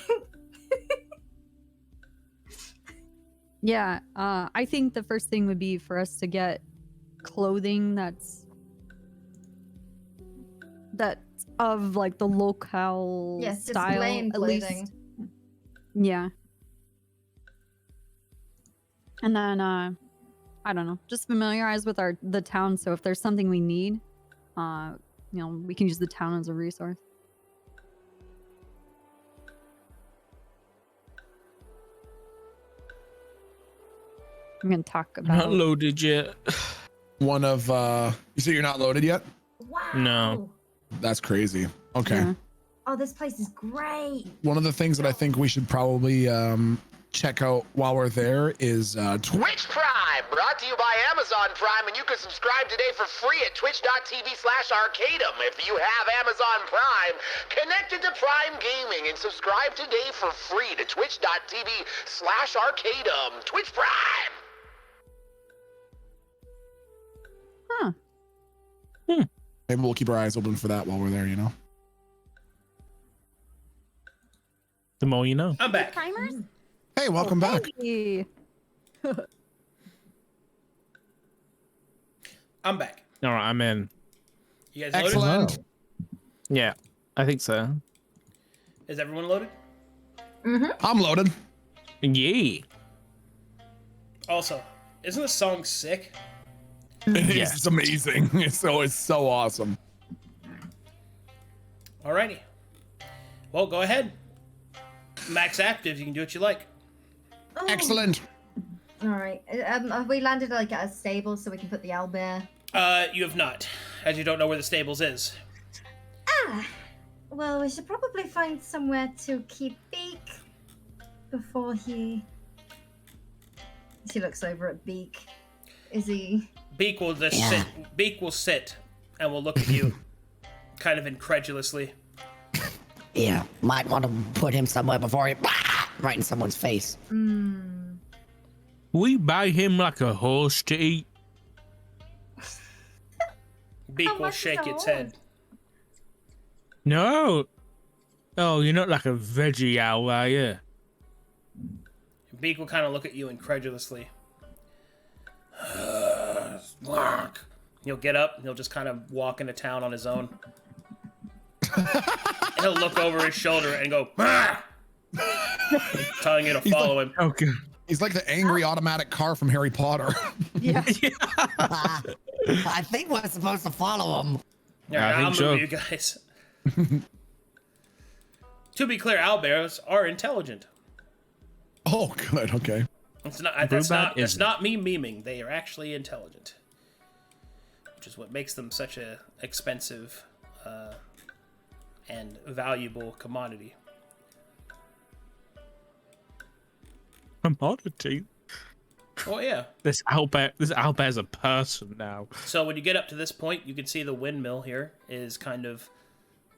Speaker 3: yeah, I think the first thing would be for us to get clothing that's of like the locale style, at least. Yeah. And then I don't know, just familiarize with the town, so if there's something we need, you know, we can use the town as a resource. I'm gonna talk about.
Speaker 5: Not loaded yet.
Speaker 2: One of you say you're not loaded yet?
Speaker 4: wow.
Speaker 5: No.
Speaker 2: That's crazy. Okay.
Speaker 3: Yeah.
Speaker 4: Oh, this place is great.
Speaker 2: One of the things that I think we should probably check out while we're there is
Speaker 9: Twitch Prime, brought to you by Amazon Prime, and you can subscribe today for free at twitch.tv/Arcadum. If you have Amazon Prime, connected to Prime Gaming, and subscribe today for free to twitch.tv/Arcadum. Twitch Prime!
Speaker 3: Huh.
Speaker 2: maybe we'll keep our eyes open for that while we're there, you know?
Speaker 5: The more you know.
Speaker 1: I'm back.
Speaker 3: Primers?
Speaker 2: Hey, welcome back.
Speaker 3: Hey.
Speaker 1: I'm back.
Speaker 5: All right, I'm in.
Speaker 1: You guys loaded?
Speaker 2: Excellent.
Speaker 5: Yeah, I think so.
Speaker 1: Is everyone loaded?
Speaker 2: I'm loaded.
Speaker 5: Yeah.
Speaker 1: Also, isn't this song sick?
Speaker 2: It's amazing. It's so awesome.
Speaker 1: Alrighty. Well, go ahead. Max active. You can do what you like.
Speaker 4: Oh.
Speaker 2: Excellent.
Speaker 4: All right. Have we landed like at a stable so we can put the owlbear?
Speaker 1: You have not, as you don't know where the stables is.
Speaker 4: Well, we should probably find somewhere to keep Beak before he. She looks over at Beak. Is he?
Speaker 1: Beak will just sit. Beak will sit, and will look at you, kind of incredulously.
Speaker 6: Yeah, might want to put him somewhere before he right in someone's face.
Speaker 5: We buy him like a horse to eat.
Speaker 1: Beak will shake its head.
Speaker 5: No. Oh, you're not like a veggie owl, are you?
Speaker 1: Beak will kind of look at you incredulously. He'll get up. He'll just kind of walk into town on his own. He'll look over his shoulder and go, telling you to follow him.
Speaker 5: Okay.
Speaker 2: He's like the angry automatic car from Harry Potter.
Speaker 3: Yeah.
Speaker 6: I think we're supposed to follow him.
Speaker 1: Yeah,
Speaker 5: I
Speaker 1: I'll
Speaker 5: think
Speaker 1: move
Speaker 5: so.
Speaker 1: you guys. To be clear, owlbears are intelligent.
Speaker 2: Oh, good. Okay.
Speaker 1: That's not me memeing. They are actually intelligent, which is what makes them such a expensive and valuable commodity.
Speaker 5: Commodity.
Speaker 1: Oh yeah.
Speaker 5: This owlbear's a person now.
Speaker 1: So when you get up to this point, you can see the windmill here is kind of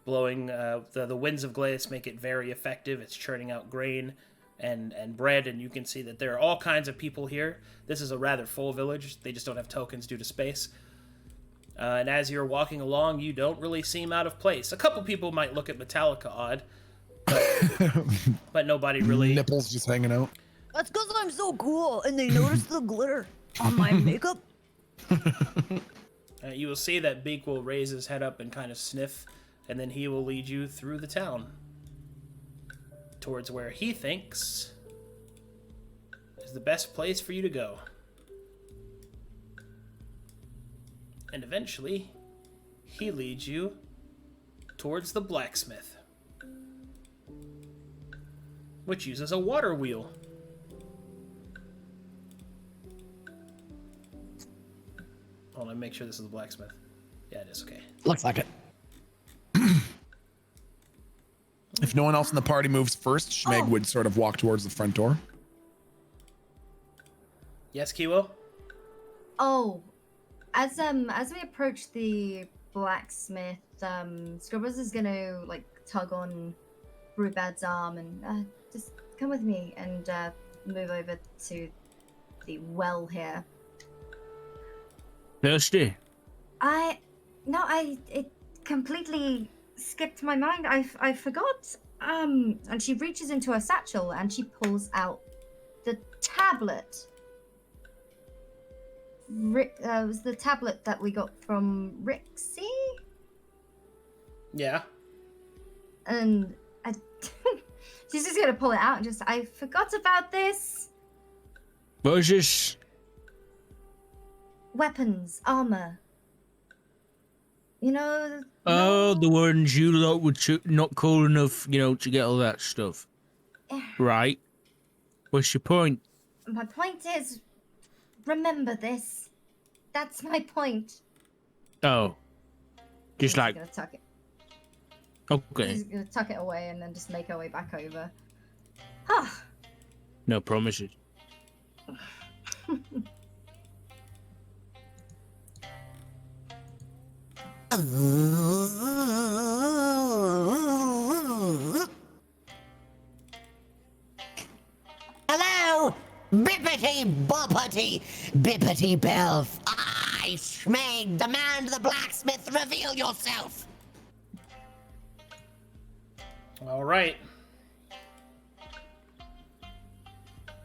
Speaker 1: blowing. The winds of Glies make it very effective. It's churning out grain and bread, and you can see that there are all kinds of people here. This is a rather full village. They just don't have tokens due to space. And as you're walking along, you don't really seem out of place. A couple people might look at Metallica odd, but nobody really.
Speaker 2: Nipples just hanging out.
Speaker 7: That's because I'm so cool, and they notice the glitter on my makeup.
Speaker 1: You will see that Beak will raise his head up and kind of sniff, and then he will lead you through the town towards where he thinks is the best place for you to go. And eventually, he leads you towards the blacksmith, which uses a water wheel. Hold on, make sure this is the blacksmith. Yeah, it is. Okay.
Speaker 6: Looks like it.
Speaker 2: If no one else in the party moves first, Schmeg would sort of walk towards the front door.
Speaker 1: Yes, Kiwo?
Speaker 4: Oh, as we approach the blacksmith, Scribbles is gonna like tug on Brewbad's arm and just come with me and move over to the well here.
Speaker 5: Thirsty?
Speaker 4: It completely skipped my mind. I forgot. And she reaches into her satchel and she pulls out the tablet. It was the tablet that we got from Rixie?
Speaker 1: Yeah.
Speaker 4: And she's just gonna pull it out and just, I forgot about this.
Speaker 5: What is this?
Speaker 4: Weapons, armor. You know.
Speaker 5: Oh, the ones you lot were not cool enough, to get all that stuff. Right. What's your point?
Speaker 4: My point is, remember this. That's my point.
Speaker 5: Oh. Just like.
Speaker 4: Gonna tuck it.
Speaker 5: Okay.
Speaker 4: She's gonna tuck it away and then just make her way back over.
Speaker 5: No promises.
Speaker 6: Hello, bippity boppity bippity belf. I, Schmeg, demand the blacksmith reveal yourself.
Speaker 1: All right.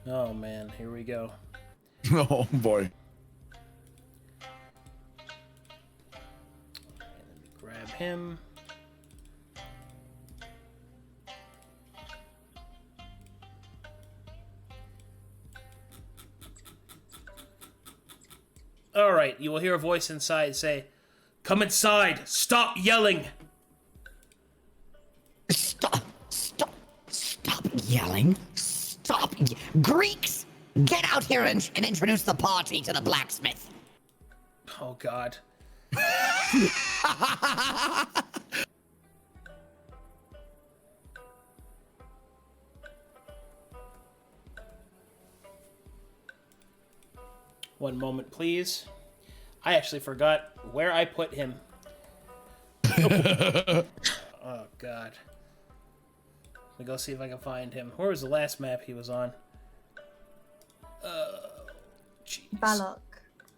Speaker 1: Oh man, here we go.
Speaker 2: Oh boy.
Speaker 1: Let me grab him. All right, you will hear a voice inside say, "Come inside! Stop yelling!"
Speaker 6: Stop yelling. Greeks, get out here and introduce the party to the blacksmith.
Speaker 1: Oh, God. One moment, please. I actually forgot where I put him. Oh, God. Let me go see if I can find him. Where was the last map he was on? Jeez.
Speaker 4: Balok.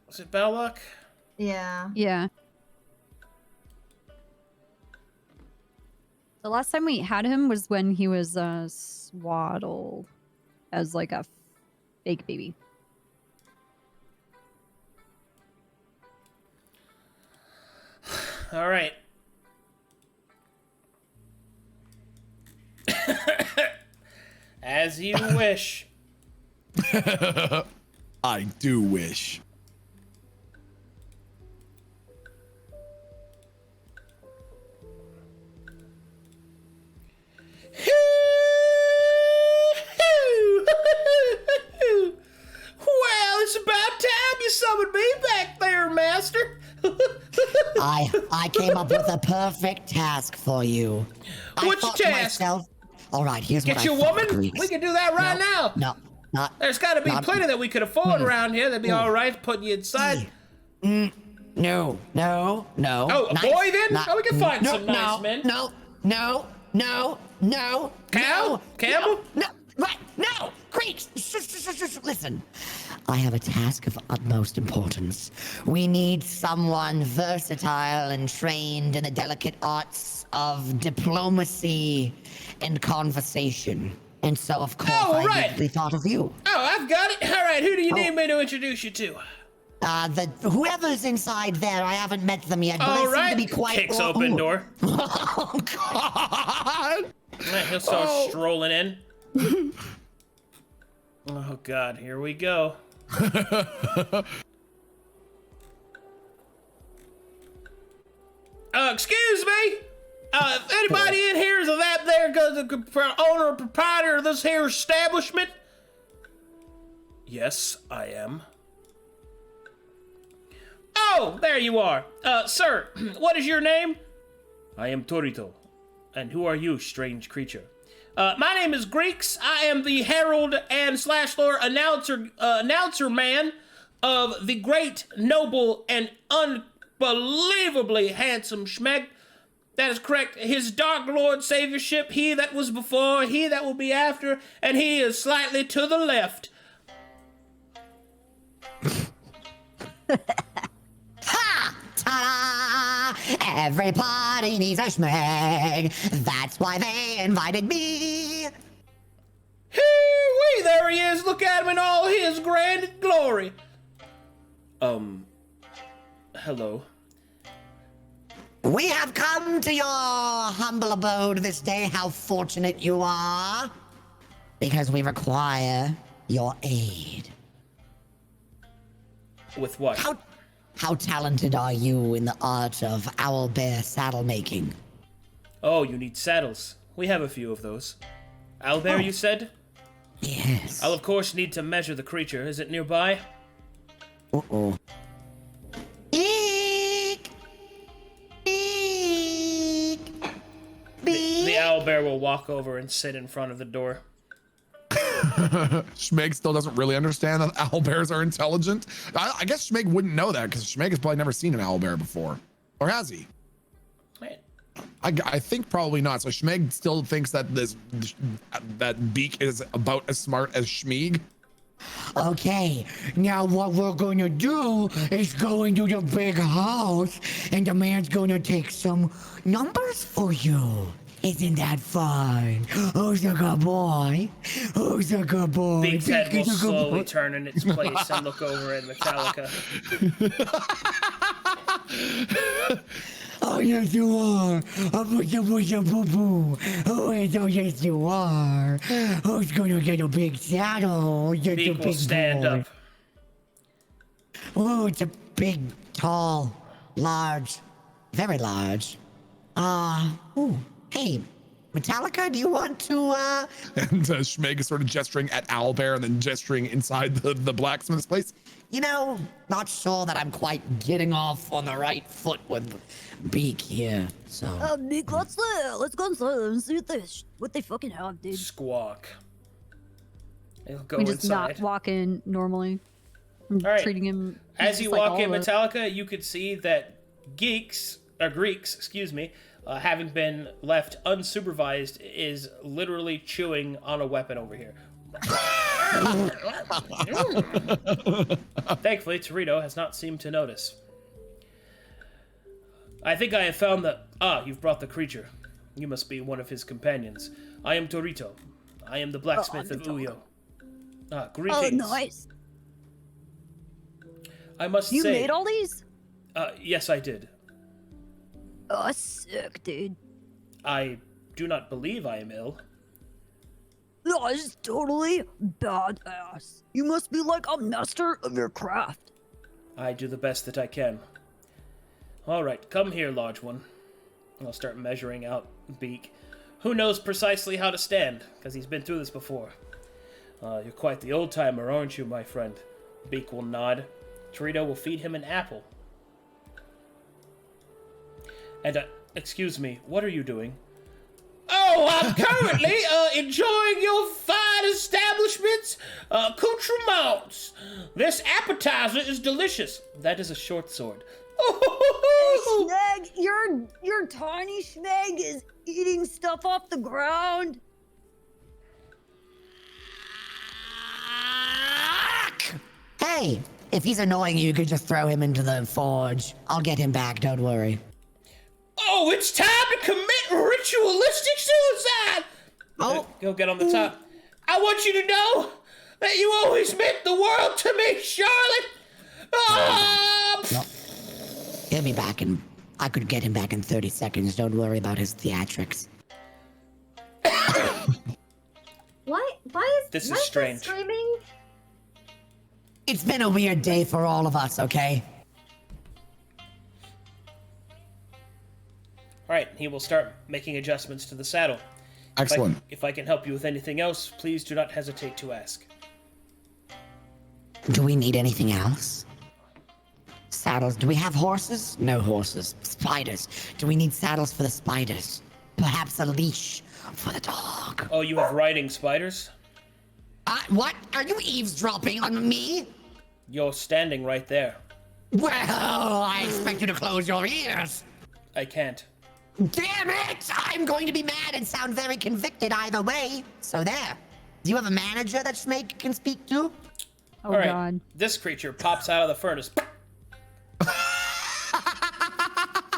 Speaker 1: Was it Balok?
Speaker 4: Yeah.
Speaker 3: Yeah. The last time we had him was when he was swaddled as like a fake baby.
Speaker 1: All right. As you wish.
Speaker 2: I do wish.
Speaker 1: Well, it's about time you summoned me back there, Master.
Speaker 6: I came up with a perfect task for you.
Speaker 1: What's your task?
Speaker 6: All right, here's
Speaker 1: Get
Speaker 6: what
Speaker 1: you
Speaker 6: I
Speaker 1: a
Speaker 6: thought,
Speaker 1: woman?
Speaker 6: Greeks.
Speaker 1: We can do that right now.
Speaker 6: No, not.
Speaker 1: There's got to be plenty that we could afford around here. That'd be all right. Putting you inside.
Speaker 6: No.
Speaker 1: Oh, a boy then? Oh, we can find some nice men.
Speaker 6: No.
Speaker 1: Cow? Campbell?
Speaker 6: What? No! Greeks! Listen. I have a task of utmost importance. We need someone versatile and trained in the delicate arts of diplomacy and conversation. And so, of course, I immediately thought of you.
Speaker 1: Oh, I've got it. All right, who do you need me to introduce you to?
Speaker 6: Whoever's inside there, I haven't met them yet, but
Speaker 1: All
Speaker 6: they
Speaker 1: right.
Speaker 6: seem to be quite...
Speaker 1: Kicks open door.
Speaker 6: Oh, God!
Speaker 1: He'll start strolling in. Oh, God, here we go. Excuse me? Anybody in here is that there the owner or proprietor of this here establishment? Yes, I am. Oh, there you are. Sir, what is your name? I am Torito. And who are you, strange creature? My name is Greeks. I am the herald and /lore announcer man of the great, noble, and unbelievably handsome Schmeg. That is correct. His Dark Lord Saviorship, he that was before, he that will be after, and he is slightly to the left.
Speaker 6: Ha! Ta-da! Everybody needs a Schmeg. That's why they invited me.
Speaker 1: Hee-wee, there he is. Look at him in all his grand glory. Hello.
Speaker 6: We have come to your humble abode this day. How fortunate you are. Because we require your aid.
Speaker 1: With what?
Speaker 6: How talented are you in the art of owlbear saddle making?
Speaker 1: Oh, you need saddles. We have a few of those. Owlbear, you said?
Speaker 6: Yes.
Speaker 1: I'll of course need to measure the creature. Is it nearby?
Speaker 6: Uh-oh. Eek! Eek!
Speaker 1: The owlbear will walk over and sit in front of the door.
Speaker 2: Schmeg still doesn't really understand that owlbears are intelligent. I guess Schmeg wouldn't know that because Schmeg has probably never seen an owlbear before. Or has he?
Speaker 1: Man.
Speaker 2: I think probably not. So Schmeg still thinks that that Beak is about as smart as Schmeeg.
Speaker 6: Okay, now what we're gonna do is go into the big house and the man's gonna take some numbers for you. Isn't that fun? Who's a good boy? Who's a good boy?
Speaker 1: Beak's head will slowly turn in its place and look over at Metallica.
Speaker 6: Oh, yes, you are. Oh, yes, you are. Who's gonna get a big saddle? You're
Speaker 1: Beak
Speaker 6: the
Speaker 1: will
Speaker 6: big
Speaker 1: stand
Speaker 6: boy.
Speaker 1: up.
Speaker 6: Oh, it's a big, tall, large, very large. Hey, Metallica, do you want to,
Speaker 2: And Schmeg is sort of gesturing at owlbear and then gesturing inside the blacksmith's place.
Speaker 6: You know, not sure that I'm quite getting off on the right foot with Beak here, so...
Speaker 7: Beak, let's go inside and see what they fucking have, dude.
Speaker 1: Squawk. He'll go
Speaker 3: We just
Speaker 1: inside.
Speaker 3: not walk in normally. I'm
Speaker 1: All right.
Speaker 3: treating him.
Speaker 1: As
Speaker 3: just
Speaker 1: you
Speaker 3: like
Speaker 1: walk
Speaker 3: all
Speaker 1: in
Speaker 3: of us.
Speaker 1: Metallica, you could see that Greeks, having been left unsupervised, is literally chewing on a weapon over here. Thankfully, Torito has not seemed to notice. I think I have found the... you've brought the creature. You must be one of his companions. I am Torito. I am the blacksmith of Uyo. Greetings.
Speaker 7: Oh, nice.
Speaker 1: I must
Speaker 7: You
Speaker 1: say...
Speaker 7: made all these?
Speaker 1: Yes, I did.
Speaker 7: Oh, sick, dude.
Speaker 1: I do not believe I am ill.
Speaker 7: That is totally badass. You must be like a master of your craft.
Speaker 1: I do the best that I can. All right, come here, large one. I'll start measuring out Beak. Who knows precisely how to stand, because he's been through this before. You're quite the old-timer, aren't you, my friend? Beak will nod. Torito will feed him an apple. And, excuse me, what are you doing? Oh, I'm currently enjoying your fine establishment's accoutrements. This appetizer is delicious. That is a short sword.
Speaker 7: Hey, Schmeg, your tiny Schmeg is eating stuff off the ground.
Speaker 6: Hey, if he's annoying you could just throw him into the forge. I'll get him back, don't worry.
Speaker 1: Oh, it's time to commit ritualistic suicide!
Speaker 6: Oh.
Speaker 1: Go get on the top. I want you to know that you always meant the world to me, Charlotte!
Speaker 6: No. He'll be back I could get him back in 30 seconds. Don't worry about his theatrics.
Speaker 4: Why is
Speaker 1: This is strange.
Speaker 4: Screaming?
Speaker 6: It's been a weird day for all of us, okay?
Speaker 1: Alright, he will start making adjustments to the saddle.
Speaker 2: Excellent.
Speaker 1: If I can help you with anything else, please do not hesitate to ask.
Speaker 6: Do we need anything else? Saddles. Do we have horses? No horses. Spiders. Do we need saddles for the spiders? Perhaps a leash for the dog.
Speaker 1: Oh, you have riding spiders?
Speaker 6: What? Are you eavesdropping on me?
Speaker 1: You're standing right there.
Speaker 6: Well, I expect you to close your ears.
Speaker 1: I can't.
Speaker 6: Damn it! I'm going to be mad and sound very convicted either way. So there. Do you have a manager that Schmake can speak to?
Speaker 3: Oh,
Speaker 1: All right.
Speaker 3: God.
Speaker 1: This creature pops out of the furnace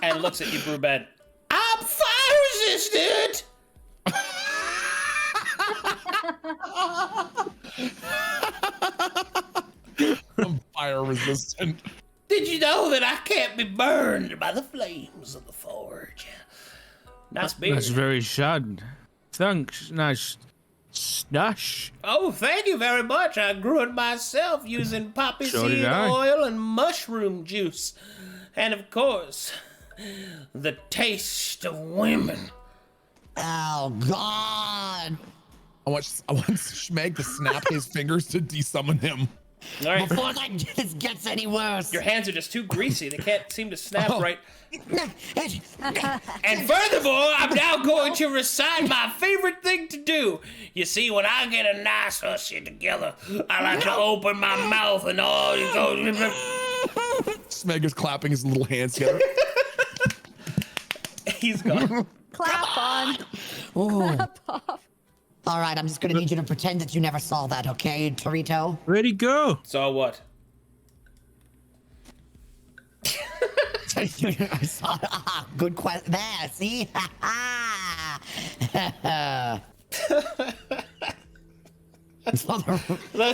Speaker 1: and looks at you, Brubad. I'm fire resistant!
Speaker 2: I'm fire resistant.
Speaker 1: Did you know that I can't be burned by the flames of the forge? Nice beard.
Speaker 5: That's very sad. Thanks. Nice. Snush.
Speaker 1: Oh, thank you very much. I grew it myself using poppy
Speaker 5: So did
Speaker 1: seed
Speaker 5: I.
Speaker 1: oil and mushroom juice. And of course, the taste of women.
Speaker 6: Oh, God.
Speaker 2: I want Schmeg to snap his fingers to desummon him.
Speaker 1: All right.
Speaker 6: Before this gets any worse.
Speaker 1: Your hands are just too greasy. They can't seem to snap right.
Speaker 6: And
Speaker 1: And furthermore, I'm now going to recite my favorite thing to do. You see, when I get a nice hussy together, I like to open my mouth and all you go.
Speaker 2: Schmeg is clapping his little hands together.
Speaker 1: He's gone.
Speaker 3: Clap on.
Speaker 6: Clap off. All right, I'm just gonna need you to pretend that you never saw that, okay, Torito?
Speaker 5: Where'd he go?
Speaker 1: Saw what?
Speaker 6: I saw. Good question. There, see?
Speaker 1: That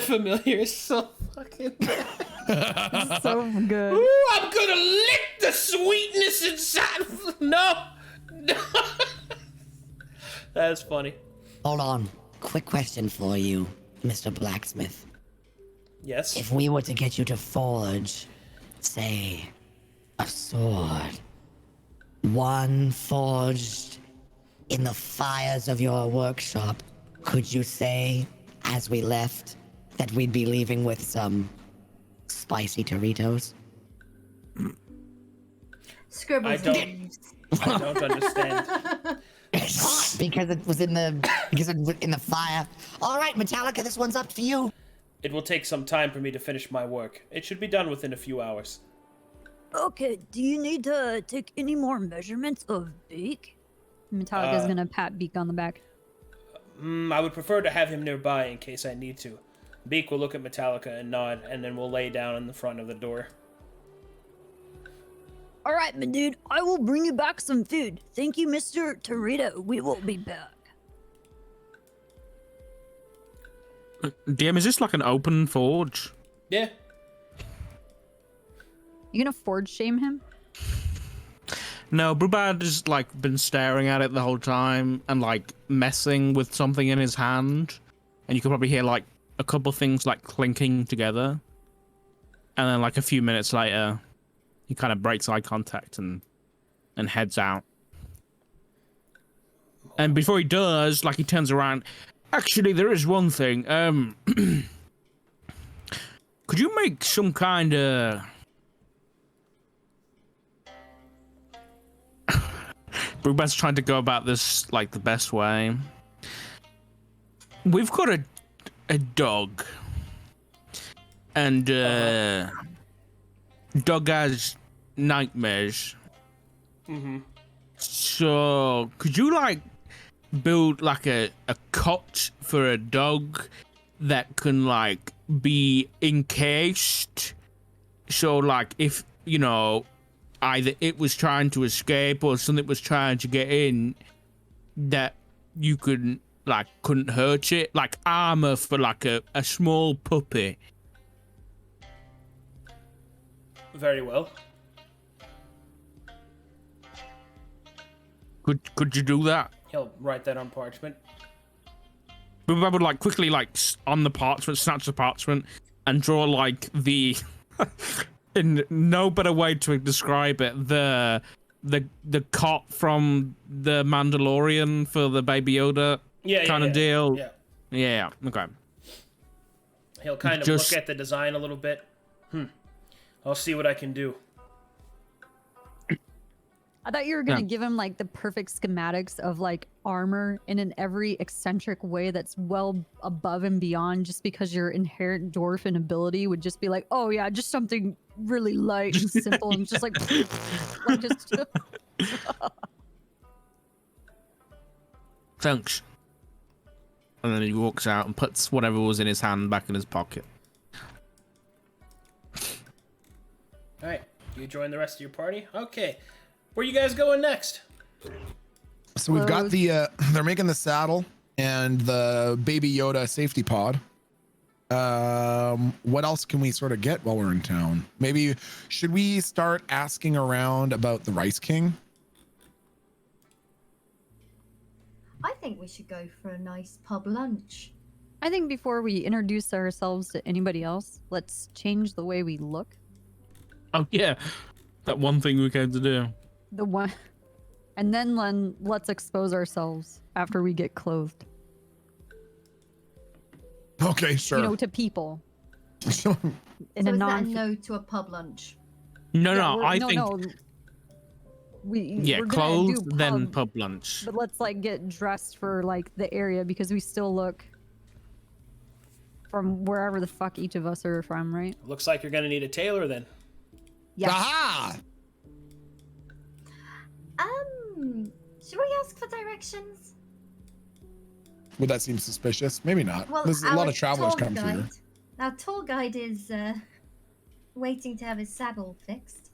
Speaker 1: familiar is so fucking.
Speaker 3: So good.
Speaker 1: Ooh, I'm gonna lick the sweetness inside. No. That's funny.
Speaker 6: Hold on. Quick question for you, Mr. Blacksmith.
Speaker 1: Yes.
Speaker 6: If we were to get you to forge, say, a sword, one forged in the fires of your workshop, could you say, as we left, that we'd be leaving with some spicy Doritos?
Speaker 4: Scribbles.
Speaker 1: I don't understand.
Speaker 6: It's hot because it was in the fire. All right, Metallica, this one's up to you.
Speaker 1: It will take some time for me to finish my work. It should be done within a few hours.
Speaker 7: Okay, do you need to take any more measurements of Beak?
Speaker 3: Metallica's gonna pat Beak on the back.
Speaker 1: I would prefer to have him nearby in case I need to. Beak will look at Metallica and nod, and then we'll lay down in the front of the door.
Speaker 7: All right, my dude, I will bring you back some food. Thank you, Mr. Torito. We will be back.
Speaker 5: DM, is this like an open forge?
Speaker 1: Yeah.
Speaker 3: You gonna forge shame him?
Speaker 5: No, Brubad has like been staring at it the whole time and like messing with something in his hand, and you can probably hear like a couple things like clinking together, and then like a few minutes later, he kind of breaks eye contact and heads out. And before he does, like he turns around. Actually, there is one thing. Could you make some kind of Brubad's trying to go about this like the best way. We've got a dog, and dog has nightmares.
Speaker 1: Mm-hmm.
Speaker 5: So could you like build like a cot for a dog that can like be encased. So like if, you know, either it was trying to escape or something was trying to get in, that you couldn't hurt it, like armor for like a small puppy.
Speaker 1: Very well.
Speaker 5: Could you do that?
Speaker 1: He'll write that on parchment.
Speaker 5: But I would like quickly on the parchment, snatch the parchment and draw like the in no better way to describe it, the cot from the Mandalorian for the Baby Yoda kind of deal. Yeah. Okay.
Speaker 1: He'll kind of look at the design a little bit. I'll see what I can do.
Speaker 3: I thought you were gonna give him like the perfect schematics of like armor in every eccentric way that's well above and beyond, just because your inherent dwarven ability would just be like, oh yeah, just something really light and simple and just like just
Speaker 5: Thanks. And then he walks out and puts whatever was in his hand back in his pocket.
Speaker 1: All right, you join the rest of your party. Okay, where you guys going next?
Speaker 2: So we've got the they're making the saddle and the Baby Yoda safety pod. What else can we sort of get while we're in town? Maybe should we start asking around about the Rice King?
Speaker 4: I think we should go for a nice pub lunch.
Speaker 3: I think before we introduce ourselves to anybody else, let's change the way we look.
Speaker 5: Oh yeah, that one thing we came to do.
Speaker 3: The one, and then let's expose ourselves after we get clothed.
Speaker 2: Okay, sure.
Speaker 3: You know, to people.
Speaker 4: In so is that a no to a pub lunch?
Speaker 5: No, I think.
Speaker 3: No. We're
Speaker 5: clothed then pub lunch.
Speaker 3: But let's like get dressed for like the area because we still look from wherever the fuck each of us are from, right?
Speaker 1: Looks like you're gonna need a tailor then.
Speaker 3: Yes.
Speaker 2: Aha!
Speaker 4: Should we ask for directions?
Speaker 2: Would that seem suspicious? Maybe not.
Speaker 4: Well,
Speaker 2: There's a lot of travelers come through here.
Speaker 4: Our tour guide is waiting to have his saddle fixed.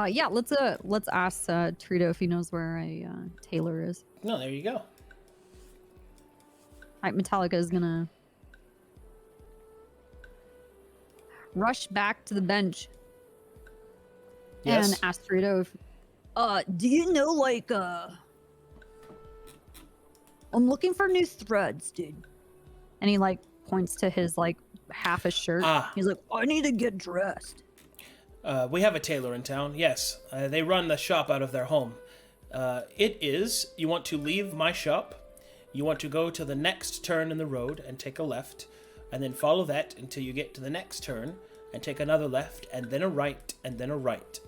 Speaker 3: Yeah, let's ask Trito if he knows where a tailor is.
Speaker 1: No, there you go.
Speaker 3: All right, Metallica is gonna rush back to the bench and ask Trito if,
Speaker 7: do you know, like, I'm looking for new threads, dude.
Speaker 3: And he, like, points to his, like, half a shirt.
Speaker 7: He's like, I need to get dressed.
Speaker 1: We have a tailor in town, yes. They run the shop out of their home. It is, you want to leave my shop, you want to go to the next turn in the road and take a left, and then follow that until you get to the next turn, and take another left, and then a right, and then a right.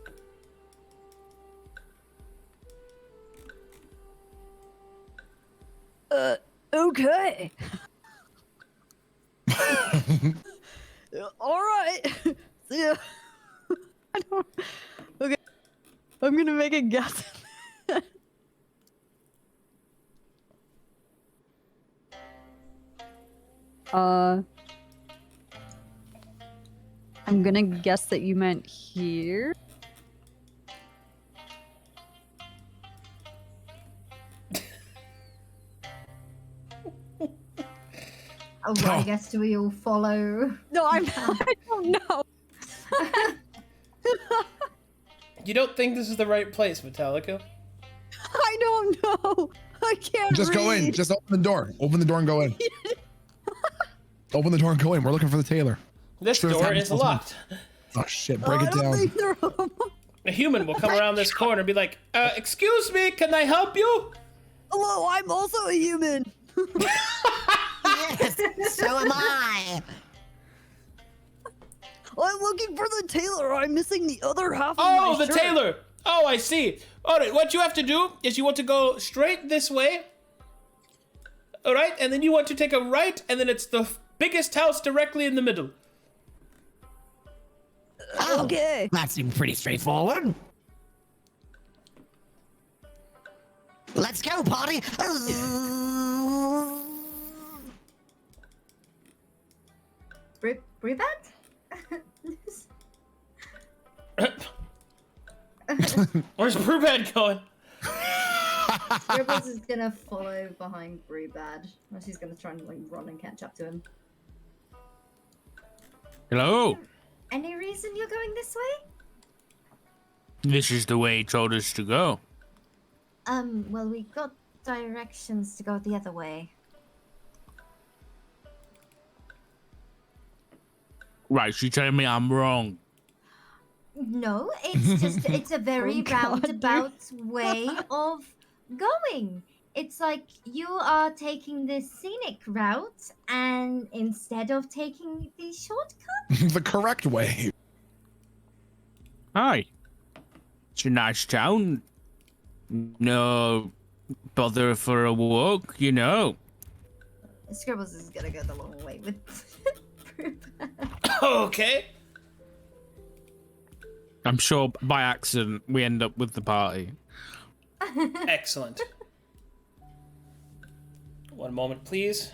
Speaker 7: Okay. All right. See ya.
Speaker 3: I don't... Okay. I'm gonna make a guess. I'm gonna guess that you meant here.
Speaker 4: Oh, I guess do we all follow?
Speaker 3: No, I don't know.
Speaker 1: You don't think this is the right place, Metallica?
Speaker 3: I don't know. I can't
Speaker 2: Just go in. Just open the door. Open the door and go in. Open the door and go in. We're looking for the tailor.
Speaker 1: This door is locked.
Speaker 2: Oh shit, break it down.
Speaker 1: A human will come around this corner and be like, excuse me, can I help you?
Speaker 7: Hello, I'm also a human.
Speaker 6: Yes, so am I.
Speaker 7: I'm looking for the tailor. I'm missing the other half of my
Speaker 1: Oh, the
Speaker 7: shirt.
Speaker 1: tailor. Oh, I see. All right, what you have to do is you want to go straight this way. All right, and then you want to take a right, and then it's the biggest house directly in the middle.
Speaker 6: Oh,
Speaker 7: Okay.
Speaker 6: that seemed pretty straightforward. Let's go, party.
Speaker 4: Breathe
Speaker 1: Where's Brewbad going?
Speaker 4: Scribbles is gonna follow behind Brewbad. Or she's gonna try and like run and catch up to him.
Speaker 5: Hello.
Speaker 4: Any reason you're going this way?
Speaker 5: This is the way he told us to go.
Speaker 4: Well, we got directions to go the other way.
Speaker 5: Right, so you're telling me I'm wrong.
Speaker 4: No, it's just, it's a very roundabout way of going. It's like you are taking this scenic route, and instead of taking the shortcut.
Speaker 2: The correct way.
Speaker 5: Hi. It's a nice town. No bother for a walk, you know.
Speaker 4: Scribbles is gonna go the long way with.
Speaker 1: Okay.
Speaker 5: I'm sure by accident we end up with the party.
Speaker 1: Excellent. One moment, please.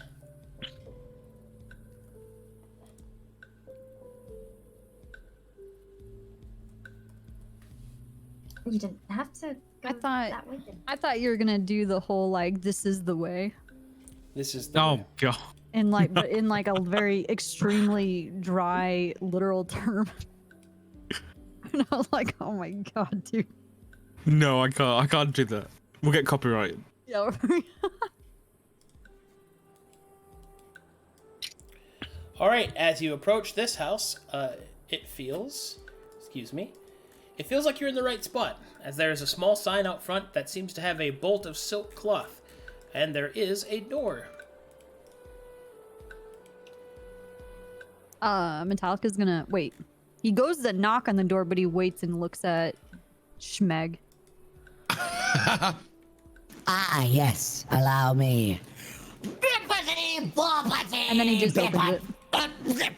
Speaker 4: You didn't have to go that way.
Speaker 3: I thought you were gonna do the whole like this is the way.
Speaker 1: This is the
Speaker 5: Oh god.
Speaker 3: In like but in like a very extremely dry literal term. And I was like, oh my god, dude.
Speaker 5: No, I can't do that. We'll get copyrighted.
Speaker 3: Yeah.
Speaker 1: All right, as you approach this house, it feels like you're in the right spot, as there is a small sign out front that seems to have a bolt of silk cloth, and there is a door.
Speaker 3: Metallica's gonna wait. He goes to knock on the door, but he waits and looks at Schmeg.
Speaker 6: Ah, yes. Allow me.
Speaker 3: And then he just opens it.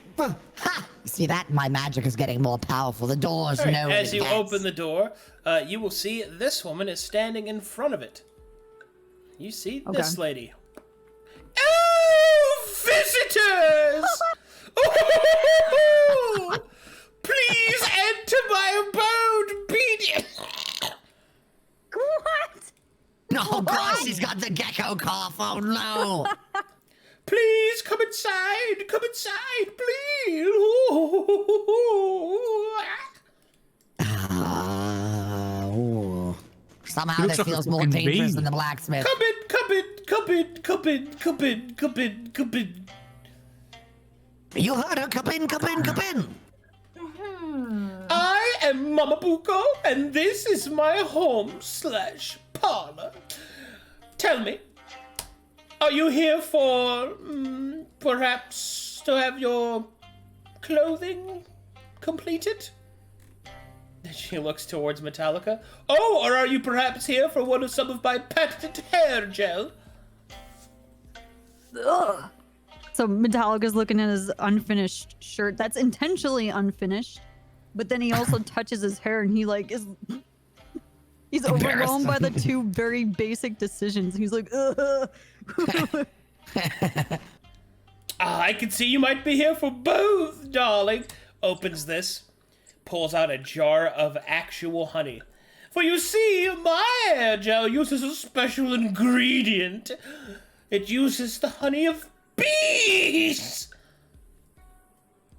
Speaker 6: See that? My magic is getting more powerful. The door's
Speaker 1: All right,
Speaker 6: no.
Speaker 1: as you open the door, you will see this woman is standing in front of it. You see this lady. Oh, visitors! Oh, please enter my abode, Beanie.
Speaker 3: What?
Speaker 6: Oh gosh, she's got the gecko cough. Oh no.
Speaker 1: Please come inside. Come inside, please.
Speaker 6: Ooh. Somehow this feels more dangerous than the blacksmith.
Speaker 1: Come in, come in, come in, come in, come in, come in, come in.
Speaker 6: You heard her. Come in, come in, come in.
Speaker 1: I am Mama Buko, and this is my home/parlor. Tell me, are you here for, perhaps, to have your clothing completed? She looks towards Metallica. Oh, or are you perhaps here for some of my patented hair gel?
Speaker 3: Ugh. So Metallica's looking at his unfinished shirt. That's intentionally unfinished. But then he also touches his hair and he like he's overwhelmed by the two very basic decisions. He's like, ugh.
Speaker 1: I can see you might be here for both, darling. Opens this, pulls out a jar of actual honey. For you see, my hair gel uses a special ingredient. It uses the honey of bees.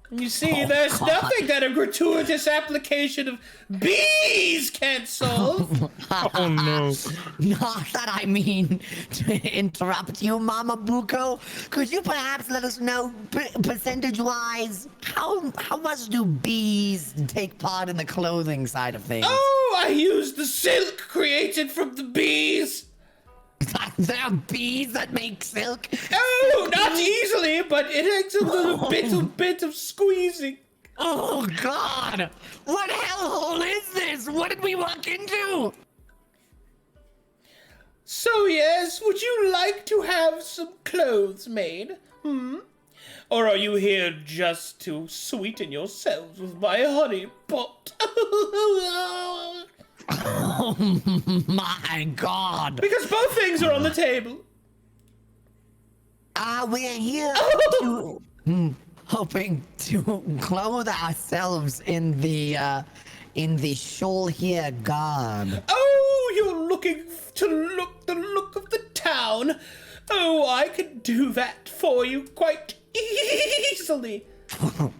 Speaker 1: And you see, there's nothing that a gratuitous application of bees can't solve.
Speaker 5: Oh no.
Speaker 6: Not that I mean to interrupt you, Mama Buko. Could you perhaps let us know, percentage-wise, how much do bees take part in the clothing side of things?
Speaker 1: Oh, I use the silk created from the bees.
Speaker 6: There are bees that make silk?
Speaker 1: Oh, not easily, but it takes a little bit of squeezing.
Speaker 6: Oh, God! What hellhole is this? What did we walk into?
Speaker 1: So, yes, would you like to have some clothes made? Or are you here just to sweeten yourselves with my honey pot?
Speaker 6: Oh, my God.
Speaker 1: Because both things are on the table.
Speaker 6: We're here to... hoping to clothe ourselves in the shawl here garb.
Speaker 1: Oh, you're looking to the look of the town. Oh, I can do that for you quite easily.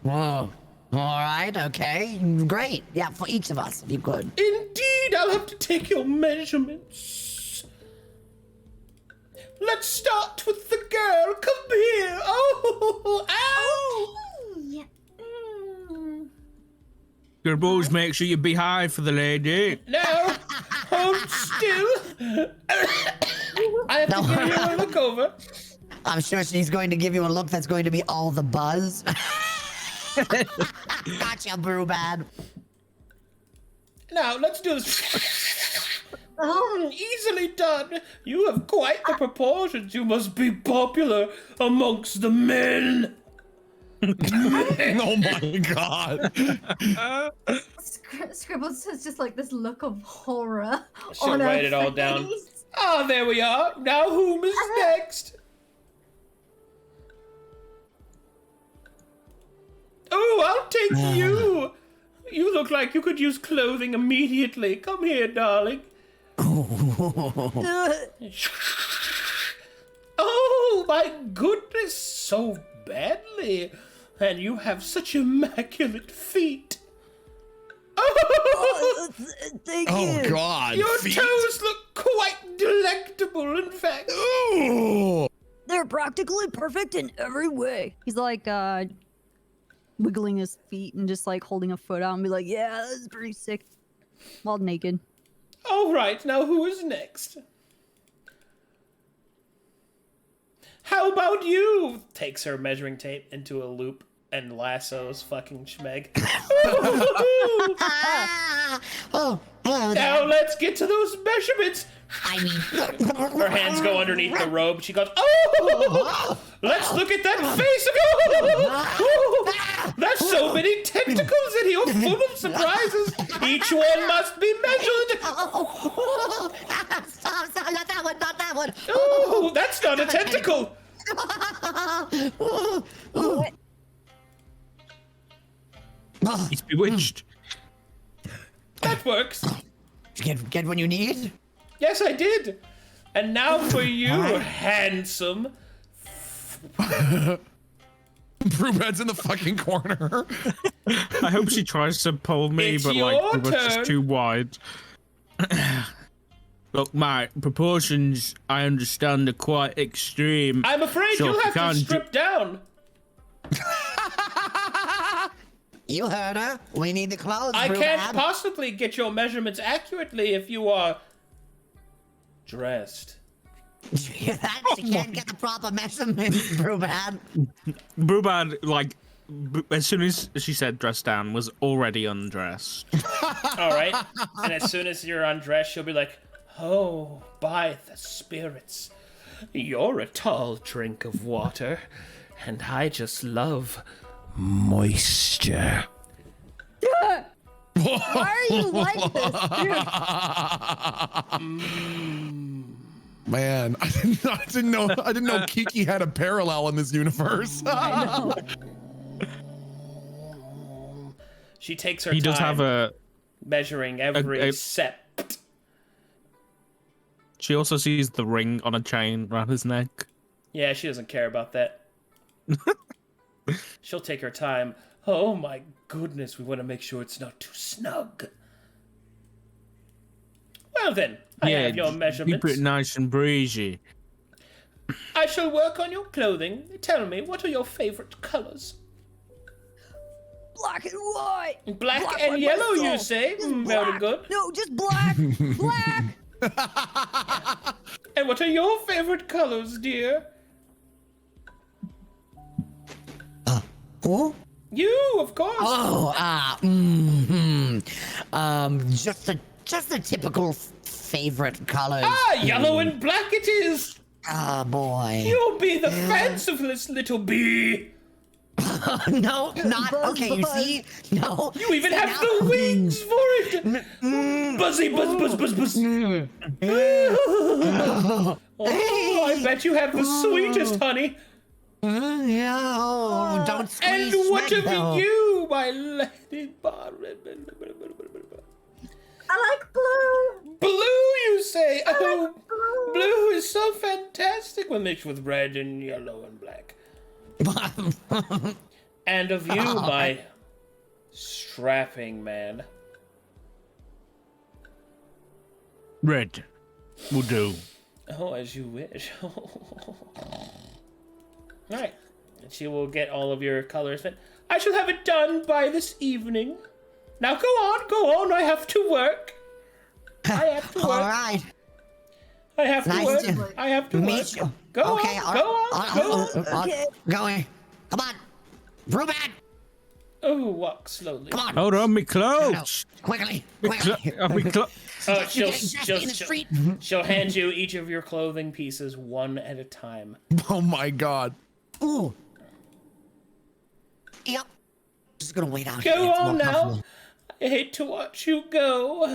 Speaker 6: Whoa. All right, okay, great. Yeah, for each of us, if you could.
Speaker 1: Indeed, I'll have to take your measurements. Let's start with the girl. Come here. Oh, ow!
Speaker 4: Yeah.
Speaker 5: Scribbles, make sure you be high for the lady.
Speaker 1: Now, hold still. I have to give you a look over.
Speaker 6: I'm sure she's going to give you a look that's going to be all the buzz. Gotcha, Brewbad.
Speaker 1: Now, let's do this. Easily done. You have quite the proportions. You must be popular amongst the men.
Speaker 2: Oh my god.
Speaker 4: Scribbles has just like this look of horror.
Speaker 1: She'll
Speaker 4: on
Speaker 1: write
Speaker 4: her
Speaker 1: it all
Speaker 4: face.
Speaker 1: down. Ah, there we are. Now whom is next? Oh, I'll take you. You look like you could use clothing immediately. Come here, darling. Oh, my goodness, so badly. And you have such immaculate feet. Oh,
Speaker 7: Thank you.
Speaker 2: Oh god.
Speaker 1: your
Speaker 2: feet.
Speaker 1: toes look quite delectable, in fact.
Speaker 2: Ooh.
Speaker 7: They're practically perfect in every way.
Speaker 3: He's like wiggling his feet and just like holding a foot out and be like, yeah, that's pretty sick. While naked.
Speaker 1: All right, now who is next? How about you? Takes her measuring tape into a loop and lassos fucking Schmeg.
Speaker 6: Oh, hello there.
Speaker 1: Now let's get to those measurements.
Speaker 6: I mean,
Speaker 1: Her hands go underneath the robe. She goes, oh, let's look at that face. Oh, there's so many tentacles in here, full of surprises. Each one must be measured.
Speaker 6: Stop, not that one, not that one.
Speaker 1: Oh, that's not a tentacle.
Speaker 5: He's bewitched.
Speaker 1: That works.
Speaker 6: Get what you need?
Speaker 1: Yes, I did. And now for you, handsome.
Speaker 2: Brewbad's in the fucking corner.
Speaker 5: I hope she tries to pull me,
Speaker 1: It's
Speaker 5: but
Speaker 1: your
Speaker 5: like it was
Speaker 1: turn.
Speaker 5: just too wide. Look, my proportions, I understand, are quite extreme.
Speaker 1: I'm afraid
Speaker 5: So
Speaker 1: you'll
Speaker 5: you
Speaker 1: have to
Speaker 5: can't
Speaker 1: strip down.
Speaker 6: You heard her. We need the clothes,
Speaker 1: I can't
Speaker 6: Brewbad.
Speaker 1: possibly get your measurements accurately if you are dressed.
Speaker 6: You can't get the proper measurements, Brewbad.
Speaker 5: Brewbad, like, as soon as she said dress down, was already undressed.
Speaker 1: All right. And as soon as you're undressed, she'll be like, oh, by the spirits, you're a tall drink of water, and I just love moisture.
Speaker 3: Why are you like this, dude?
Speaker 2: Man, I didn't know Kiki had a parallel in this universe.
Speaker 3: I know.
Speaker 1: She takes her
Speaker 5: He
Speaker 1: time
Speaker 5: does have a.
Speaker 1: measuring every sept.
Speaker 5: She also sees the ring on a chain around his neck.
Speaker 1: Yeah, she doesn't care about that. She'll take her time. Oh my goodness, we want to make sure it's not too snug. Well then, I have your measurements.
Speaker 5: Keep it nice and breezy.
Speaker 1: I shall work on your clothing. Tell me, what are your favorite colors?
Speaker 7: Black and white.
Speaker 1: Black
Speaker 7: Black
Speaker 1: and
Speaker 7: like
Speaker 1: yellow,
Speaker 7: my
Speaker 1: you
Speaker 7: soul.
Speaker 1: say?
Speaker 7: Just
Speaker 1: Very
Speaker 7: black.
Speaker 1: good.
Speaker 7: No, just black. Black.
Speaker 1: And what are your favorite colors, dear?
Speaker 6: Who?
Speaker 1: You, of course.
Speaker 6: Oh, just the typical favorite colors.
Speaker 1: Yellow and black it is.
Speaker 6: Oh boy.
Speaker 1: You'll be the fancifulest little bee.
Speaker 6: No, not okay. You see, no.
Speaker 1: You even
Speaker 6: See,
Speaker 1: have
Speaker 6: now-
Speaker 1: the wings for it. Buzzy, buzz, buzz, buzz, buzz. Oh, I bet you have the sweetest honey.
Speaker 6: Yeah, don't squeeze.
Speaker 1: And what
Speaker 6: Smeg,
Speaker 1: of
Speaker 6: though.
Speaker 1: you, my lady?
Speaker 4: I like blue.
Speaker 1: Blue, you say?
Speaker 4: I
Speaker 1: Oh,
Speaker 4: like blue.
Speaker 1: blue is so fantastic when mixed with red and yellow and black. And of you, my strapping man.
Speaker 5: Red will do.
Speaker 1: Oh, as you wish. Alright. And she will get all of your colors fit. I shall have it done by this evening. Now go on. I have to work. I have to work.
Speaker 6: All right.
Speaker 1: I have to
Speaker 6: Nice
Speaker 1: work. I have to
Speaker 6: Meet
Speaker 1: work.
Speaker 6: you.
Speaker 1: Go on.
Speaker 6: Okay. Going. Come on. Ruben.
Speaker 1: Oh, walk slowly.
Speaker 6: Come on.
Speaker 5: Hold on, me clothes.
Speaker 6: Quickly.
Speaker 1: She'll hand you each of your clothing pieces one at a time.
Speaker 2: Oh my god.
Speaker 6: Ooh. Yep. Just gonna wait out here.
Speaker 1: Go
Speaker 6: It's more
Speaker 1: on now.
Speaker 6: comfortable.
Speaker 1: I hate to watch you go.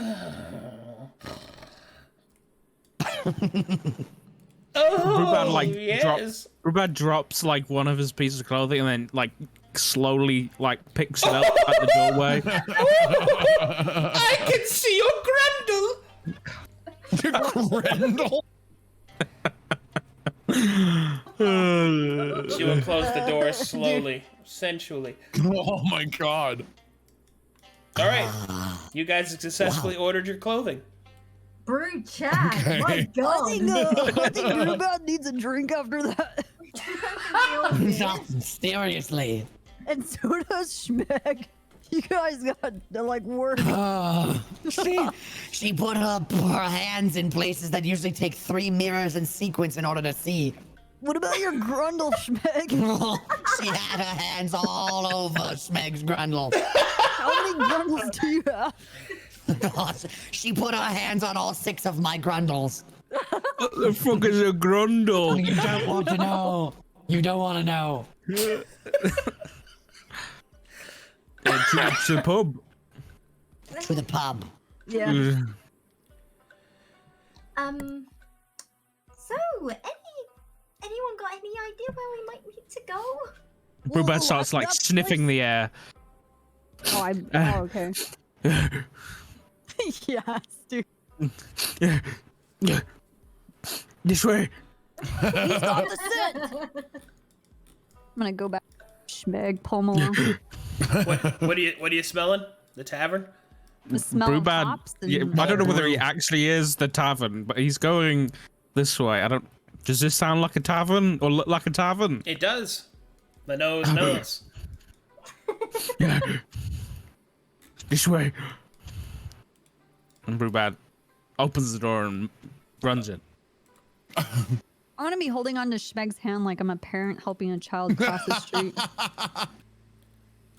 Speaker 1: Oh, yes.
Speaker 5: Rubad drops like one of his pieces of clothing and then like slowly like picks it up at the doorway.
Speaker 1: I can see your grundle. She will close the door slowly, sensually.
Speaker 2: Oh my god.
Speaker 1: All right, you guys have successfully ordered your clothing.
Speaker 4: Brew chat.
Speaker 2: Okay.
Speaker 4: My God.
Speaker 7: I think Rubad needs a drink after that.
Speaker 6: No, seriously.
Speaker 7: And so does Schmeg. You guys got to like work.
Speaker 6: She put her hands in places that usually take 3 mirrors in sequence in order to see.
Speaker 7: What about your grundle, Schmeg?
Speaker 6: She had her hands all over Smeg's grundle.
Speaker 7: How many grundles do you have?
Speaker 6: She put her hands on all 6 of my grundles.
Speaker 5: What the fuck is a grundle?
Speaker 6: You don't want to know. You don't want to know.
Speaker 5: It's a pub.
Speaker 6: To the pub.
Speaker 7: Yeah.
Speaker 4: So, anyone got any idea where we might need to go?
Speaker 5: Rubad starts like sniffing the air.
Speaker 3: Oh, okay.
Speaker 7: Yes, dude.
Speaker 5: This way.
Speaker 7: He's got the scent. I'm gonna go back. Schmeg, pull him along.
Speaker 1: What are you smelling? The tavern?
Speaker 3: The smell of
Speaker 5: Rubad.
Speaker 3: hops and
Speaker 5: Yeah, I don't know whether he actually is the tavern, but he's going this way. I don't. Does this sound like a tavern or look like a tavern?
Speaker 1: It does. The nose knows.
Speaker 5: This way. And Rubad opens the door and runs in.
Speaker 3: I'm gonna be holding on to Schmeg's hand like I'm a parent helping a child cross the street.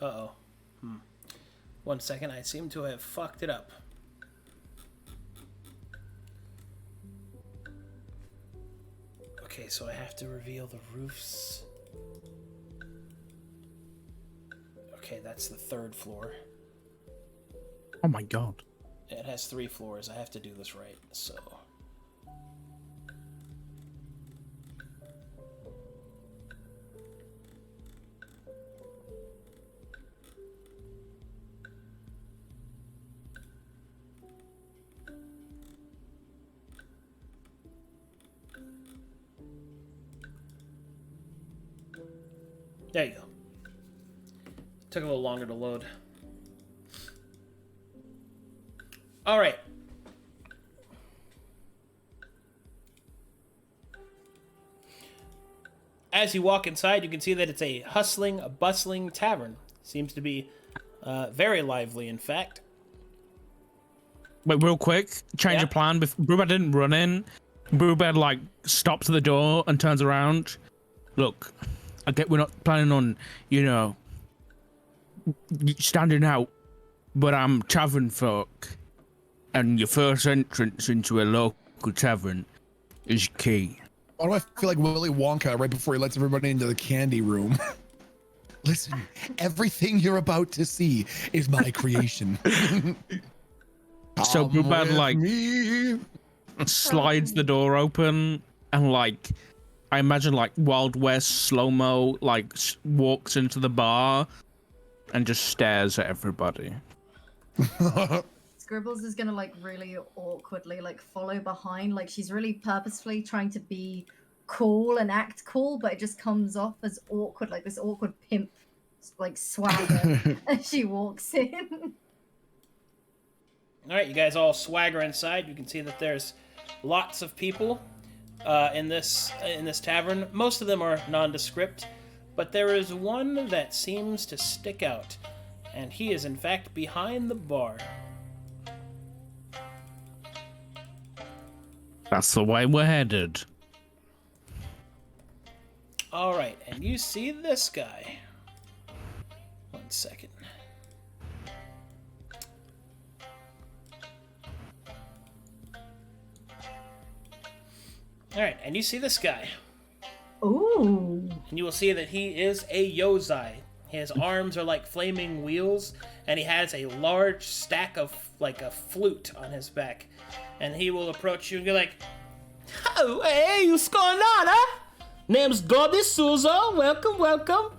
Speaker 1: Uh-oh. 1 second, I seem to have fucked it up. Okay, so I have to reveal the roofs. Okay, that's the 3rd floor.
Speaker 5: Oh my god.
Speaker 1: It has 3 floors. I have to do this right, so... There you go. Took a little longer to load. All right. As you walk inside, you can see that it's a hustling, a bustling tavern. Seems to be very lively, in fact.
Speaker 5: Wait, real quick, change of plan. Rubad didn't run in. Rubad like stops at the door and turns around. Look, I get we're not planning on, standing out, but I'm tavern folk, and your first entrance into a local tavern is key.
Speaker 2: Why do I feel like Willy Wonka right before he lets everybody into the candy room? Listen, everything you're about to see is my creation.
Speaker 5: So Rubad like
Speaker 2: me.
Speaker 5: slides the door open and like I imagine like Wild West slow-mo, like walks into the bar and just stares at everybody.
Speaker 4: Scribbles is gonna like really awkwardly like follow behind, like she's really purposefully trying to be cool and act cool, but it just comes off as awkward, like this awkward pimp like swagger as she walks in.
Speaker 1: All right, you guys all swagger inside. You can see that there's lots of people in this tavern. Most of them are nondescript, but there is one that seems to stick out, and he is in fact behind the bar.
Speaker 5: That's the way we're headed.
Speaker 1: All right, and you see this guy. 1 second. All right, and you see this guy.
Speaker 4: Ooh.
Speaker 1: And you will see that he is a Yozai. His arms are like flaming wheels, and he has a large stack of, like, a flute on his back. And he will approach you and be like, "Oh, hey, what's going on, huh? Name's Goddess Souza. Welcome, welcome.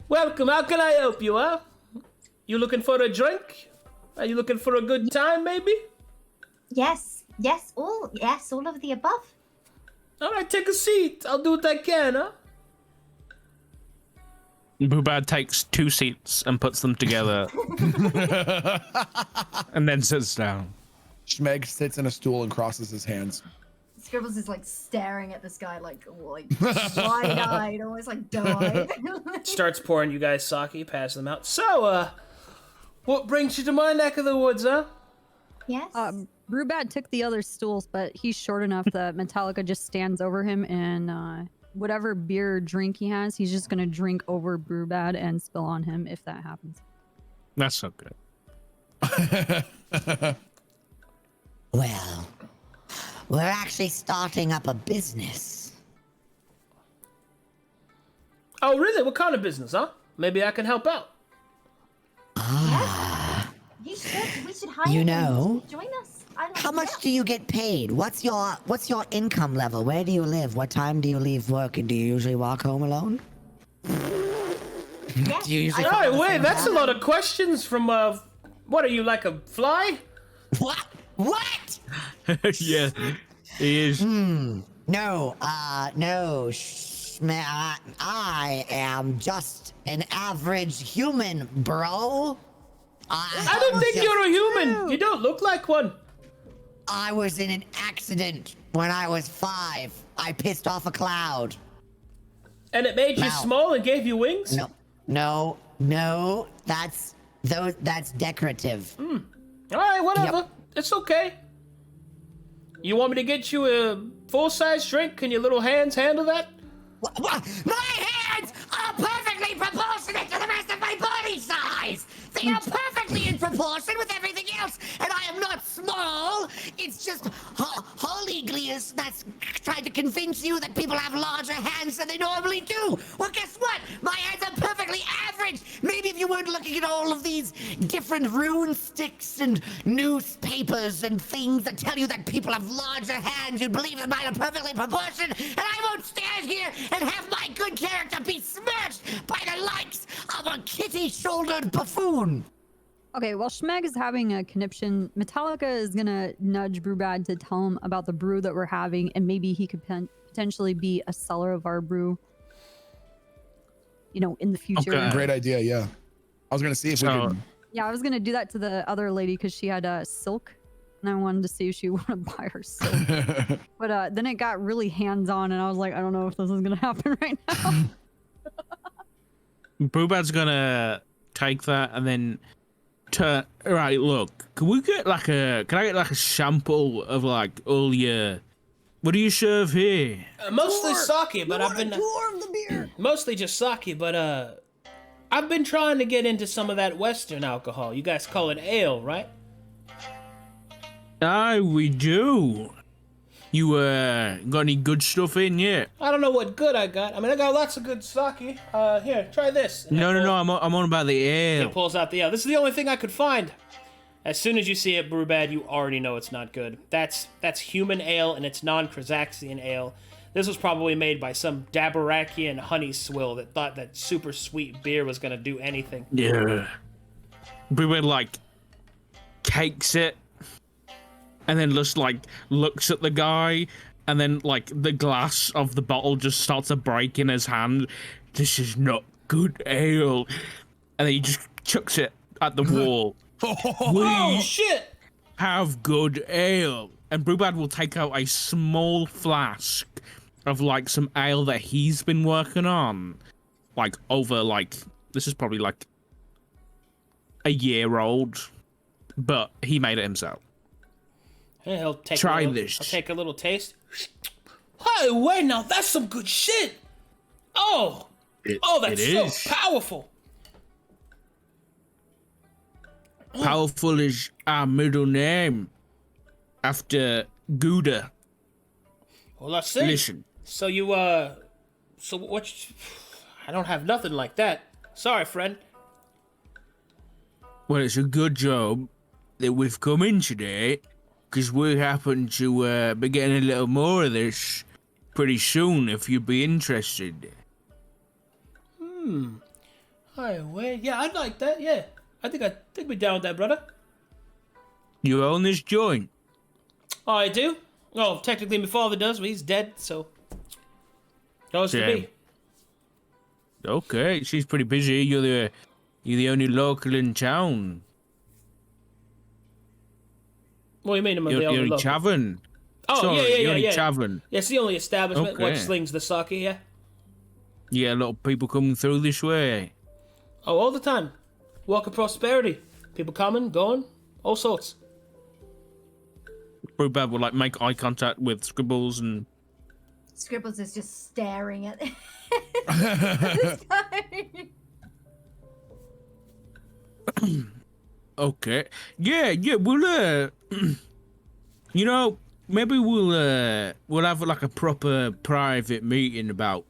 Speaker 1: Welcome, how can I help you, huh? You looking for a drink? Are you looking for a good time, maybe?"
Speaker 4: Yes, all of the above.
Speaker 1: All right, take a seat. I'll do what I can, huh?
Speaker 5: Boobad takes 2 seats and puts them together. And then sits down.
Speaker 2: Schmeg sits in a stool and crosses his hands.
Speaker 4: Scribbles is like staring at this guy like wide-eyed, almost like doe-eyed.
Speaker 1: Starts pouring you guys sake, pass them out. So, what brings you to my neck of the woods, huh?
Speaker 4: Yes.
Speaker 3: Brewbad took the other stools, but he's short enough that Metallica just stands over him, and whatever beer or drink he has, he's just gonna drink over Brewbad and spill on him if that happens.
Speaker 5: That's so good.
Speaker 6: Well, we're actually starting up a business.
Speaker 1: Oh, really? What kind of business, huh? Maybe I can help out.
Speaker 4: We should hire
Speaker 6: You
Speaker 4: him
Speaker 6: know,
Speaker 4: to join us.
Speaker 6: how much do you get paid? What's your income level? Where do you live? What time do you leave work? And do you usually walk home alone?
Speaker 4: Yes.
Speaker 6: Do you usually
Speaker 1: All right, wait, that's a lot of questions from, what are you, like a fly?
Speaker 6: What? What?
Speaker 5: Yeah, he is.
Speaker 6: No, no. I am just an average human, bro.
Speaker 1: I didn't think you were a human. You don't look like one.
Speaker 6: I was in an accident when I was 5. I pissed off a cloud.
Speaker 1: And it made you small and gave you wings?
Speaker 6: No. That's decorative.
Speaker 1: All right, whatever.
Speaker 6: Yep.
Speaker 1: It's okay. You want me to get you a full-size drink? Can your little hands handle that?
Speaker 6: My hands are perfectly proportionate to the rest of my body size. They are perfectly in proportion with everything else, and I am not small. It's just Holy Glies that's trying to convince you that people have larger hands than they normally do. Well, guess what? My hands are perfectly average. Maybe if you weren't looking at all of these different rune sticks and newspapers and things that tell you that people have larger hands, you'd believe that mine are perfectly proportioned, and I won't stand here and have my good character be smirched by the likes of a kitty-shouldered buffoon.
Speaker 3: Okay, while Schmeg is having a conniption, Metallica is gonna nudge Brewbad to tell him about the brew that we're having, and maybe he could potentially be a seller of our brew, you know, in the future.
Speaker 2: Okay. Great idea, yeah. I was gonna see if we could.
Speaker 3: Yeah, I was gonna do that to the other lady because she had silk, and I wanted to see if she would want to buy her silk. But then it got really hands-on, and I was like, I don't know if this is gonna happen right now.
Speaker 5: Brewbad's gonna take that and then right, look, can I get like a sample of like all your, what do you serve here?
Speaker 1: Mostly sake, but I've been
Speaker 7: tour of the beer.
Speaker 1: mostly just sake, but I've been trying to get into some of that Western alcohol. You guys call it ale, right?
Speaker 5: Aye, we do. You got any good stuff in yet?
Speaker 1: I don't know what good I got. I mean, I got lots of good sake. Here, try this. And
Speaker 5: No, I'm on about the
Speaker 1: He
Speaker 5: ale.
Speaker 1: pulls out the ale. This is the only thing I could find. As soon as you see it, Brewbad, you already know it's not good. That's human ale, and it's non-Krazaxian ale. This was probably made by some Dabarakian honey swill that thought that super sweet beer was gonna do anything.
Speaker 5: Yeah. Brewhead like cakes it, and then just like looks at the guy, and then like the glass of the bottle just starts to break in his hand. This is not good ale, and then he just chucks it at the wall.
Speaker 1: Oh shit!
Speaker 5: Have good ale. And Brewbad will take out a small flask of like some ale that he's been working on, like over like this is probably like a year old, but he made it himself.
Speaker 1: Hey, he'll take
Speaker 5: Try
Speaker 1: this. I'll take a little taste. Hey, wait, now that's some good shit. Oh, that's so powerful.
Speaker 5: Powerful is our middle name after Gouda.
Speaker 1: Well, let's see.
Speaker 5: Listen.
Speaker 1: So you, so what? I don't have nothing like that. Sorry, friend.
Speaker 5: Well, it's a good job that we've come in today, because we happen to be getting a little more of this pretty soon, if you'd be interested.
Speaker 1: Hi, wait. Yeah, I'd like that. Yeah, I think we're down with that, brother.
Speaker 5: You own this joint?
Speaker 1: Oh, I do. Oh, technically my father does, but he's dead, so goes to me.
Speaker 5: Okay, she's pretty busy. You're the only local in town.
Speaker 1: What do you mean I'm the
Speaker 5: You're
Speaker 1: only
Speaker 5: only
Speaker 1: local?
Speaker 5: tavern.
Speaker 1: Oh,
Speaker 5: Sorry,
Speaker 1: yeah.
Speaker 5: only tavern.
Speaker 1: Yeah, it's the only establishment
Speaker 5: Okay.
Speaker 1: which slings the sake, yeah.
Speaker 5: Yeah, a lot of people coming through this way.
Speaker 1: Oh, all the time. Walk of prosperity. People coming, going, all sorts.
Speaker 5: Brewbad will like make eye contact with Scribbles, and
Speaker 4: Scribbles is just staring at this guy.
Speaker 5: okay, yeah, we'll you know, maybe we'll have like a proper private meeting about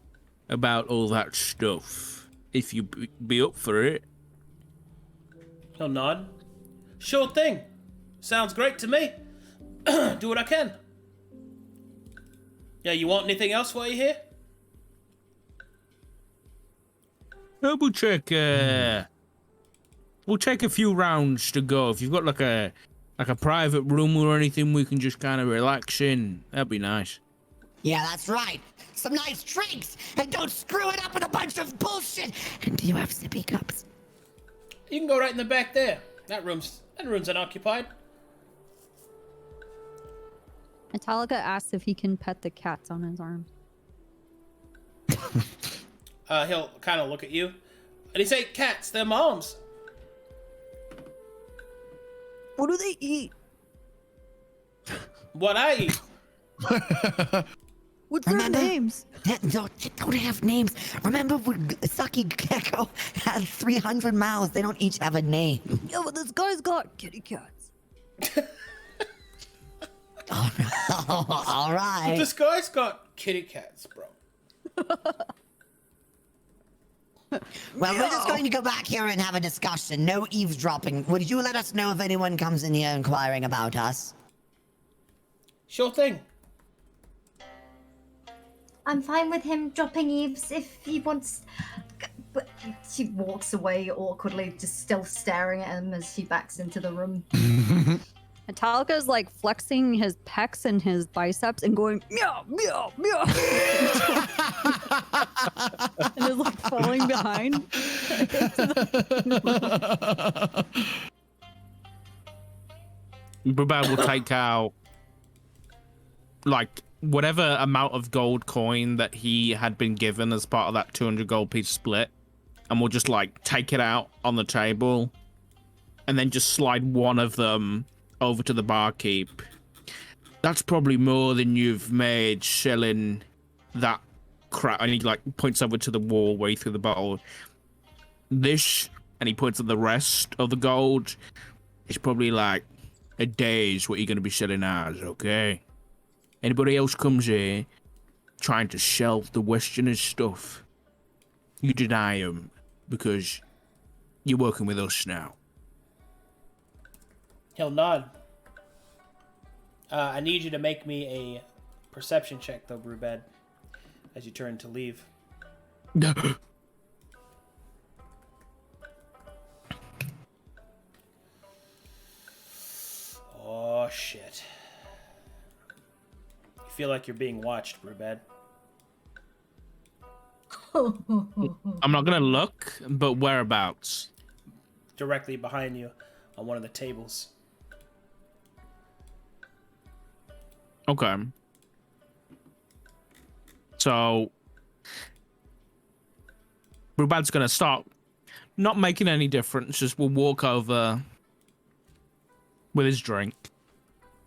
Speaker 5: all that stuff, if you be up for it.
Speaker 1: He'll nod. Sure thing. Sounds great to me. Do what I can. Yeah, you want anything else while you're here?
Speaker 5: We'll take a few rounds to go. If you've got like a private room or anything we can just kind of relax in, that'd be nice.
Speaker 6: Yeah, that's right. Some nice drinks, and don't screw it up with a bunch of bullshit. And do you have sippy cups?
Speaker 1: You can go right in the back there. That room's unoccupied.
Speaker 3: Metallica asks if he can pet the cats on his arm.
Speaker 1: He'll kind of look at you. And he say, cats, they're moms.
Speaker 7: What do they eat?
Speaker 1: What I eat.
Speaker 7: What's their names?
Speaker 6: They don't have names. Remember when Sucky Gecko had 300 mouths? They don't each have a name.
Speaker 7: Yeah, but this guy's got kitty cats.
Speaker 6: All right.
Speaker 1: This guy's got kitty cats, bro.
Speaker 6: Well, we're just going to go back here and have a discussion. No eavesdropping. Would you let us know if anyone comes in here inquiring about us?
Speaker 1: Sure thing.
Speaker 4: I'm fine with him dropping eaves if he wants. But she walks away awkwardly, just still staring at him as she backs into the room.
Speaker 3: Metallica's like flexing his pecs and his biceps and going meow meow meow, and is like falling behind.
Speaker 5: Brubad will take out like whatever amount of gold coin that he had been given as part of that 200 gold piece split, and we'll just like take it out on the table and then just slide one of them over to the barkeep. That's probably more than you've made selling that crap. And he like points over to the wall way through the bottle. This, and he points at the rest of the gold, is probably like a day's what you're going to be selling as, okay? Anybody else comes here trying to sell the Westerners stuff, you deny them because you're working with us now.
Speaker 1: He'll nod. I need you to make me a perception check, though, Brewbad. as you turn to leave. Oh, shit. You feel like you're being watched, Brewbad.
Speaker 5: I'm not gonna look, but whereabouts?
Speaker 1: Directly behind you on one of the tables.
Speaker 5: Okay. So Brubad's gonna start not making any difference, just will walk over with his drink.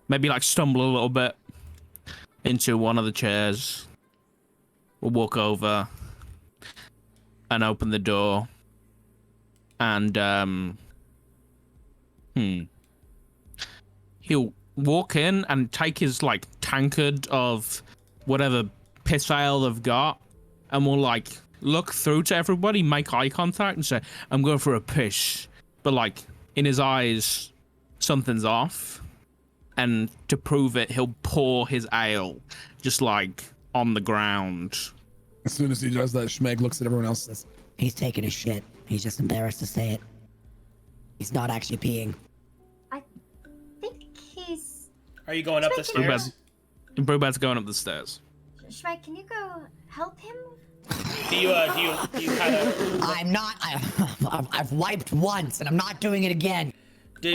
Speaker 5: Maybe like stumble a little bit into one of the chairs. We'll walk over and open the door. And he'll walk in and take his like tankard of whatever piss ale they've got, and we'll like look through to everybody, make eye contact, and say, "I'm going for a piss," but like in his eyes, something's off. And to prove it, he'll pour his ale just like on the ground.
Speaker 2: As soon as he does that, Schmeg looks at everyone else and says,
Speaker 6: He's taking a shit. He's just embarrassed to say it. He's not actually peeing.
Speaker 4: I think he's...
Speaker 1: Are you going up the stairs?
Speaker 5: Brubad's going up the stairs.
Speaker 4: Schmeg, can you go help him?
Speaker 1: Do you kind of...
Speaker 6: I'm not... I've wiped once, and I'm not doing it again.
Speaker 1: Do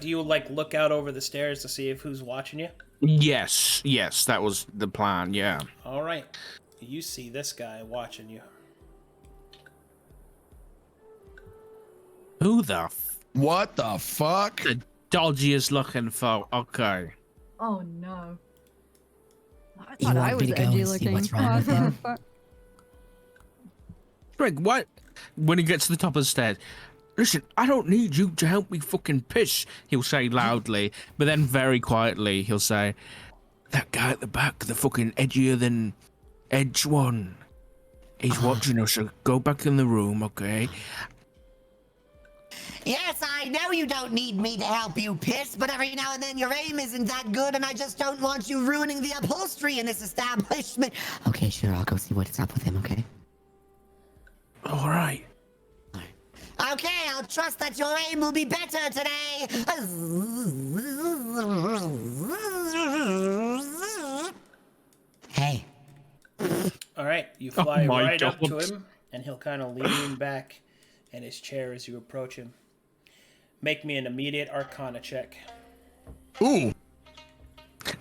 Speaker 1: you like look out over the stairs to see if who's watching you?
Speaker 5: Yes, that was the plan, yeah.
Speaker 1: All right. You see this guy watching you.
Speaker 5: Who the
Speaker 2: what the fuck?
Speaker 5: The dodgiest looking folk. Okay.
Speaker 4: Oh no.
Speaker 3: I thought I was edgy looking.
Speaker 6: What's wrong with him?
Speaker 5: Greg, what? When he gets to the top of the stairs, listen, I don't need you to help me fucking piss, he'll say loudly, but then very quietly he'll say, that guy at the back, the fucking edgier than edge one, he's watching us, so go back in the room, okay?
Speaker 6: Yes, I know you don't need me to help you piss, but every now and then your aim isn't that good, and I just don't want you ruining the upholstery in this establishment. Okay, sure, I'll go see what's up with him, okay?
Speaker 5: All right.
Speaker 6: Okay, I'll trust that your aim will be better today. Hey.
Speaker 1: All right, you fly right up to him, and he'll kind of lean back in his chair as you approach him. Make me an immediate Arcana check.
Speaker 2: Ooh.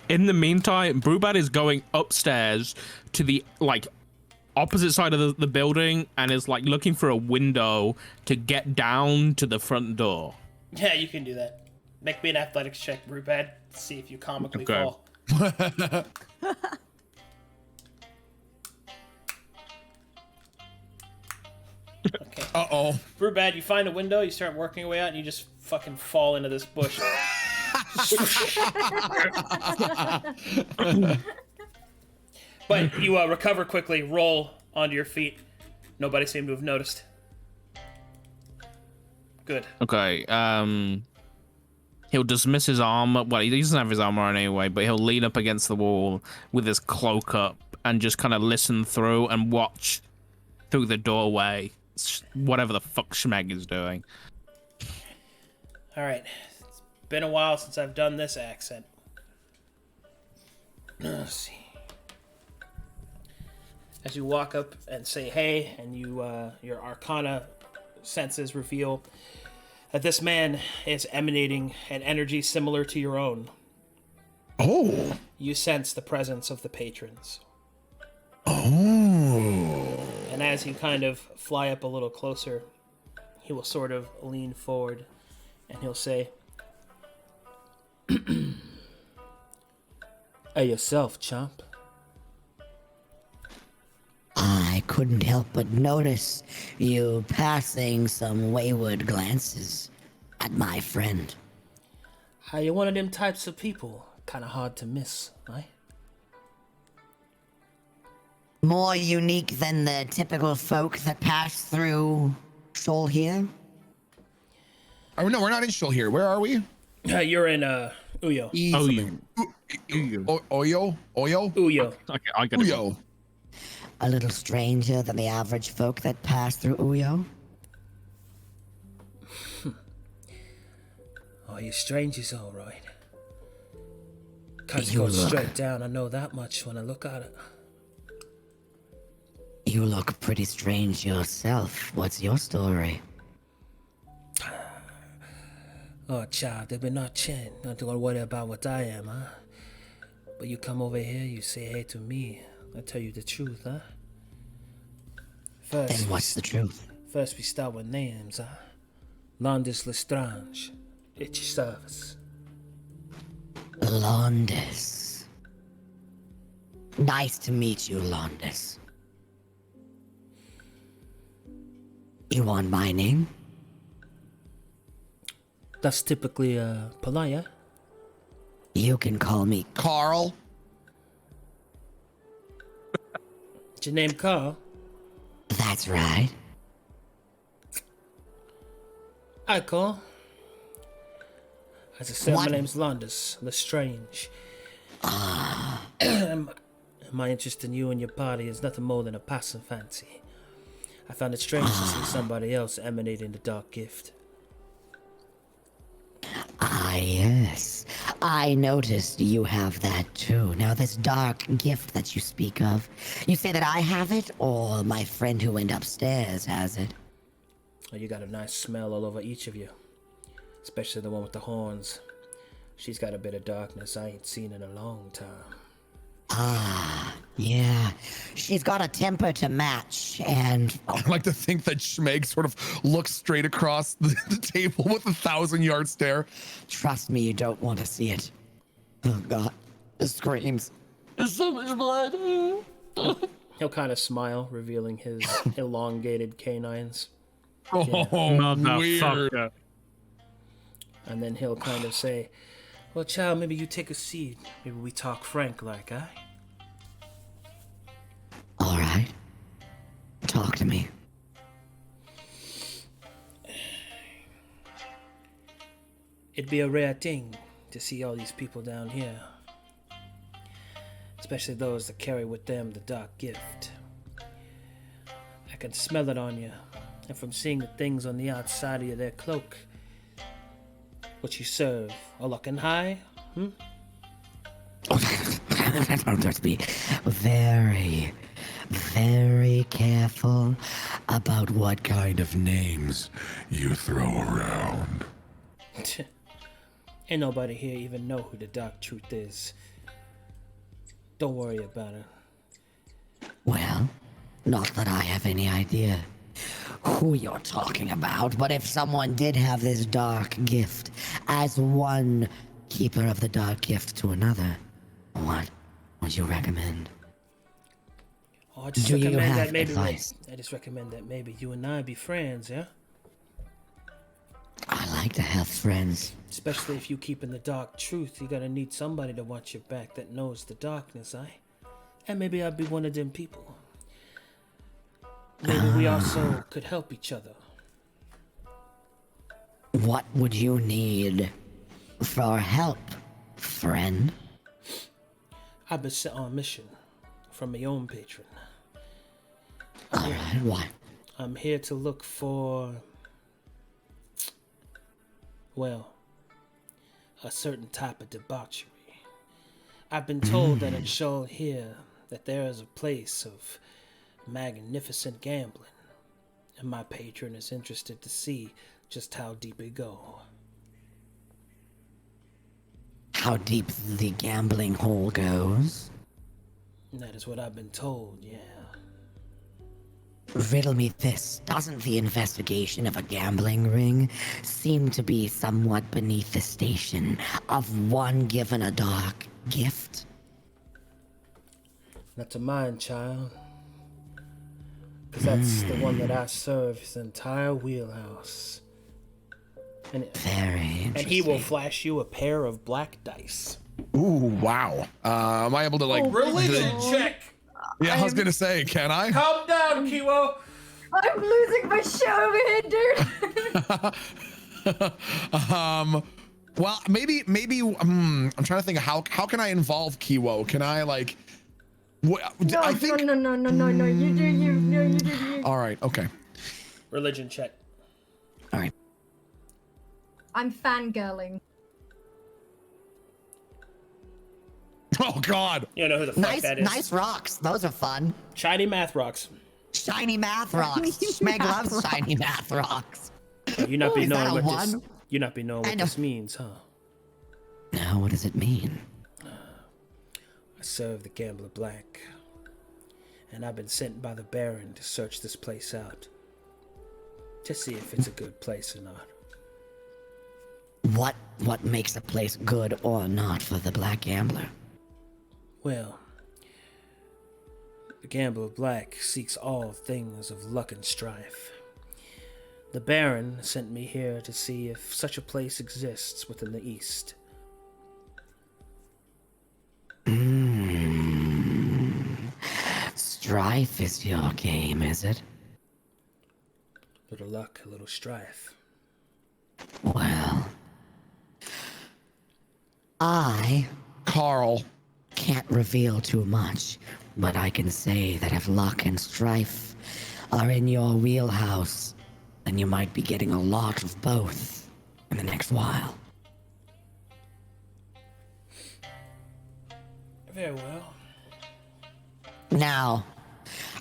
Speaker 5: In the meantime, Brubad is going upstairs to the like opposite side of the building and is like looking for a window to get down to the front door.
Speaker 1: Yeah, you can do that. Make me an athletics check, Brubad. See if you comically fall. Okay.
Speaker 2: Uh-oh.
Speaker 1: Brubad, you find a window, you start working your way out, and you just fucking fall into this bush. But you recover quickly, roll onto your feet. Nobody seemed to have noticed. Good.
Speaker 5: Okay, he'll dismiss his armor. Well, he doesn't have his armor on anyway, but he'll lean up against the wall with his cloak up and just kind of listen through and watch through the doorway, whatever the fuck Schmeg is doing.
Speaker 1: All right. It's been a while since I've done this accent. Let's see. As you walk up and say hey, and you your Arcana senses reveal that this man is emanating an energy similar to your own.
Speaker 2: Oh.
Speaker 1: You sense the presence of the patrons.
Speaker 2: Oh.
Speaker 1: And as you kind of fly up a little closer, he will sort of lean forward and he'll say, "Hey yourself, chomp."
Speaker 6: I couldn't help but notice you passing some wayward glances at my friend.
Speaker 1: You're one of them types of people. Kind of hard to miss, right?
Speaker 6: More unique than the typical folk that pass through Shoal here?
Speaker 2: Oh, no, we're not in Shoal here. Where are we?
Speaker 1: You're in Uyo.
Speaker 2: Oyo? Oyo?
Speaker 1: Uyo.
Speaker 5: Okay, I got it.
Speaker 2: Uyo.
Speaker 6: a little stranger than the average folk that pass through Uyo?
Speaker 1: Oh, you're strangers, all right. Cuts
Speaker 6: You
Speaker 1: go
Speaker 6: look-
Speaker 1: straight down. I know that much when I look at it.
Speaker 6: You look pretty strange yourself. What's your story?
Speaker 1: Oh, child, they be not chin. Not to worry about what I am, huh? But you come over here, you say hey to me. I tell you the truth, huh?
Speaker 6: Then what's the truth?
Speaker 1: First we start with names, huh? Landis Lestrange. At your service.
Speaker 6: Londis. Nice to meet you, Londis. You want my name?
Speaker 1: That's typically polite, yeah?
Speaker 6: You can call me
Speaker 2: Carl.
Speaker 1: What's your name, Carl?
Speaker 6: That's right.
Speaker 1: Hi, Carl. As I said,
Speaker 6: What?
Speaker 1: my name's Landis Lestrange. My interest in you and your party is nothing more than a passing fancy. I found it strange to see somebody else emanating the dark gift.
Speaker 6: Ah, yes. I noticed you have that too. Now, this dark gift that you speak of, you say that I have it, or my friend who went upstairs has it?
Speaker 1: Oh, you got a nice smell all over each of you. Especially the one with the horns. She's got a bit of darkness I ain't seen in a long time.
Speaker 6: Ah, yeah. She's got a temper to match, and
Speaker 2: I like to think that Schmeg sort of looks straight across the table with a 1,000-yard stare.
Speaker 6: trust me, you don't want to see it. Oh, God. The screams. There's so much blood.
Speaker 1: He'll kind of smile, revealing his elongated canines.
Speaker 2: Oh,
Speaker 5: Not that
Speaker 2: weird.
Speaker 5: fucker.
Speaker 1: And then he'll kind of say, well, child, maybe you take a seat. Maybe we talk frank like, huh?
Speaker 6: All right. Talk to me.
Speaker 1: It'd be a rare thing to see all these people down here. Especially those that carry with them the dark gift. I can smell it on you. And from seeing the things on the outside of their cloak, what you serve, are looking high?
Speaker 6: Just be very, very careful about what kind of names you throw around.
Speaker 1: Ain't nobody here even know who the dark truth is. Don't worry about it.
Speaker 6: Well, not that I have any idea who you're talking about, but if someone did have this dark gift, as one keeper of the dark gift to another, what would you recommend?
Speaker 1: Oh, I just
Speaker 6: Do you
Speaker 1: recommend
Speaker 6: have
Speaker 1: that maybe
Speaker 6: advice?
Speaker 1: I just recommend that maybe you and I be friends, yeah?
Speaker 6: I like to have friends.
Speaker 1: Especially if you keep in the dark truth, you're gonna need somebody to watch your back that knows the darkness, eh? And maybe I'll be one of them people. Maybe we also could help each other.
Speaker 6: What would you need for help, friend?
Speaker 1: I've been set on a mission from my own patron.
Speaker 6: Alright, what?
Speaker 1: I'm here to look for, well, a certain type of debauchery. I've been told that it's shown here that there is a place of magnificent gambling, and my patron is interested to see just how deep it go.
Speaker 6: How deep the gambling hole goes?
Speaker 1: And that is what I've been told, yeah.
Speaker 6: Riddle me this. Doesn't the investigation of a gambling ring seem to be somewhat beneath the station of one given a dark gift?
Speaker 1: Not to mine, child. Because that's the one that I serve his entire wheelhouse. And,
Speaker 6: Very interesting.
Speaker 1: and he will flash you a pair of black dice.
Speaker 2: Ooh, wow. Am I able to like?
Speaker 1: Religion check!
Speaker 2: Yeah, I was gonna say, can I?
Speaker 1: Calm down, Kiwo!
Speaker 4: I'm losing my shit over here, dude.
Speaker 2: Well, maybe. I'm trying to think of how can I involve Kiwo? Can I like
Speaker 4: No,
Speaker 2: I think.
Speaker 4: No. You do you. No, you do you.
Speaker 2: All right. Okay.
Speaker 1: Religion check.
Speaker 2: All right.
Speaker 4: I'm fangirling.
Speaker 2: Oh God.
Speaker 1: You know who the fuck that is.
Speaker 6: Nice rocks. Those are fun.
Speaker 1: Shiny math rocks.
Speaker 6: Shiny math rocks. Schmeg loves shiny math rocks.
Speaker 1: You not be
Speaker 6: Is
Speaker 1: knowing
Speaker 6: that a
Speaker 1: what this.
Speaker 6: one?
Speaker 1: You not be knowing what this means, huh?
Speaker 6: Now, what does it mean?
Speaker 1: I serve the Gambler Black, and I've been sent by the Baron to search this place out, to see if it's a good place or not.
Speaker 6: What makes a place good or not for the Black Gambler?
Speaker 1: Well, the Gambler Black seeks all things of luck and strife. The Baron sent me here to see if such a place exists within the East.
Speaker 6: Strife is your game, is it?
Speaker 1: Little luck, a little strife.
Speaker 6: Well,
Speaker 2: Carl.
Speaker 6: can't reveal too much, but I can say that if luck and strife are in your wheelhouse, then you might be getting a lot of both in the next while.
Speaker 1: Very well.
Speaker 6: Now,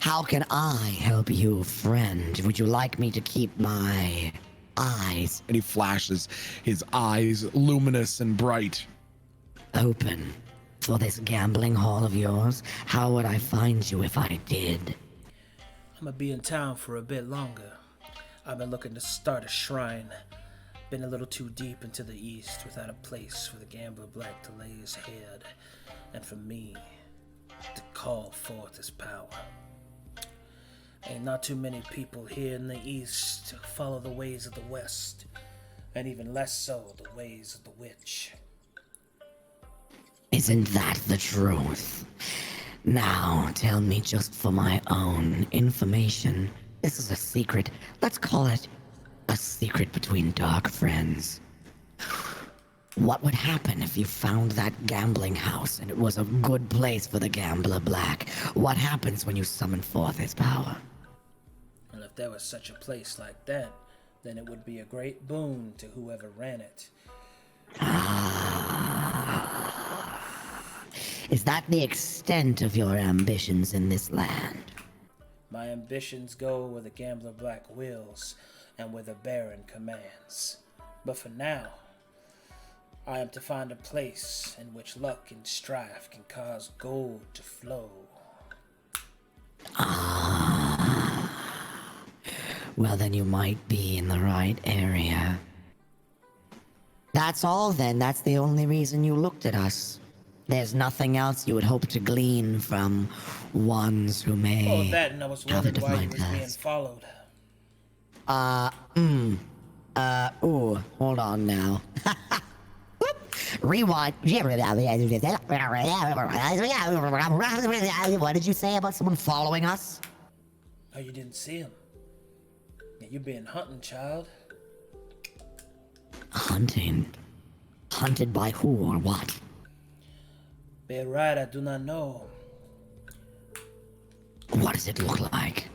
Speaker 6: how can I help you, friend? Would you like me to keep my eyes
Speaker 2: And he flashes his eyes, luminous and bright.
Speaker 6: open for this gambling hall of yours? How would I find you if I did?
Speaker 1: I'm gonna be in town for a bit longer. I've been looking to start a shrine. Been a little too deep into the East without a place for the Gambler Black to lay his head, and for me to call forth his power. Ain't not too many people here in the East who follow the ways of the West, and even less so the ways of the witch.
Speaker 6: Isn't that the truth? Now, tell me just for my own information. This is a secret. Let's call it a secret between dark friends. What would happen if you found that gambling house and it was a good place for the Gambler Black? What happens when you summon forth his power?
Speaker 1: And if there was such a place like that, then it would be a great boon to whoever ran it.
Speaker 6: Is that the extent of your ambitions in this land?
Speaker 1: My ambitions go where the Gambler Black wills and where the Baron commands. But for now, I am to find a place in which luck and strife can cause gold to flow.
Speaker 6: Well, then you might be in the right area. That's all then. That's the only reason you looked at us. There's nothing else you would hope to glean from ones who may
Speaker 1: Oh, that, and I was
Speaker 6: have a
Speaker 1: wondering why you
Speaker 6: divine
Speaker 1: was being
Speaker 6: task.
Speaker 1: followed.
Speaker 6: Ooh, hold on now. Rewind. What did you say about someone following us?
Speaker 1: Oh, you didn't see him? Yeah, you been hunting, child.
Speaker 6: Hunting? Hunted by who or what?
Speaker 1: Be right, I do not know.
Speaker 6: What does it look like?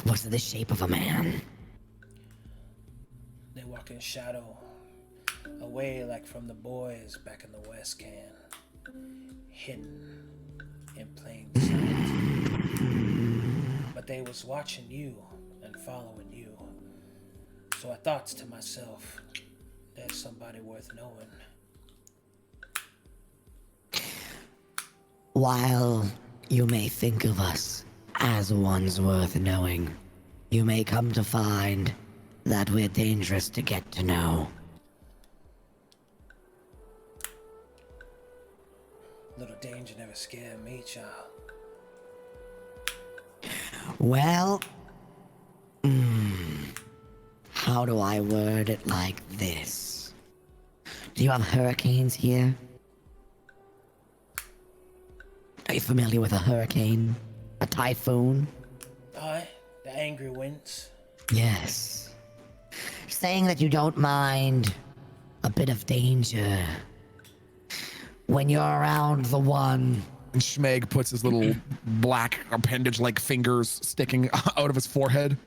Speaker 6: Was it the shape of a man?
Speaker 1: They walk in shadow, away like from the boys back in the West can. Hidden in plain sight. But they was watching you and following you. So I thought to myself, there's somebody worth knowing.
Speaker 6: While you may think of us as ones worth knowing, you may come to find that we're dangerous to get to know.
Speaker 1: Little danger never scared me, child.
Speaker 6: Well, how do I word it like this? Do you have hurricanes here? Are you familiar with a hurricane? A typhoon?
Speaker 1: Aye, the angry winds.
Speaker 6: Yes. Saying that you don't mind a bit of danger when you're around the one
Speaker 2: And Schmeg puts his little black appendage-like fingers sticking out of his forehead.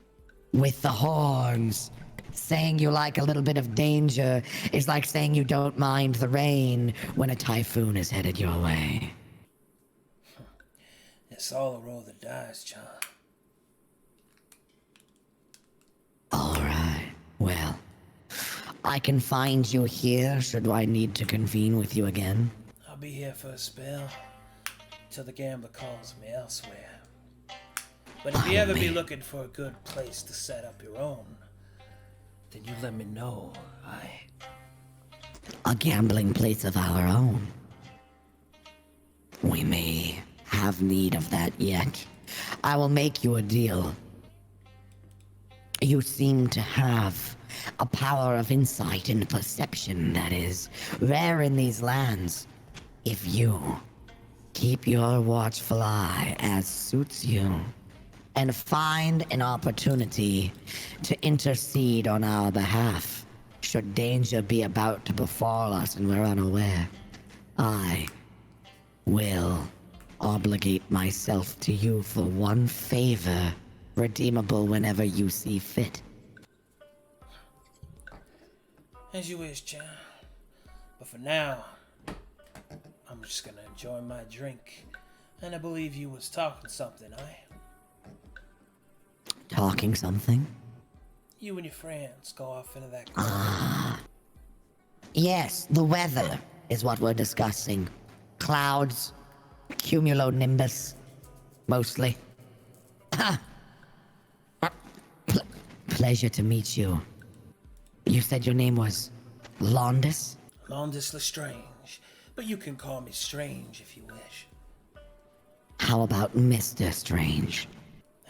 Speaker 6: With the horns. Saying you like a little bit of danger is like saying you don't mind the rain when a typhoon is headed your way.
Speaker 1: It's all a roll of the dice, John.
Speaker 6: All right. Well, I can find you here should I need to convene with you again.
Speaker 1: I'll be here for a spell till the gambler calls me elsewhere. But if you ever be looking for a good place to set up your own, then you let me know.
Speaker 6: A gambling place of our own. We may have need of that yet. I will make you a deal. You seem to have a power of insight and perception that is rare in these lands. If you keep your watchful eye as suits you, and find an opportunity to intercede on our behalf, should danger be about to befall us and we're unaware, I will obligate myself to you for one favor, redeemable whenever you see fit.
Speaker 1: As you wish, John. But for now, I'm just gonna enjoy my drink. And I believe you was talking something,
Speaker 6: Talking something?
Speaker 1: You and your friends go off into that
Speaker 6: Yes, the weather is what we're discussing. Clouds, cumulonimbus, mostly. Pleasure to meet you. You said your name was Londis?
Speaker 1: Londis Lestrange, but you can call me Strange if you wish.
Speaker 6: How about Mr. Strange?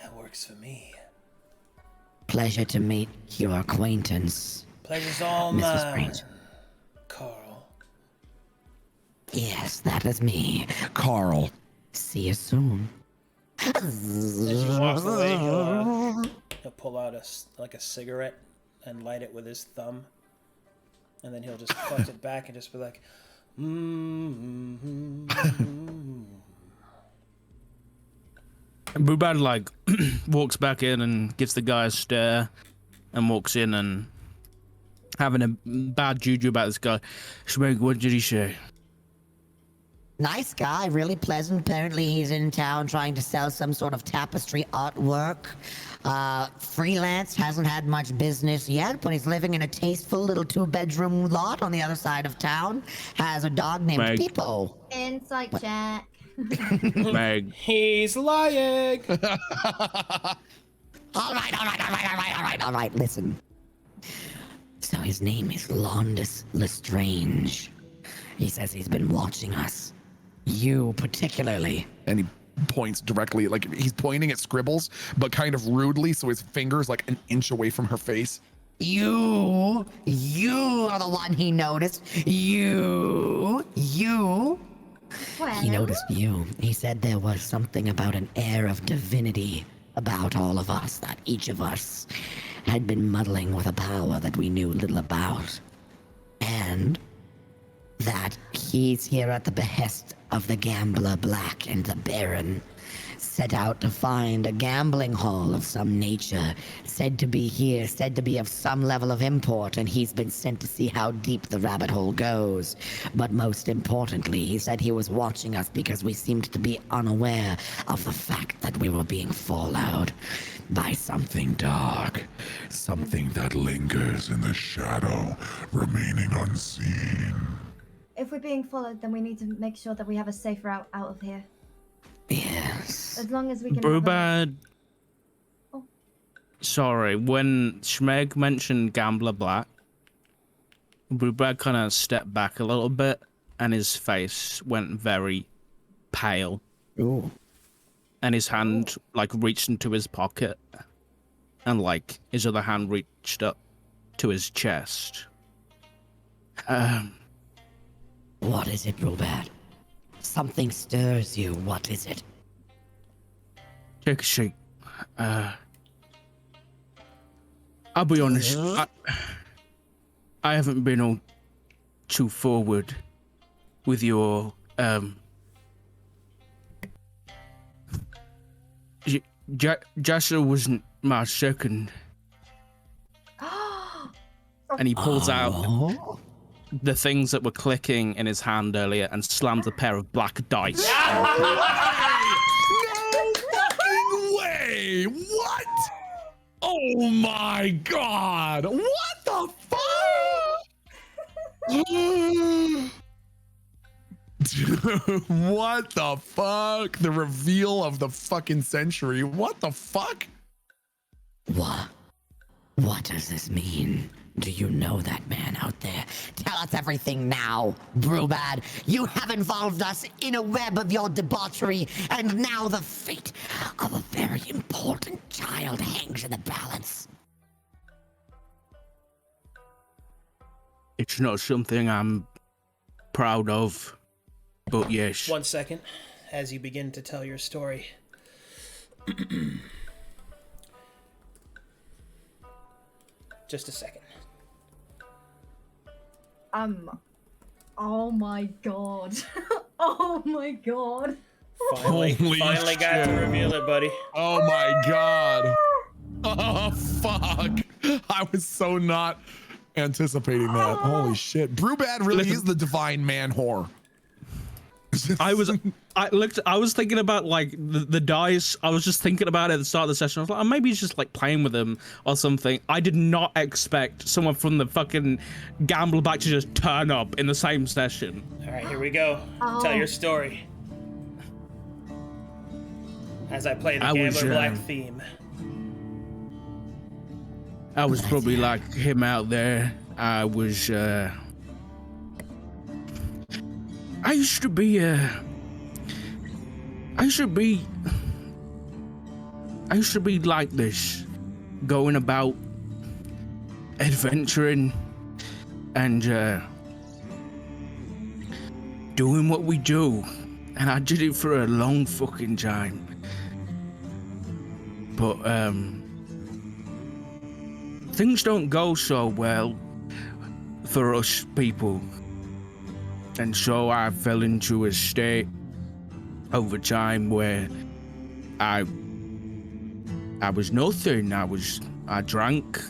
Speaker 1: That works for me.
Speaker 6: Pleasure to meet your acquaintance.
Speaker 1: Pleasure's all
Speaker 6: Mr.
Speaker 1: mine,
Speaker 6: Strange.
Speaker 1: Carl.
Speaker 6: Yes, that is me.
Speaker 2: Carl.
Speaker 6: See you soon.
Speaker 1: As you walk away, he'll pull out a cigarette and light it with his thumb. And then he'll just clutch it back and just be like,
Speaker 5: Bubad like walks back in and gives the guy a stare and walks in and having a bad juju about this guy. Shmeg, what did he say?
Speaker 6: Nice guy, really pleasant. Apparently he's in town trying to sell some sort of tapestry artwork. Freelance, hasn't had much business yet, but he's living in a tasteful little 2-bedroom lot on the other side of town. Has a dog named
Speaker 5: Meg.
Speaker 6: Peepo.
Speaker 4: Insight check.
Speaker 5: Meg.
Speaker 1: he's lying.
Speaker 6: All right, listen. So his name is Londis Lestrange. He says he's been watching us. You particularly.
Speaker 2: And he points directly, like he's pointing at Scribbles, but kind of rudely, so his finger's like an inch away from her face.
Speaker 6: You are the one he noticed. You.
Speaker 4: Well,
Speaker 6: He noticed you. He said there was something about an air of divinity about all of us, that each of us had been muddling with a power that we knew little about. And that he's here at the behest of the Gambler Black and the Baron, set out to find a gambling hall of some nature, said to be here, said to be of some level of import, and he's been sent to see how deep the rabbit hole goes. But most importantly, he said he was watching us because we seemed to be unaware of the fact that we were being followed by something dark,
Speaker 10: something that lingers in the shadow, remaining unseen.
Speaker 4: if we're being followed, then we need to make sure that we have a safe route out of here.
Speaker 6: Yes.
Speaker 4: As long as we can.
Speaker 5: Brubad.
Speaker 4: Oh.
Speaker 5: Sorry, when Schmeg mentioned Gambler Black, Brubad kind of stepped back a little bit, and his face went very pale.
Speaker 6: Ooh.
Speaker 5: And his hand like reached into his pocket, and like his other hand reached up to his chest.
Speaker 6: What is it, Brubad? Something stirs you. What is it?
Speaker 5: Take a seat. I'll be honest. I haven't been all too forward with your Jessa wasn't my second. And he pulls out the things that were clicking in his hand earlier and slams a pair of black dice.
Speaker 2: No fucking way! What? Oh my god! What the fuck? What the fuck? The reveal of the fucking century. What the fuck?
Speaker 6: What does this mean? Do you know that man out there? Tell us everything now, Brewbad. You have involved us in a web of your debauchery, and now the fate of a very important child hangs in the balance.
Speaker 5: It's not something I'm proud of, but yes.
Speaker 1: 1 second, as you begin to tell your story. Just a second.
Speaker 4: Oh my god. Oh my god.
Speaker 1: Finally got to reveal it, buddy.
Speaker 2: Oh my god. Oh fuck. I was so not anticipating that. Holy shit. Brewbad really is the divine man whore.
Speaker 5: I was thinking about like the dice. I was just thinking about it at the start of the session. I was like, oh, maybe he's just like playing with them or something. I did not expect someone from the fucking gamble back to just turn up in the same session.
Speaker 1: All right, here we go. Tell your story. As I play the Gambler Black theme.
Speaker 5: I was probably like him out there. I used to be like this, going about adventuring and doing what we do, and I did it for a long fucking time. But things don't go so well for us people. And so I fell into a state over time where I was nothing. I drank,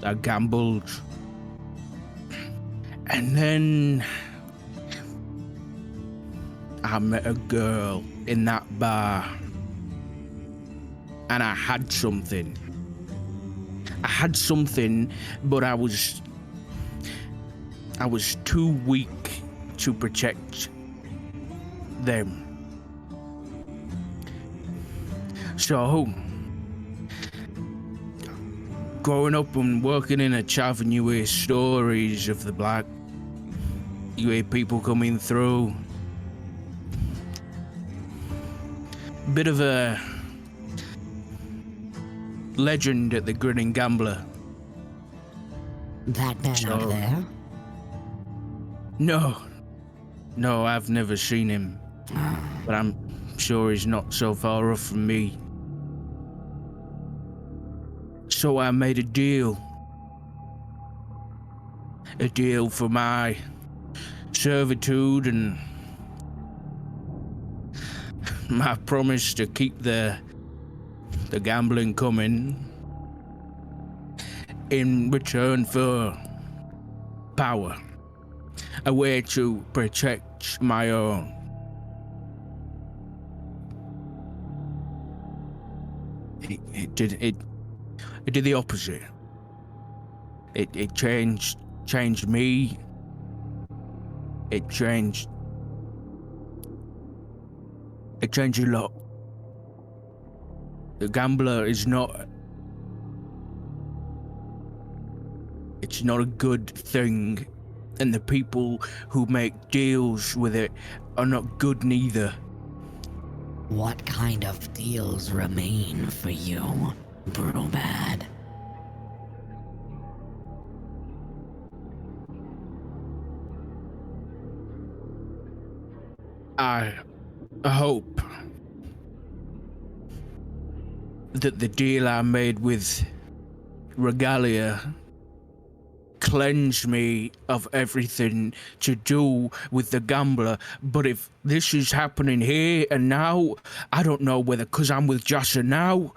Speaker 5: I gambled, and then I met a girl in that bar, and I had something. But I was too weak to protect them. So, growing up and working in a tavern, you hear stories of the black. You hear people coming through. Bit of a legend at the Grinning Gambler.
Speaker 6: That man out there?
Speaker 5: No, I've never seen him, but I'm sure he's not so far off from me. So I made a deal for my servitude and my promise to keep the gambling coming in return for power. A way to protect my own. It did the opposite. It changed me. It changed a lot. The gambler is not. It's not a good thing. And the people who make deals with it are not good neither.
Speaker 6: What kind of deals remain for you, Brewbad?
Speaker 5: I hope that the deal I made with Regalia cleanse me of everything to do with the gambler. But if this is happening here and now, I don't know whether, because I'm with Joshua now,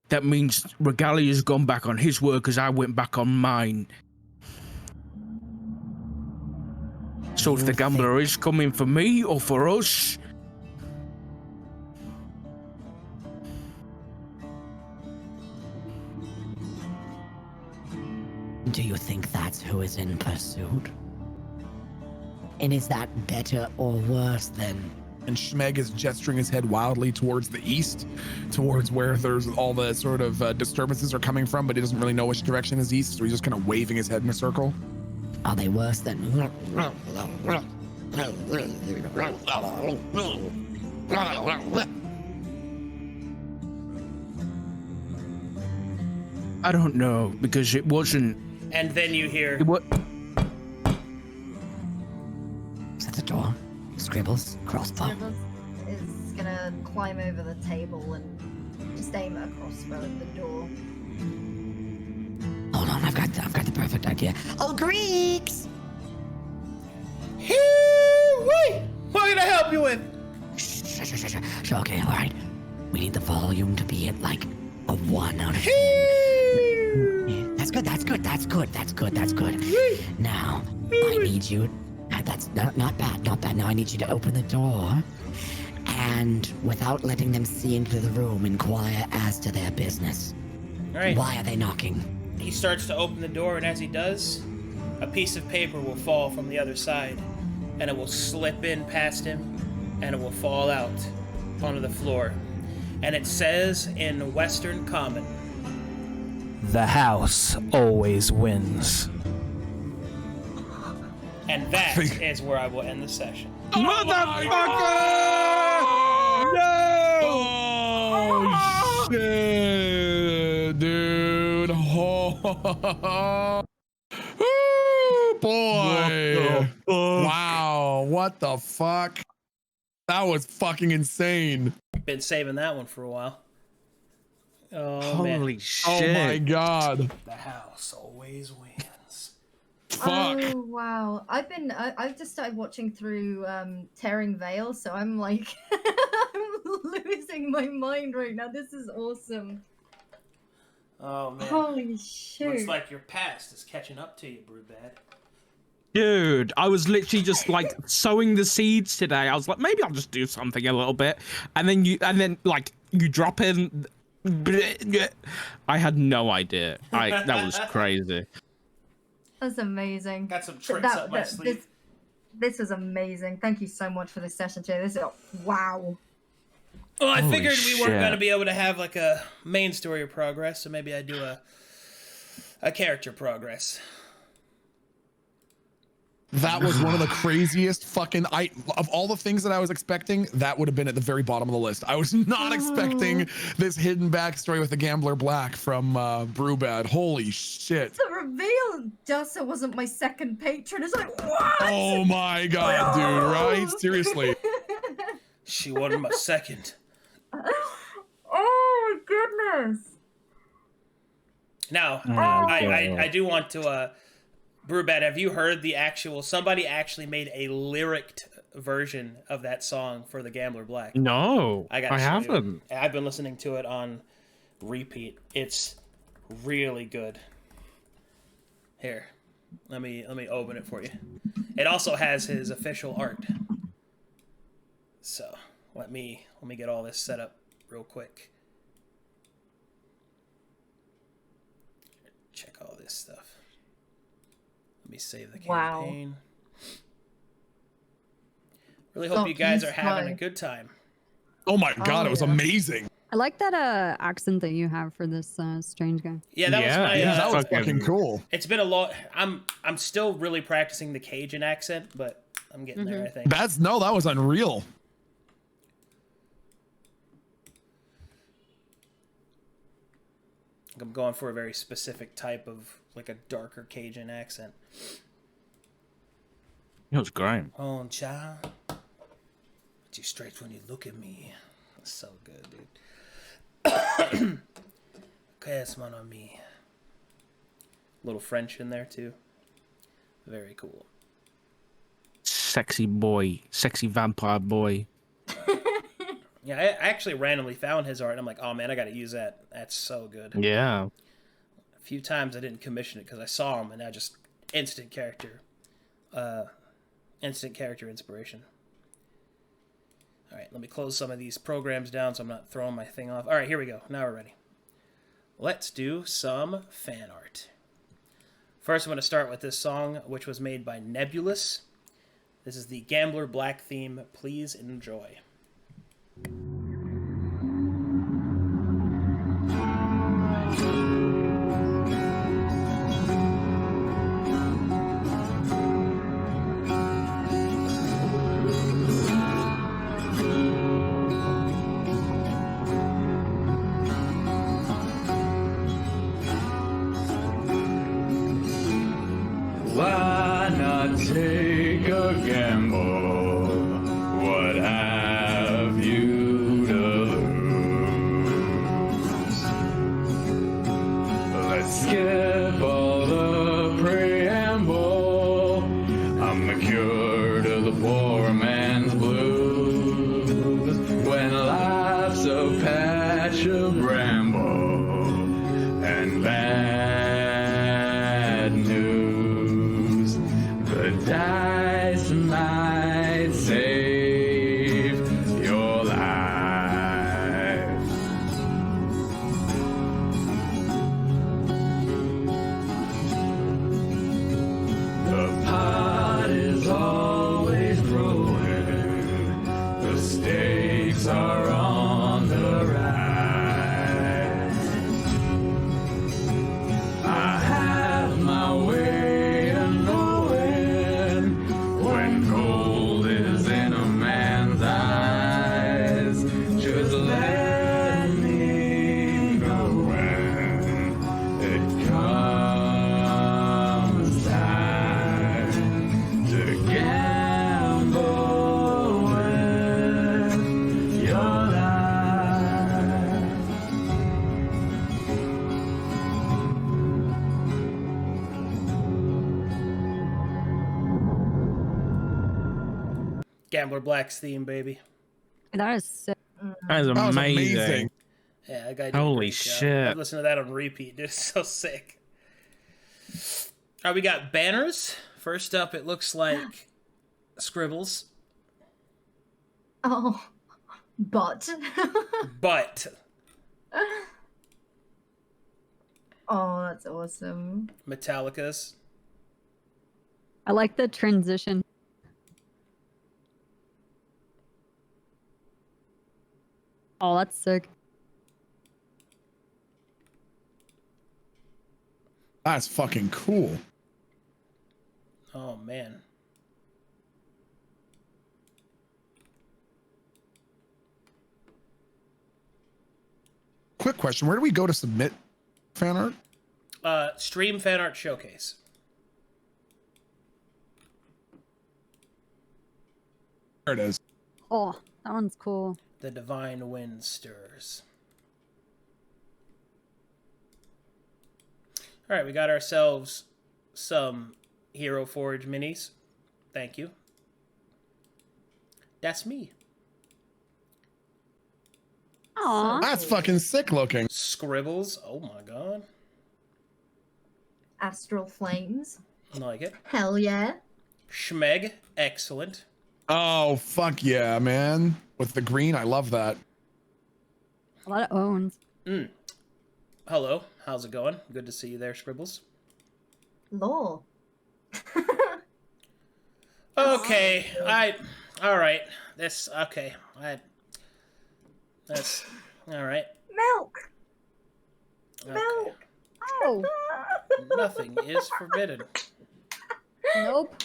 Speaker 5: that means Regalia's gone back on his word because I went back on mine. So if the gambler is coming for me or for us...
Speaker 6: Do you think that's who is in pursuit? And is that better or worse than...
Speaker 2: And Schmeg is gesturing his head wildly towards the east, towards where there's all the sort of disturbances are coming from, but he doesn't really know which direction is east, so he's just kind of waving his head in a circle.
Speaker 6: Are they worse than...
Speaker 5: I don't know, because it wasn't...
Speaker 1: And then you hear...
Speaker 6: Is that the door? Scribbles, crossbow.
Speaker 4: Scribbles is gonna climb over the table and just aim it across the door.
Speaker 6: Hold on, I've got the perfect idea. Oh, Greeks!
Speaker 1: Wait! What can I help you with?
Speaker 6: Shh, okay, all right. We need the volume to be at like a 1 out of 10. Yeah, that's good. Now, I need you... That's not bad. Now I need you to open the door and, without letting them see into the room, inquire as to their business.
Speaker 1: All right.
Speaker 6: Why are they knocking?
Speaker 1: He starts to open the door, and as he does, a piece of paper will fall from the other side, and it will slip in past him, and it will fall out onto the floor. And it says in Western Common,
Speaker 11: "The house always wins."
Speaker 1: And that is where I will end the session.
Speaker 5: Motherfucker! No!
Speaker 2: Oh, shit, dude. Oh, boy. Wow, what the fuck? That was fucking insane.
Speaker 1: Been saving that one for a while. Oh,
Speaker 5: Holy
Speaker 1: man.
Speaker 5: shit.
Speaker 2: Oh my god.
Speaker 1: The house always wins.
Speaker 2: Fuck.
Speaker 4: Oh wow! I've just started watching through Tearing Veil, so I'm like I'm losing my mind right now. This is awesome.
Speaker 1: Oh man!
Speaker 4: Holy shit!
Speaker 1: Looks like your past is catching up to you, Brewbad.
Speaker 5: Dude, I was literally just like sowing the seeds today. I was like, maybe I'll just do something a little bit, and then you drop in. I had no idea. That was crazy.
Speaker 4: That's amazing.
Speaker 1: Got some tricks up my sleeve.
Speaker 4: This is amazing. Thank you so much for this session today. This is wow.
Speaker 1: Well, I figured we weren't
Speaker 5: shit.
Speaker 1: going to be able to have like a main story progress, so maybe I do a character progress.
Speaker 2: That was one of the craziest fucking... of all the things that I was expecting, that would have been at the very bottom of the list. I was not expecting this hidden backstory with the Gambler Black from Brewbad. Holy shit.
Speaker 4: The reveal Dussa wasn't my second patron. It's like, what?
Speaker 2: Oh my god, dude, right? Seriously.
Speaker 1: She wasn't my second.
Speaker 4: Oh my goodness.
Speaker 1: Now, I do want to... Brewbad, have you heard the actual... Somebody actually made a lyricked version of that song for the Gambler Black.
Speaker 5: No, I haven't.
Speaker 1: I've been listening to it on repeat. It's really good. Here, let me open it for you. It also has his official art. So let me get all this set up real quick. Check all this stuff. Let me save the campaign. Wow. Really hope you guys are having a good time.
Speaker 2: Oh my god, it was amazing.
Speaker 3: I like that accent that you have for this strange guy.
Speaker 1: Yeah, that was my
Speaker 2: that was fucking cool.
Speaker 1: It's been a lot. I'm still really practicing the Cajun accent, but I'm getting there, I think.
Speaker 2: That was unreal.
Speaker 1: I'm going for a very specific type of, like, a darker Cajun accent.
Speaker 5: It was great.
Speaker 1: Oh, child. But you straight when you look at me. That's so good, dude. Qu'est-ce mon ami? Little French in there, too. Very cool.
Speaker 5: Sexy boy, sexy vampire boy.
Speaker 1: Yeah, I actually randomly found his art, and I'm like, oh man, I got to use that. That's so good.
Speaker 5: Yeah.
Speaker 1: A few times I didn't commission it because I saw him, and I just instant character inspiration. All right, let me close some of these programs down so I'm not throwing my thing off. All right, here we go. Now we're ready. Let's do some fan art. First, I'm going to start with this song, which was made by Nebulous. This is the Gambler Black theme. Please enjoy.
Speaker 12: Why not take a gamble? What have you to lose? Let's skip all the preamble. I'm the cure to the poor man's blues. When life's a patch of bramble and bad news, the dice might save your life. The pot is always growing. The stakes are on the rise. I have my way of knowing when gold is in a man's eyes. Just let me know when it comes time to gamble with your life.
Speaker 1: Gambler Black's theme, baby.
Speaker 3: That is sick.
Speaker 5: That is
Speaker 2: That was
Speaker 5: amazing.
Speaker 2: amazing.
Speaker 1: Yeah, that guy did a
Speaker 5: Holy
Speaker 1: great job.
Speaker 5: shit.
Speaker 1: I've listened to that on repeat. Dude, it's so sick. All right, we got banners. First up, it looks like scribbles.
Speaker 4: Oh, but.
Speaker 1: But
Speaker 4: Oh, that's awesome.
Speaker 1: Metallica's.
Speaker 3: I like the transition. Oh, that's sick.
Speaker 2: That's fucking cool.
Speaker 1: Oh, man.
Speaker 2: Quick question: where do we go to submit fan art?
Speaker 1: Stream Fan Art Showcase.
Speaker 2: There it is.
Speaker 3: Oh, that one's cool.
Speaker 1: The Divine Wind Stirs. All right, we got ourselves some Hero Forge minis. Thank you. That's me.
Speaker 3: Aw.
Speaker 2: That's fucking sick looking.
Speaker 1: Scribbles. Oh my god.
Speaker 4: Astral Flames.
Speaker 1: I like it.
Speaker 4: Hell yeah.
Speaker 1: Schmeg. Excellent.
Speaker 2: Oh fuck yeah, man! With the green, I love that.
Speaker 3: A lot of owns.
Speaker 1: Hello. How's it going? Good to see you there, Scribbles.
Speaker 4: Lore.
Speaker 1: Okay. All right. That's okay. That's all right.
Speaker 4: Milk.
Speaker 1: Okay.
Speaker 4: Milk.
Speaker 3: Oh.
Speaker 1: Nothing is forbidden.
Speaker 3: Nope.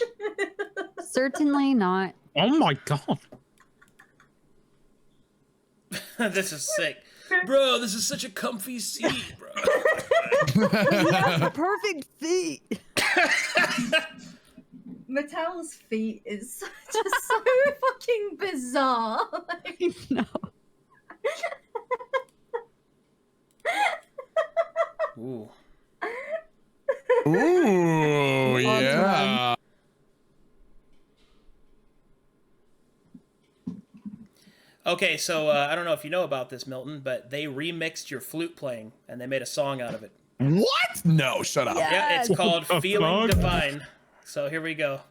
Speaker 3: Certainly not.
Speaker 5: Oh my god.
Speaker 1: This is sick. Bro, this is such a comfy seat, bro.
Speaker 7: Yeah, perfect feet.
Speaker 4: Mattel's feet is just so fucking bizarre.
Speaker 3: No.
Speaker 1: Ooh.
Speaker 2: Ooh, yeah.
Speaker 1: Okay, so I don't know if you know about this, Milton, but they remixed your flute playing and they made a song out of it.
Speaker 2: What? No, shut up.
Speaker 1: Yeah, it's called Feeling Divine. So here we go.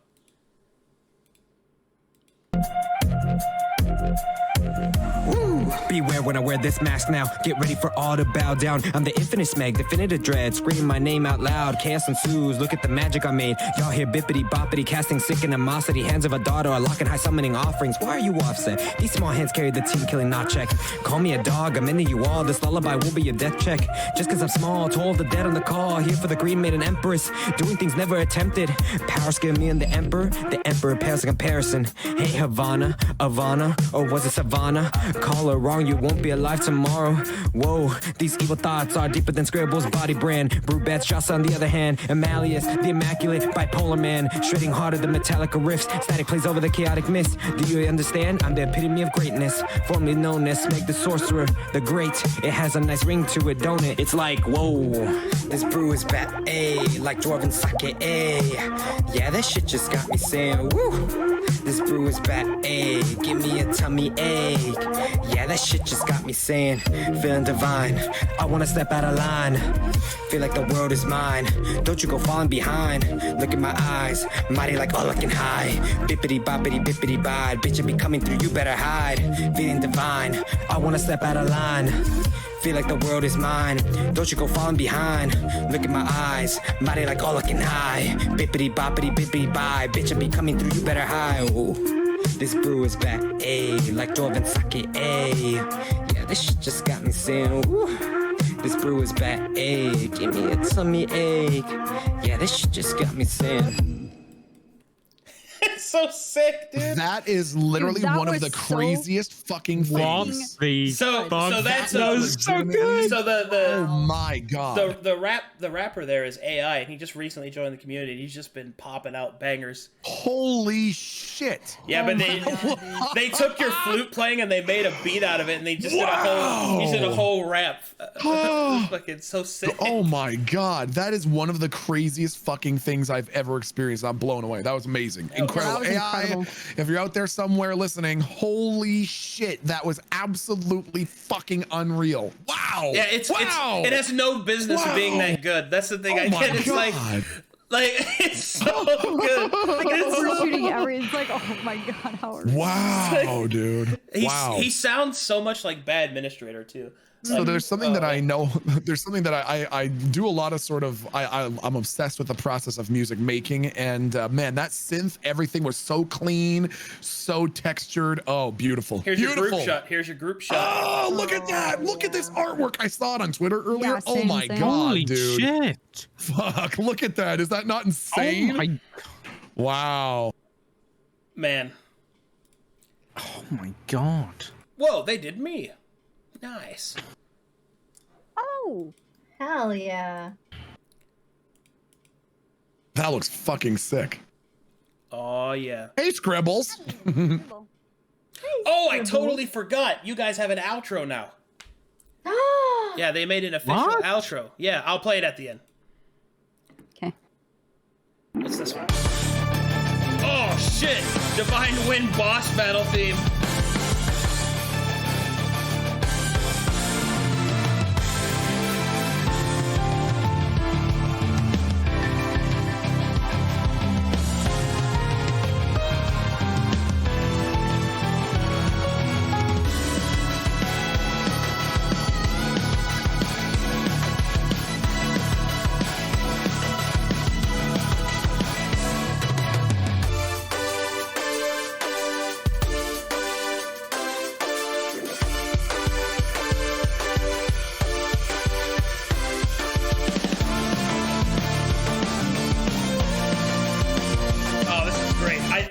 Speaker 13: Beware when I wear this mask now. Get ready for all to bow down. I'm the infinite smeg, definitive dread. Scream my name out loud. Chaos ensues. Look at the magic I made. Y'all hear bippity boppity, casting sick animosity. Hands of a daughter are locking high summoning offerings. Why are you offset? These small hands carry the team killing not check. Call me a dog, I'm into you all. This lullaby will be your death check. Just cause I'm small, told the dead on the call. Here for the green maiden empress. Doing things never attempted. Power scale me and the emperor. The emperor pales a comparison. Hey Havana, Ivana, or was it Savannah? Call her wrong, you won't be alive tomorrow. Whoa, these evil thoughts are deeper than Scribble's body brand. Brew bad shots on the other hand. Amalius, the immaculate bipolar man. Shredding harder than Metallica riffs. Static plays over the chaotic mist. Do you understand? I'm the epitome of greatness. Formerly known as Smeg the Sorcerer, the Great. It has a nice ring to it, don't it? It's like, whoa, this brew is bad, ayy. Like dwarven sake, ayy. Yeah, that shit just got me saying, woo. This brew is bad, ayy. Give me a tummy ache. Yeah, that shit just got me saying, feeling divine. I wanna step out of line. Feel like the world is mine. Don't you go falling behind. Look in my eyes, mighty like all I can hide. Bippity boppity bippity bide. Bitch, I be coming through, you better hide. Feeling divine. I wanna step out of line. Feel like the world is mine. Don't you go falling behind. Look in my eyes, mighty like all I can hide. Bippity boppity bippity bye. Bitch, I be coming through, you better hide. Ooh. This brew is back, ayy. Like dwarven sake, ayy. Yeah, this shit just got me saying, woo. This brew is back, ayy. Give me a tummy ache. Yeah, this shit just got me saying.
Speaker 1: It's so sick, dude.
Speaker 2: That is literally
Speaker 3: Dude, that
Speaker 2: one of
Speaker 3: was
Speaker 2: the
Speaker 3: so
Speaker 2: craziest fucking things.
Speaker 1: So that's
Speaker 2: that was so good.
Speaker 1: So
Speaker 2: oh my god.
Speaker 1: The rapper there is AI, and he just recently joined the community. He's just been popping out bangers.
Speaker 2: Holy shit.
Speaker 1: Yeah, but they took your flute playing and they made a beat out of it, and they just did a whole rap. Fucking so sick.
Speaker 2: Oh my god, that is one of the craziest fucking things I've ever experienced. I'm blown away. That was amazing. Incredible. AI,
Speaker 3: incredible.
Speaker 2: if you're out there somewhere listening, holy shit, that was absolutely fucking unreal. Wow.
Speaker 1: Yeah, it has no business being that good. That's the thing I get. It's like it's so good.
Speaker 3: Like it's shooting every. It's like, oh my god, Howard.
Speaker 2: Wow, dude. Wow.
Speaker 1: He sounds so much like Bad Administrator too.
Speaker 2: So there's something that I know, there's something that I do a lot of sort of, I'm obsessed with the process of music making, and man, that synth, everything was so clean, so textured. Oh, beautiful.
Speaker 1: Here's your group shot. Here's your group shot.
Speaker 2: Oh, look at that. Look at this artwork. I saw it on Twitter earlier.
Speaker 3: Yeah,
Speaker 2: oh my god,
Speaker 5: Holy
Speaker 2: dude.
Speaker 5: shit.
Speaker 2: Fuck, look at that. Is that not insane?
Speaker 5: Oh my...
Speaker 2: Wow.
Speaker 1: Man.
Speaker 5: Oh my god.
Speaker 1: Whoa, they did me. Nice.
Speaker 3: Oh.
Speaker 4: Hell yeah.
Speaker 2: That looks fucking sick.
Speaker 1: Oh yeah.
Speaker 2: Hey, Scribbles.
Speaker 1: Oh, I totally forgot. You guys have an outro now. Yeah, they made an official outro. Yeah, I'll play it at the end.
Speaker 3: Okay.
Speaker 1: What's this one? Oh shit! Divine Wind boss battle theme.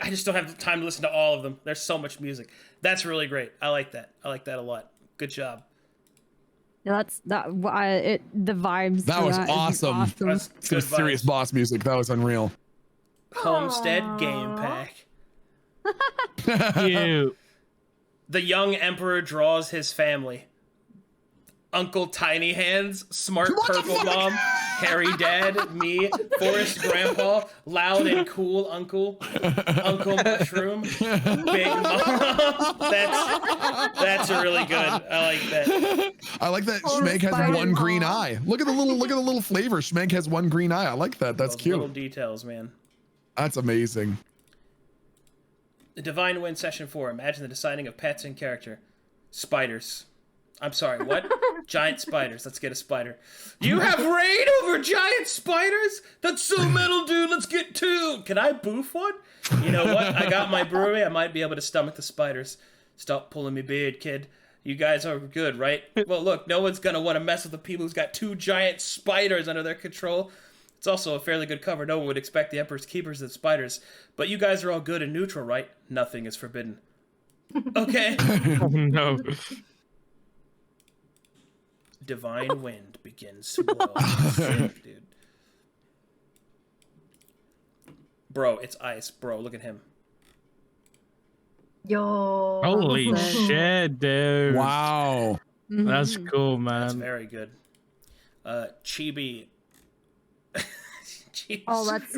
Speaker 1: I just don't have time to listen to all of them. There's so much music. That's really great. I like that. I like that a lot. Good job.
Speaker 3: Yeah, the vibes.
Speaker 2: That was awesome.
Speaker 1: That's
Speaker 2: some serious boss music. That was unreal.
Speaker 1: Homestead game pack.
Speaker 5: Cute.
Speaker 1: The young emperor draws his family. Uncle Tiny Hands, Smart Purple Mom, Hairy Dad, me, Forrest Grandpa, Loud and Cool Uncle, Uncle Mushroom, Big Mom. That's really good. I like that.
Speaker 2: I like that Schmeg has one green eye. Look at the little flavor. Schmeg has one green eye. I like that. That's cute.
Speaker 1: Little details, man.
Speaker 2: That's amazing.
Speaker 1: The Divine Wind Session 4. Imagine the deciding of pets and character. Spiders. I'm sorry, what? Giant spiders. Let's get a spider. You have reign over giant spiders? That's so metal, dude. Let's get two. Can I boof one? You know what? I got my brewery. I might be able to stomach the spiders. Stop pulling me beard, kid. You guys are good, right? Well, look, no one's going to want to mess with the people who's got two giant spiders under their control. It's also a fairly good cover. No one would expect the Emperor's keepers of spiders. But you guys are all good and neutral, right? Nothing is forbidden. Okay.
Speaker 5: Oh, no.
Speaker 1: Divine wind begins to blow. Sick, dude. Bro, it's ice. Bro, look at him.
Speaker 4: Yo.
Speaker 5: Holy shit, dude.
Speaker 2: Wow.
Speaker 5: That's cool, man.
Speaker 1: That's very good. Chibi.
Speaker 3: Oh, that's...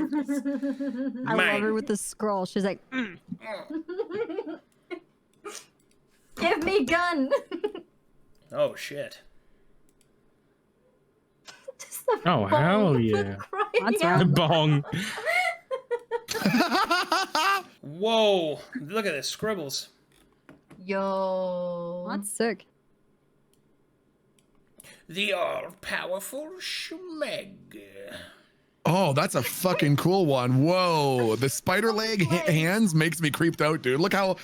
Speaker 3: I love her with the scroll. She's like...
Speaker 4: Give me gun.
Speaker 1: Oh, shit.
Speaker 5: Oh, hell yeah.
Speaker 3: That's right.
Speaker 5: The bong.
Speaker 1: Whoa. Look at this. Scribbles.
Speaker 4: Yo.
Speaker 3: That's sick.
Speaker 1: The all-powerful Schmeg.
Speaker 2: Oh, that's a fucking cool one. Whoa, the spider leg hands makes me creeped out, dude. Look how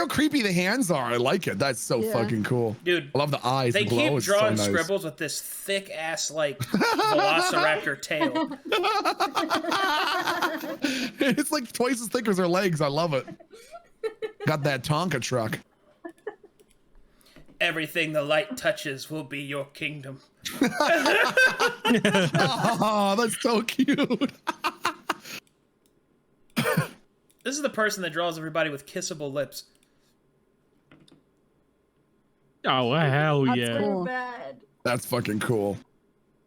Speaker 2: creepy the hands are. I like it. That's so fucking cool,
Speaker 1: dude.
Speaker 2: I love the eyes.
Speaker 1: They
Speaker 2: the glow.
Speaker 1: keep drawing
Speaker 2: so nice.
Speaker 1: scribbles with this thick ass like velociraptor tail.
Speaker 2: It's like twice as thick as her legs. I love it. Got that Tonka truck.
Speaker 1: Everything the light touches will be your kingdom.
Speaker 2: Oh, that's so cute.
Speaker 1: This is the person that draws everybody with kissable lips.
Speaker 5: Oh, hell
Speaker 3: That's
Speaker 5: yeah.
Speaker 3: cool.
Speaker 4: Bad.
Speaker 2: That's fucking cool.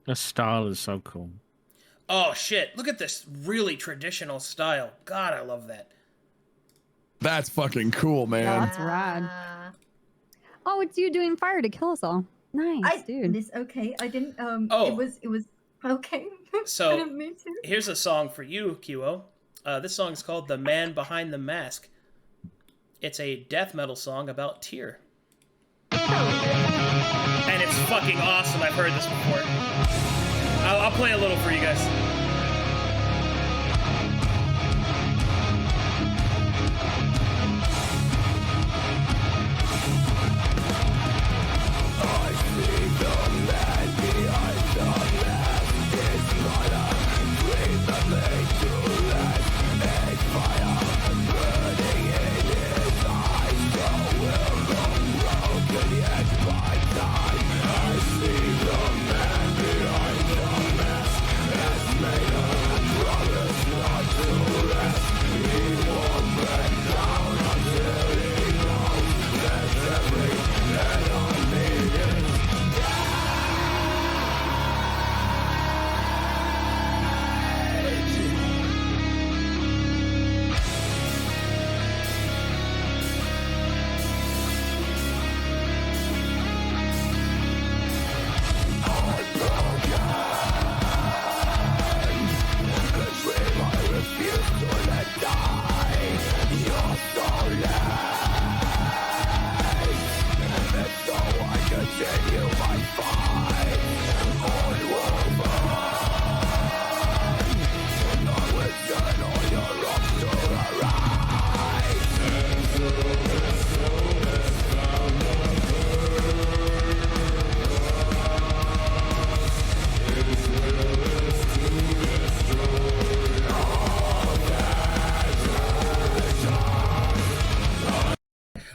Speaker 5: The style is so cool.
Speaker 1: Oh shit, look at this really traditional style. God, I love that.
Speaker 2: That's fucking cool, man.
Speaker 3: That's rad. Oh, it's you doing fire to kill us all. Nice, dude.
Speaker 4: This okay. I didn't
Speaker 1: Oh.
Speaker 4: it was okay. I
Speaker 1: So
Speaker 4: didn't mean to.
Speaker 1: here's a song for you, Kiwo. This song is called The Man Behind the Mask. It's a death metal song about Tyr. And it's fucking awesome. I've heard this before. I'll play a little for you guys.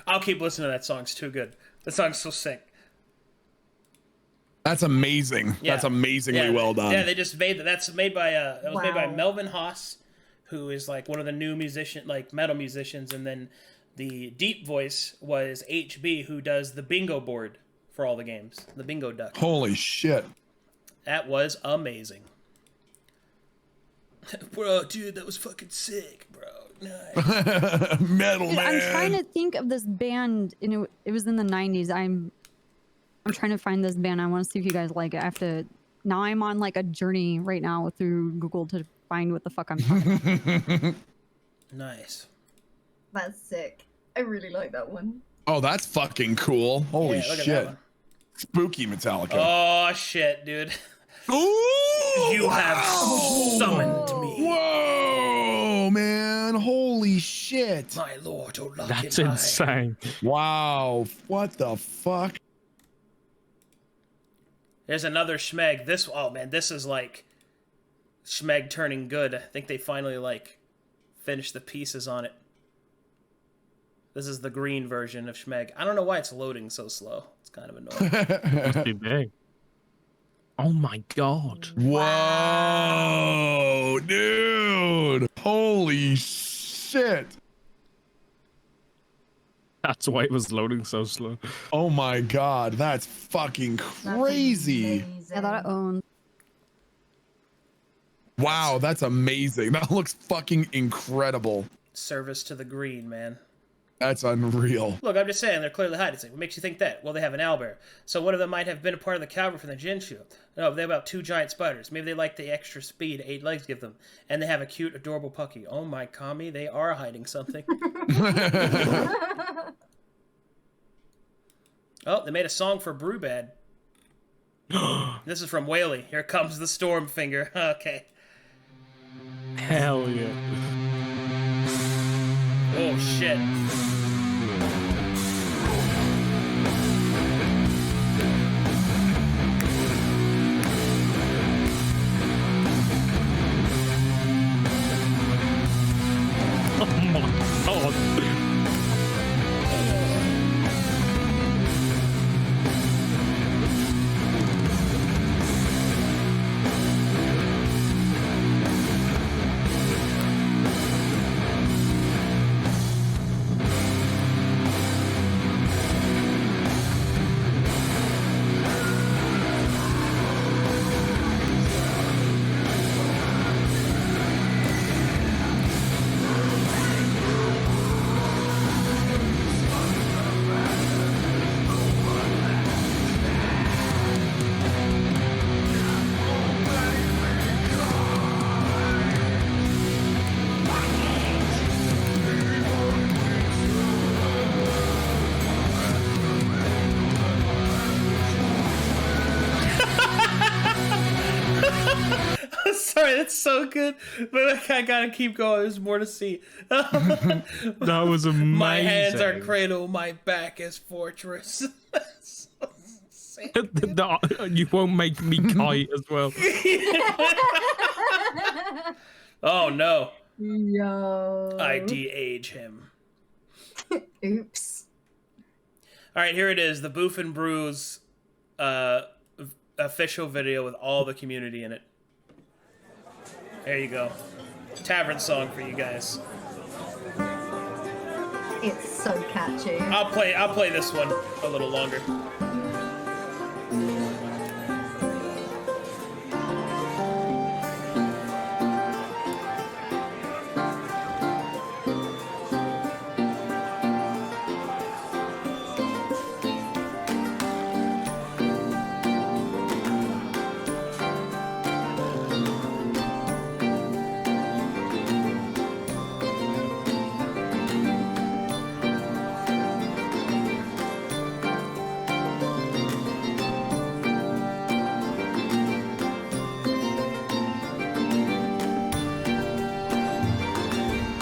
Speaker 1: I'll keep listening to that song. It's too good. That song's so sick.
Speaker 2: That's amazing.
Speaker 1: Yeah.
Speaker 2: That's amazingly well done.
Speaker 1: Yeah, they just made that. That's made by that was made by
Speaker 4: Wow.
Speaker 1: Melvin Haas, who is like one of the new metal musicians, and then the deep voice was HB, who does the bingo board for all the games. The bingo duck.
Speaker 2: Holy shit.
Speaker 1: That was amazing. Bro, dude, that was fucking sick, bro. Nice.
Speaker 2: Metal
Speaker 3: Dude,
Speaker 2: man.
Speaker 3: I'm trying to think of this band, and it was in the 90s. I'm trying to find this band. I want to see if you guys like it. I have to. Now I'm on like a journey right now through Google to find what the fuck I'm talking about.
Speaker 1: Nice.
Speaker 4: That's sick. I really like that one.
Speaker 2: Oh, that's fucking cool. Holy
Speaker 1: Yeah, look at that
Speaker 2: shit.
Speaker 1: one.
Speaker 2: Spooky Metallica.
Speaker 1: Oh shit, dude.
Speaker 2: Ooh,
Speaker 1: You have summoned me.
Speaker 2: Whoa, man. Holy shit.
Speaker 1: My lord, oh lucky
Speaker 5: That's insane.
Speaker 2: Wow. What the fuck?
Speaker 1: There's another Schmeg. Oh man, this is like Schmeg turning good. I think they finally like finished the pieces on it. This is the green version of Schmeg. I don't know why it's loading so slow. It's kind of annoying.
Speaker 5: Must be big. Oh my god.
Speaker 2: Whoa, dude. Holy shit.
Speaker 5: That's why it was loading so slow.
Speaker 2: Oh my god, that's fucking crazy.
Speaker 3: I thought I owned.
Speaker 2: Wow, that's amazing. That looks fucking incredible.
Speaker 1: Service to the green, man.
Speaker 2: That's unreal.
Speaker 1: Look, I'm just saying, they're clearly hiding something. What makes you think that? Well, they have an owlbear. So one of them might have been a part of the cavalry from the Jinshu. No, they have about 2 giant spiders. Maybe they like the extra speed 8 legs give them. And they have a cute, adorable puppy. Oh my kami, they are hiding something. Oh, they made a song for Brewbad. This is from Whaley. Here comes the storm finger. Okay.
Speaker 5: Hell yeah.
Speaker 1: Oh shit.
Speaker 5: Oh my god. Sorry, that's so good, but I gotta keep going. There's more to see. That was amazing.
Speaker 1: My hands are cradle, my back is fortress.
Speaker 5: You won't make me kite as well.
Speaker 1: Oh no.
Speaker 4: Yo.
Speaker 1: I de-age him.
Speaker 4: Oops.
Speaker 1: All right, here it is, the Boof and Brews official video with all the community in it. There you go. Tavern song for you guys.
Speaker 4: It's so catchy.
Speaker 1: I'll play this one a little longer.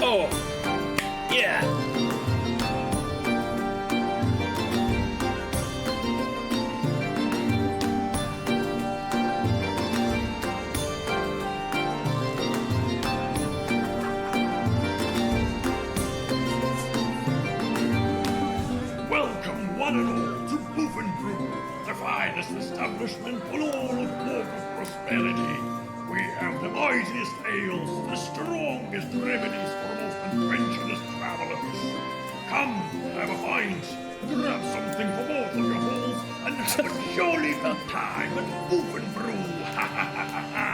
Speaker 1: Oh, yeah.
Speaker 12: Welcome one and all to Boof and Brew, the finest establishment full all of walk of prosperity. We have the mightiest ales, the strongest remedies for most adventurous travelers. Come, have a pint, grab something for both of your bowls, and but surely the time and moving brew. Ha ha ha ha ha.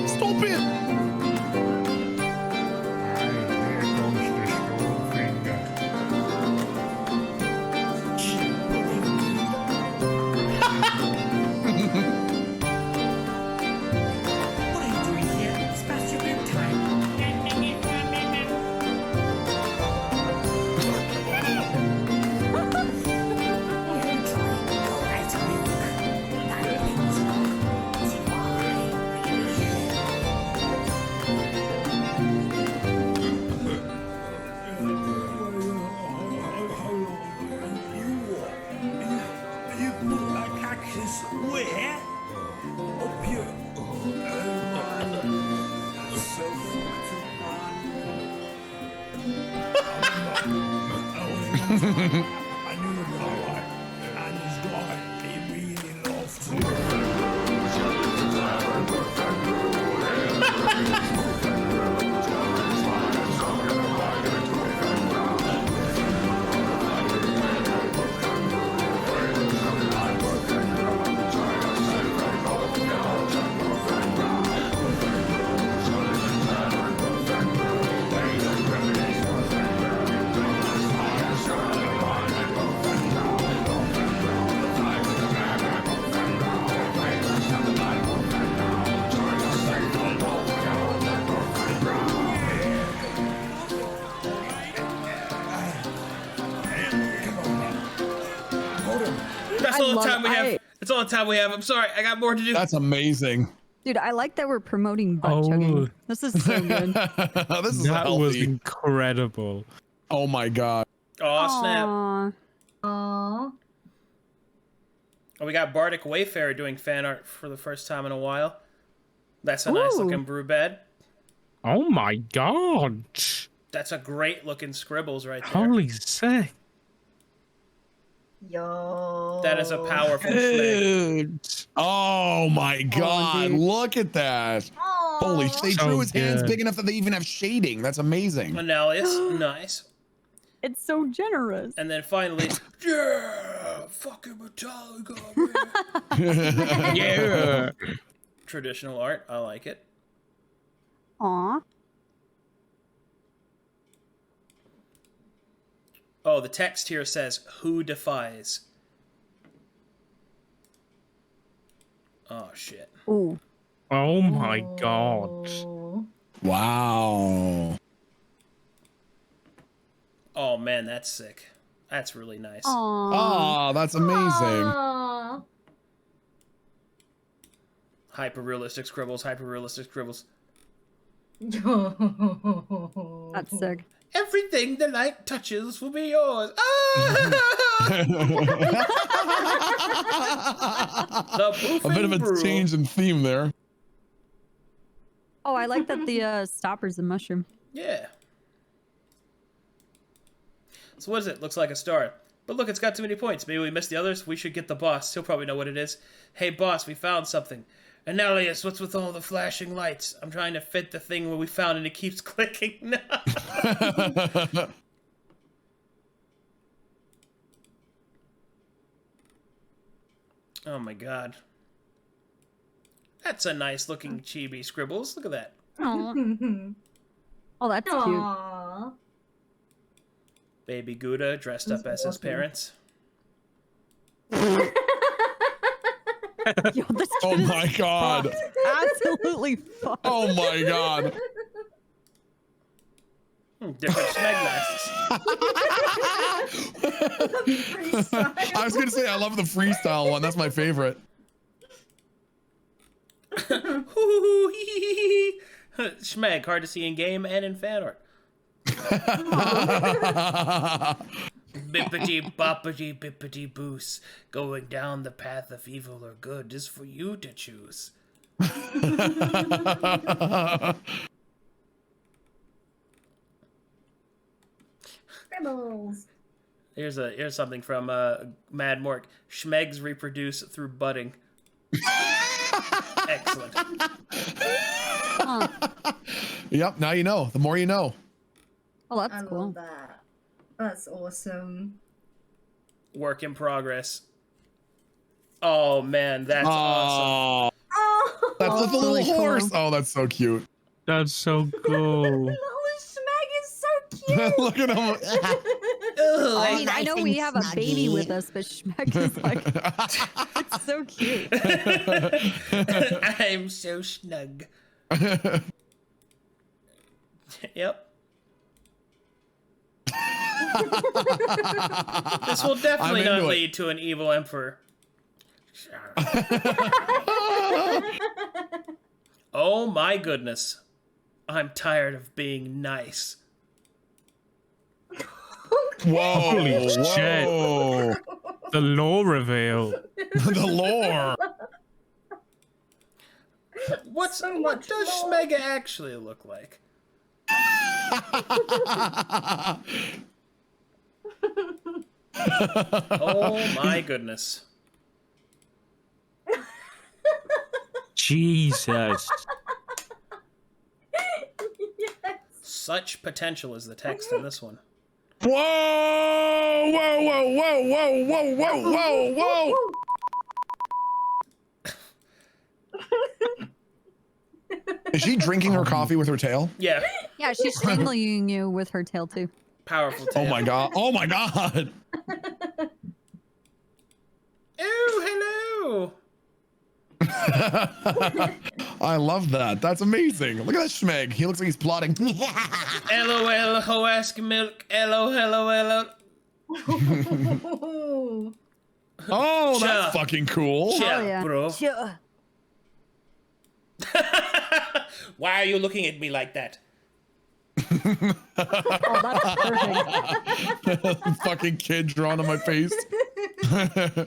Speaker 2: Stop it!
Speaker 14: What are you doing here? It's past your bedtime.
Speaker 12: You put that cactus where? Up here. Oh man. So fucked up, man. I knew it was alright. And his guy, he really loves
Speaker 1: That's all the time we have. That's all the time we have. I'm sorry. I got more to do.
Speaker 2: That's amazing.
Speaker 3: Dude, I like that we're promoting butt chugging. This is so good.
Speaker 2: This is
Speaker 5: That was
Speaker 2: healthy.
Speaker 5: incredible.
Speaker 2: Oh my god.
Speaker 1: Oh snap!
Speaker 4: Aww.
Speaker 1: Oh, we got Bardic Wayfarer doing fan art for the first time in a while. That's a nice looking brew bed.
Speaker 5: Oh my god.
Speaker 1: That's a great looking scribbles right there.
Speaker 5: Holy sick.
Speaker 4: Yo.
Speaker 1: That is a powerful schmeg.
Speaker 5: Dude.
Speaker 2: Oh my god.
Speaker 3: dude.
Speaker 2: Look at that. Holy shit. They
Speaker 5: So
Speaker 2: drew his hands
Speaker 5: good.
Speaker 2: big enough that they even have shading. That's amazing.
Speaker 1: Annelius, nice.
Speaker 3: It's so generous.
Speaker 1: And then finally, yeah, fucking Metallica, man.
Speaker 5: Yeah.
Speaker 1: Traditional art, I like it.
Speaker 3: Aw.
Speaker 1: Oh, the text here says, "Who defies?" Oh shit.
Speaker 3: Ooh.
Speaker 5: Oh my god.
Speaker 2: Wow.
Speaker 1: Oh man, that's sick. That's really nice.
Speaker 3: Aw.
Speaker 2: Oh, that's amazing.
Speaker 4: Aw.
Speaker 1: Hyper realistic scribbles, hyper realistic scribbles.
Speaker 3: That's sick.
Speaker 1: Everything the light touches will be yours. Ah!
Speaker 2: A bit of a change in theme there.
Speaker 3: Oh, I like that the stopper's a mushroom.
Speaker 1: Yeah. So what is it? Looks like a star. But look, it's got too many points. Maybe we missed the others. We should get the boss. He'll probably know what it is. Hey, boss, we found something. Annelius, what's with all the flashing lights? I'm trying to fit the thing where we found and it keeps clicking. Oh my god. That's a nice looking chibi scribbles. Look at that.
Speaker 3: Aw. Oh, that's cute.
Speaker 4: Aww.
Speaker 1: Baby Gouda dressed up as his parents.
Speaker 3: Yo, this
Speaker 2: Oh
Speaker 3: kid
Speaker 2: my
Speaker 3: is
Speaker 2: god.
Speaker 3: fucked. Absolutely fucked.
Speaker 2: Oh my god.
Speaker 1: Different smeg masks.
Speaker 2: I was gonna say I love the freestyle one. That's my favorite.
Speaker 1: Schmeg, hard to see in game and in fan art. Bippity boppity bippity boos. Going down the path of evil or good is for you to choose.
Speaker 4: Scribbles.
Speaker 1: Here's something from Mad Mork. Schmegs reproduce through budding. Excellent.
Speaker 2: Yep, now you know. The more you know.
Speaker 3: Oh, that's
Speaker 4: I
Speaker 3: cool.
Speaker 4: love that. That's awesome.
Speaker 1: Work in progress. Oh man, that's awesome.
Speaker 4: Oh,
Speaker 2: That's the little
Speaker 3: really
Speaker 2: horse.
Speaker 3: cool.
Speaker 2: Oh, that's so cute.
Speaker 5: That's so cool.
Speaker 4: little Schmeg is so cute.
Speaker 2: Look at him.
Speaker 3: I mean, I know we have a baby with us, but Schmeck is like, it's so cute.
Speaker 1: I'm so snug. Yep. This will definitely not lead to an evil emperor. Oh my goodness. I'm tired of being nice.
Speaker 2: Whoa.
Speaker 5: Holy shit.
Speaker 2: Whoa.
Speaker 5: The lore reveal.
Speaker 2: The lore.
Speaker 1: What does Schmega actually look like? Oh my goodness.
Speaker 5: Jesus.
Speaker 4: Yes.
Speaker 1: Such potential is the text in this one.
Speaker 2: Whoa! Whoa! Whoa! Whoa! Whoa! Whoa! Whoa! Whoa! Whoa! Is she drinking her coffee with her tail?
Speaker 1: Yeah.
Speaker 3: Yeah, she's strangling you with her tail too.
Speaker 1: Powerful tail.
Speaker 2: Oh my god! Oh my god!
Speaker 1: Oh, hello.
Speaker 2: I love that. That's amazing. Look at that Schmeg. He looks like he's plotting.
Speaker 1: LOL, ho ask milk. Hello, hello, hello.
Speaker 2: Oh,
Speaker 1: Cha.
Speaker 2: that's fucking cool.
Speaker 1: Cha,
Speaker 3: Oh, yeah.
Speaker 1: bro.
Speaker 7: Sure.
Speaker 1: Why are you looking at me like that?
Speaker 3: Oh, that's perfect.
Speaker 2: Fucking kid drawn on my face.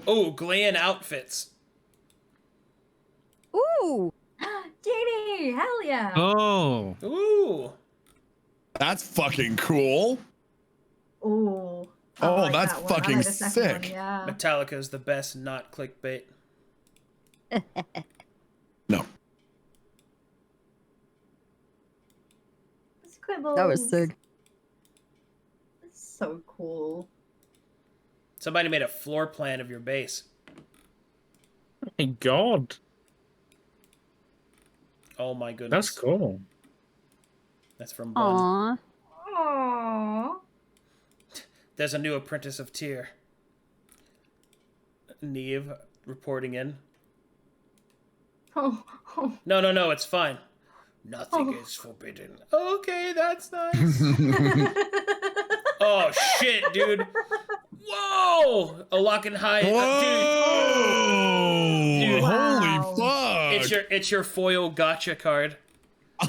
Speaker 1: Oh, Glenn outfits.
Speaker 3: Ooh.
Speaker 4: JD, hell yeah.
Speaker 5: Oh.
Speaker 1: Ooh.
Speaker 2: That's fucking cool.
Speaker 4: Ooh. I
Speaker 2: Oh,
Speaker 4: like
Speaker 2: that's
Speaker 4: that one. I
Speaker 2: fucking
Speaker 4: like the second one,
Speaker 2: sick.
Speaker 4: yeah.
Speaker 1: Metallica is the best, not clickbait.
Speaker 2: No.
Speaker 4: Squibbles.
Speaker 3: That was sick.
Speaker 4: That's so cool.
Speaker 1: Somebody made a floor plan of your base.
Speaker 5: My God.
Speaker 1: Oh my goodness.
Speaker 5: That's cool.
Speaker 1: That's from Bun.
Speaker 3: Aww.
Speaker 4: Aww.
Speaker 1: There's a new apprentice of Tyr. Neve reporting in.
Speaker 4: Oh, oh.
Speaker 1: No, it's fine. Nothing is forbidden. Okay, that's nice. Oh shit, dude. Whoa! A lock and hide.
Speaker 2: Whoa!
Speaker 1: Dude.
Speaker 2: Holy fuck!
Speaker 1: It's your foil gotcha card.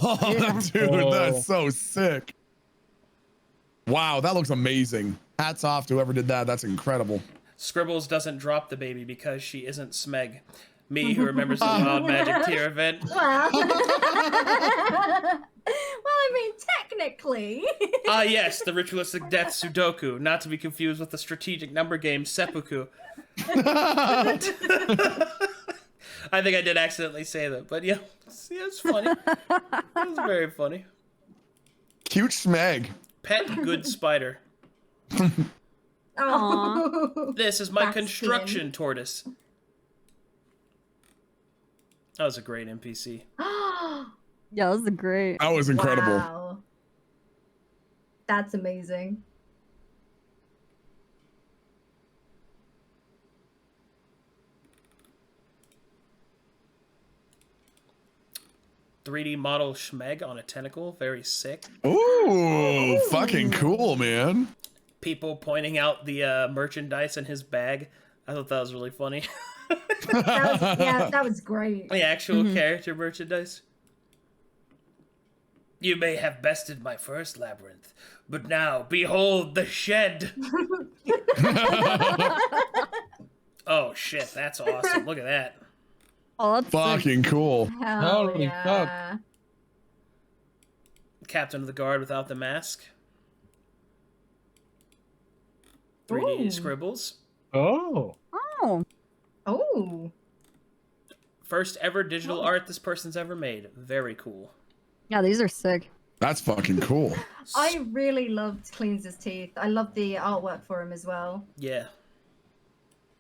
Speaker 2: Oh, dude, that's so sick. Wow, that looks amazing. Hats off to whoever did that. That's incredible.
Speaker 1: Scribbles doesn't drop the baby because she isn't Smeg. Me, who remembers the Wild Magic Tier event.
Speaker 4: Well, I mean, technically.
Speaker 1: Ah, yes, the ritualistic death Sudoku, not to be confused with the strategic number game Seppuku. I think I did accidentally say that, but yeah, it's funny. It was very funny.
Speaker 2: Cute Schmeg.
Speaker 1: Pet good spider.
Speaker 4: Oh.
Speaker 1: This is my
Speaker 4: That's
Speaker 1: construction tortoise. That was a great NPC.
Speaker 3: Yeah, that was great.
Speaker 2: That was incredible.
Speaker 4: Wow. That's amazing.
Speaker 1: 3D model Schmeg on a tentacle. Very sick.
Speaker 2: Ooh, fucking cool, man.
Speaker 1: People pointing out the merchandise in his bag. I thought that was really funny.
Speaker 4: That was great.
Speaker 1: The actual character merchandise. You may have bested my first labyrinth, but now behold the shed. Oh shit, that's awesome. Look at that.
Speaker 3: Oh, that's
Speaker 2: fucking cool.
Speaker 5: Holy fuck.
Speaker 1: Captain of the Guard without the mask. 3D scribbles.
Speaker 5: Oh.
Speaker 4: Oh.
Speaker 1: First ever digital art this person's ever made. Very cool.
Speaker 3: Yeah, these are sick.
Speaker 2: That's fucking cool.
Speaker 4: I really loved Cleans His Teeth. I love the artwork for him as well.
Speaker 1: Yeah.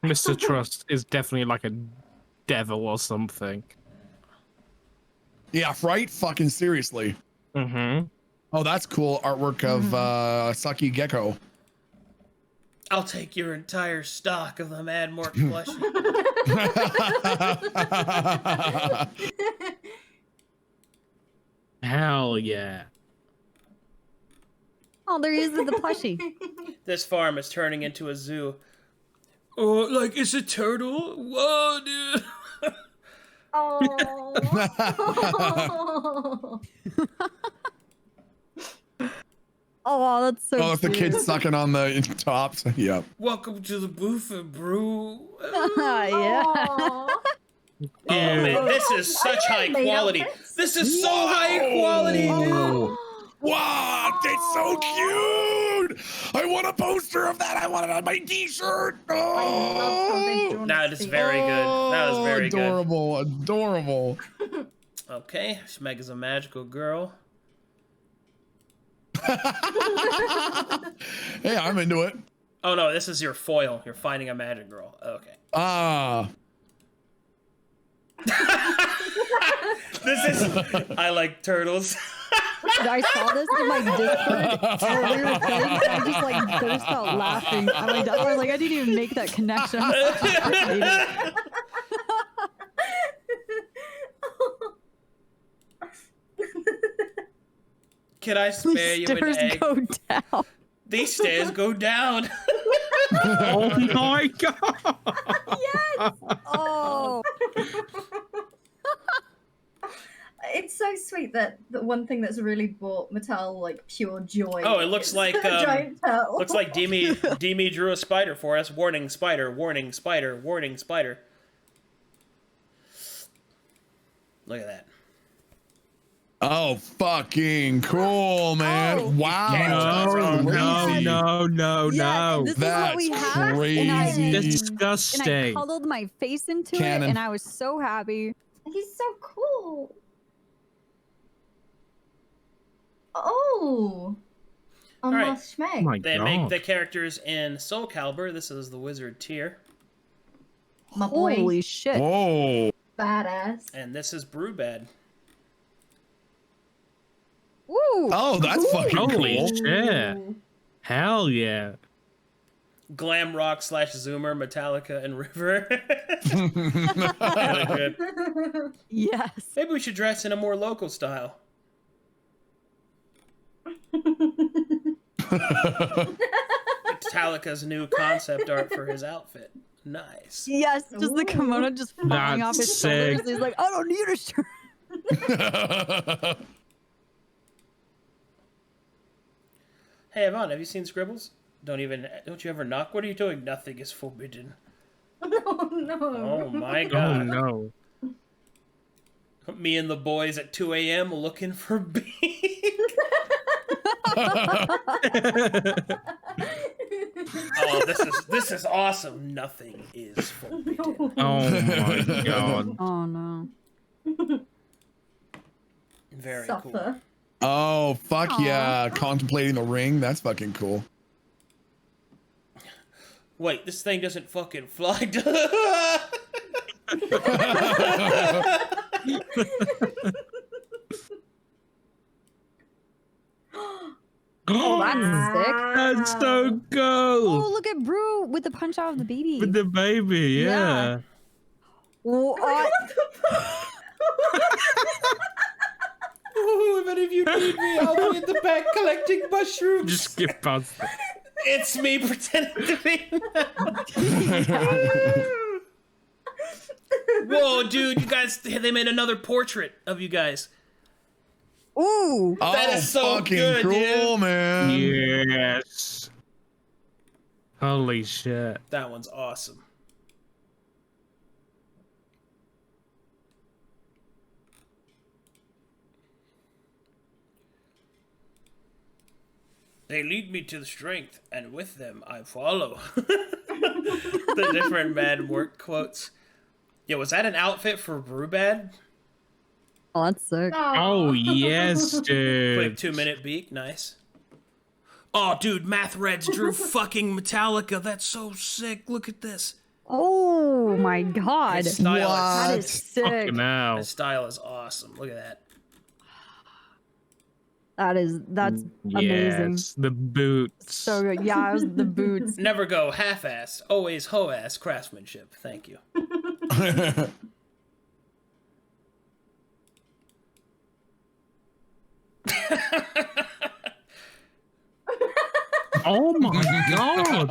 Speaker 15: Mr. Trust is definitely like a devil or something.
Speaker 2: Yeah, right? Fucking seriously.
Speaker 15: Mm-hmm.
Speaker 2: Oh, that's cool artwork of Saki Gecko.
Speaker 1: I'll take your entire stock of the Mad Mork plushie.
Speaker 15: Hell yeah.
Speaker 3: Oh, there he is with the plushie.
Speaker 1: This farm is turning into a zoo. Oh, like it's a turtle? Whoa, dude.
Speaker 4: Oh.
Speaker 3: Oh, wow, that's so
Speaker 2: Oh, it's the kid sucking on the tops. Yep.
Speaker 1: Welcome to the booth and brew.
Speaker 3: Yeah.
Speaker 1: Oh man, this is such high quality. This is so high quality, dude.
Speaker 2: Wow, that's so cute. I want a poster of that. I want it on my t-shirt. Oh,
Speaker 1: That is very good. That was very
Speaker 2: adorable, adorable.
Speaker 1: Okay, Schmeg is a magical girl.
Speaker 2: Hey, I'm into it.
Speaker 1: Oh no, this is your foil. You're finding a magic girl. Okay.
Speaker 2: Ah.
Speaker 1: This is. I like turtles.
Speaker 3: I saw this in my Discord while we were playing, and I just like burst out laughing. I was like, I didn't even make that connection.
Speaker 1: Can I spare you an
Speaker 3: Stairs
Speaker 1: egg?
Speaker 3: go down.
Speaker 1: These stairs go down.
Speaker 15: Oh my god!
Speaker 4: Yes.
Speaker 3: Oh.
Speaker 4: It's so sweet that the one thing that's really brought Mattel like pure joy.
Speaker 1: Oh, it looks
Speaker 4: is
Speaker 1: like
Speaker 4: a giant turtle.
Speaker 1: looks like Demi drew a spider for us. Warning, spider! Warning, spider! Warning, spider! Look at that.
Speaker 2: Oh, fucking cool, man.
Speaker 3: Oh.
Speaker 2: Wow.
Speaker 15: No.
Speaker 3: Yeah, this is what we have.
Speaker 2: Crazy.
Speaker 15: Disgusting.
Speaker 3: And I cuddled my face into it, and I was so happy.
Speaker 4: He's so cool. Oh.
Speaker 1: All right.
Speaker 4: Schmeg.
Speaker 15: Oh my
Speaker 1: They
Speaker 15: god.
Speaker 1: make the characters in Soul Calibur. This is the wizard tier.
Speaker 4: My boy.
Speaker 3: Holy shit.
Speaker 2: Whoa.
Speaker 4: Badass.
Speaker 1: And this is Brewbad.
Speaker 3: Woo.
Speaker 2: Oh, that's fucking
Speaker 15: Holy
Speaker 2: cool.
Speaker 15: shit. Hell yeah.
Speaker 1: Glam rock / Zoomer, Metallica, and River. Really good.
Speaker 3: Yes.
Speaker 1: Maybe we should dress in a more local style. Metallica's new concept art for his outfit. Nice.
Speaker 3: Yes, just the kimono just falling off his shoulders. He's like, I don't need a shirt.
Speaker 1: Hey, Yvonne, have you seen Scribbles? Don't you ever knock? What are you doing? Nothing is forbidden.
Speaker 4: Oh no.
Speaker 1: Oh my god.
Speaker 15: Oh no.
Speaker 1: Me and the boys at 2 a.m. looking for beef. Oh, this is awesome. Nothing is forbidden.
Speaker 15: Oh my god.
Speaker 3: Oh no.
Speaker 1: Very
Speaker 4: Suffer.
Speaker 1: cool.
Speaker 2: Oh, fuck yeah. Contemplating the ring. That's fucking cool.
Speaker 1: Wait, this thing doesn't fucking fly.
Speaker 3: Oh, that's sick.
Speaker 15: That's so cool.
Speaker 3: Oh, look at Brew with the punch out of the baby.
Speaker 15: With the baby, yeah.
Speaker 3: What?
Speaker 1: If any of you need me, I'll be in the back collecting mushrooms.
Speaker 15: Just skip past it.
Speaker 1: It's me pretending to be. Whoa, dude! You guys, they made another portrait of you guys.
Speaker 3: Ooh,
Speaker 1: that is so
Speaker 2: fucking
Speaker 1: good,
Speaker 2: cool,
Speaker 1: dude.
Speaker 2: man.
Speaker 15: Yes. Holy shit.
Speaker 1: That one's awesome. They lead me to the strength, and with them I follow. The different Mad Work quotes. Yeah, was that an outfit for Brewbad?
Speaker 3: Oh, that's sick.
Speaker 15: Oh, yes, dude.
Speaker 1: Quick 2-minute beak, nice. Oh, dude, Math Reds drew fucking Metallica. That's so sick. Look at this.
Speaker 3: Oh my god.
Speaker 1: His style
Speaker 3: That
Speaker 1: is
Speaker 3: is sick.
Speaker 15: Fucking hell.
Speaker 1: His style is awesome. Look at that.
Speaker 3: That's amazing.
Speaker 15: Yes, the boots.
Speaker 3: So good. Yeah, it was the boots.
Speaker 1: Never go half-assed, always ho-ass craftsmanship. Thank you.
Speaker 15: Oh my god.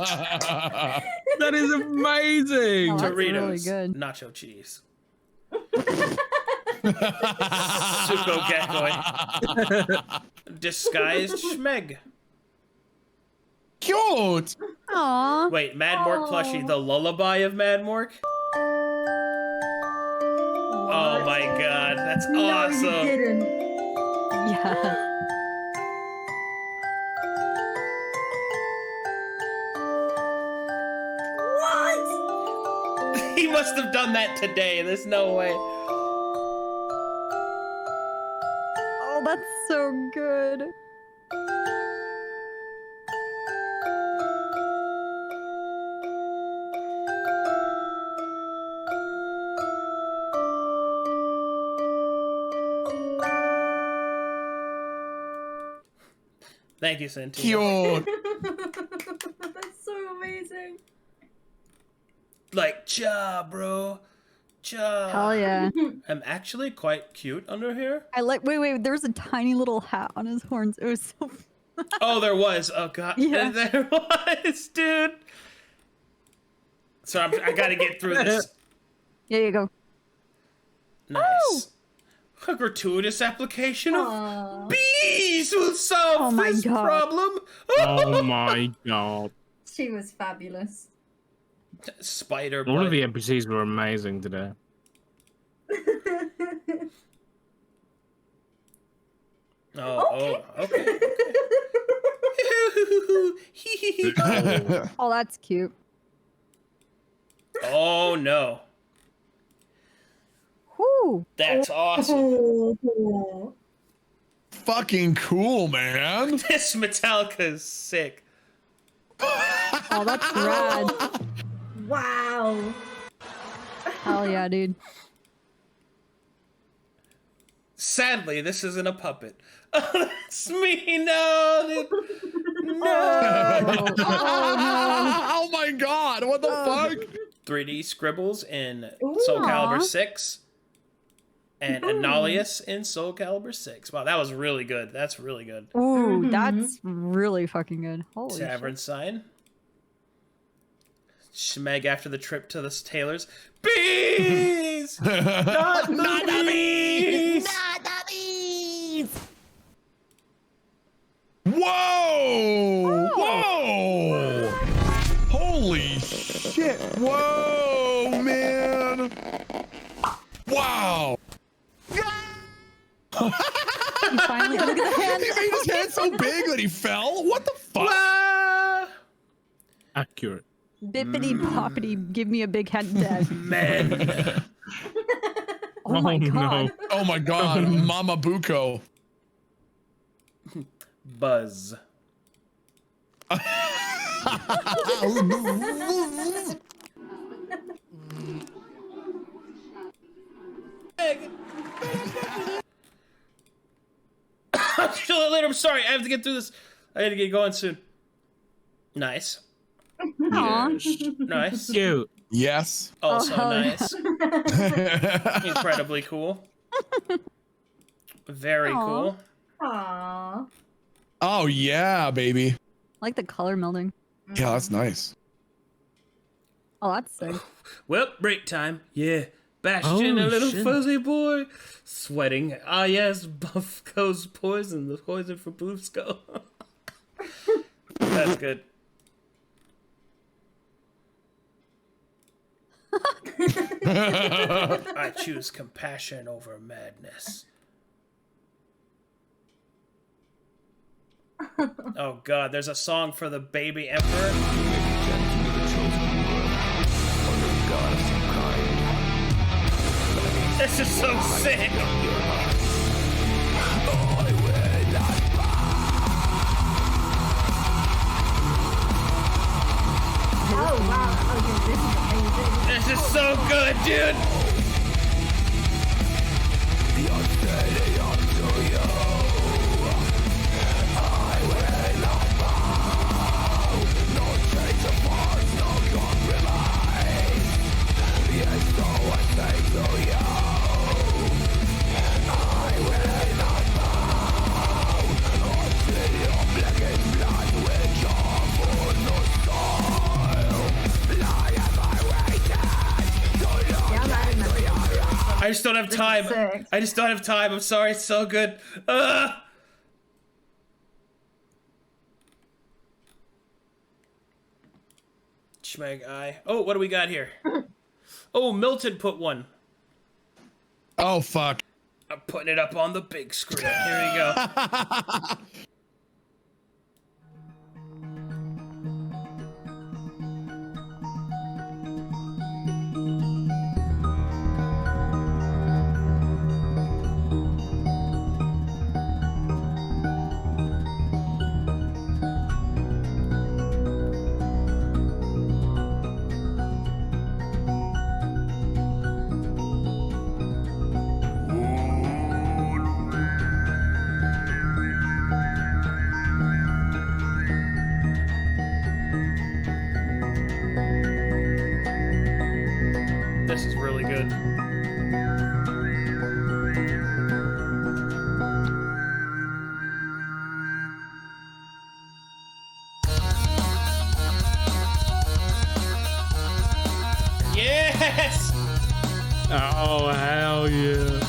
Speaker 15: That is amazing.
Speaker 3: Oh, that's
Speaker 1: Doritos,
Speaker 3: really good.
Speaker 1: nacho cheese. Suko Gekoi. Disguised Schmeg.
Speaker 2: Cute.
Speaker 3: Aww.
Speaker 1: Wait, Madmork plushie, the lullaby of Madmork? Oh my god, that's awesome.
Speaker 4: No, you didn't.
Speaker 3: Yeah.
Speaker 4: What?
Speaker 1: He must have done that today. There's no way.
Speaker 3: Oh, that's so good.
Speaker 1: Thank you, Santino.
Speaker 2: Cute.
Speaker 4: That's so amazing.
Speaker 1: Like, cha, bro. Cha.
Speaker 3: Hell yeah.
Speaker 1: I'm actually quite cute under here.
Speaker 3: I like. Wait. There's a tiny little hat on his horns. It was so.
Speaker 1: Oh, there was. Oh, God.
Speaker 3: Yeah.
Speaker 1: There was, dude. So I gotta get through this.
Speaker 3: There you go.
Speaker 1: Nice. A gratuitous application of bees will solve this problem.
Speaker 15: Oh my god.
Speaker 4: She was fabulous.
Speaker 1: Spider
Speaker 15: All of
Speaker 1: bite.
Speaker 15: the NPCs were amazing today.
Speaker 1: Oh, okay.
Speaker 3: Oh, that's cute.
Speaker 1: Oh no.
Speaker 3: Whoo.
Speaker 1: That's awesome.
Speaker 2: Fucking cool, man.
Speaker 1: This Metallica is sick.
Speaker 3: Oh, that's rad.
Speaker 4: Wow.
Speaker 3: Hell yeah, dude.
Speaker 1: Sadly, this isn't a puppet. Oh, that's me. No. No.
Speaker 2: Oh my god, what the fuck?
Speaker 1: 3D scribbles in Soul Calibur 6 and Analius in Soul Calibur 6. Wow, that was really good. That's really good.
Speaker 3: Ooh, that's really fucking good. Holy
Speaker 1: Tavern
Speaker 3: shit.
Speaker 1: sign. Schmeg after the trip to the tailor's. Bees! Not the bees!
Speaker 6: Not the bees!
Speaker 2: Whoa! Whoa! Holy shit! Whoa, man! Wow!
Speaker 3: Finally, look at the hand.
Speaker 2: He made his hand so big that he fell? What the fuck?
Speaker 15: Accurate.
Speaker 3: Bippity boppity, give me a big head dead.
Speaker 1: Man.
Speaker 3: Oh my god.
Speaker 2: Oh my god, Mama Buko.
Speaker 1: Buzz. I'll chill it later. I'm sorry. I have to get through this. I gotta get going soon. Nice.
Speaker 3: Aw.
Speaker 1: Nice.
Speaker 15: Cute.
Speaker 2: Yes.
Speaker 1: Also
Speaker 3: Oh, hell
Speaker 1: nice. Incredibly cool. Very cool.
Speaker 4: Aww.
Speaker 2: Oh yeah, baby.
Speaker 3: I like the color melding.
Speaker 2: Yeah, that's nice.
Speaker 3: Oh, that's sick.
Speaker 1: Well, break time. Yeah. Bastion, a little fuzzy boy. Sweating. Ah, yes, Buffco's poison. The poison for Buffco. That's good. I choose compassion over madness. Oh god, there's a song for the baby emperor. This is so sick.
Speaker 4: Oh wow! Oh, dude, this is amazing.
Speaker 1: This is so good, dude. I just don't have time. I just don't have time. I'm sorry. It's so good. Schmeg eye. Oh, what do we got here? Oh, Milton put one.
Speaker 2: Oh, fuck.
Speaker 1: I'm putting it up on the big screen. Here we go. This is really good. Yes!
Speaker 15: Oh, hell yeah.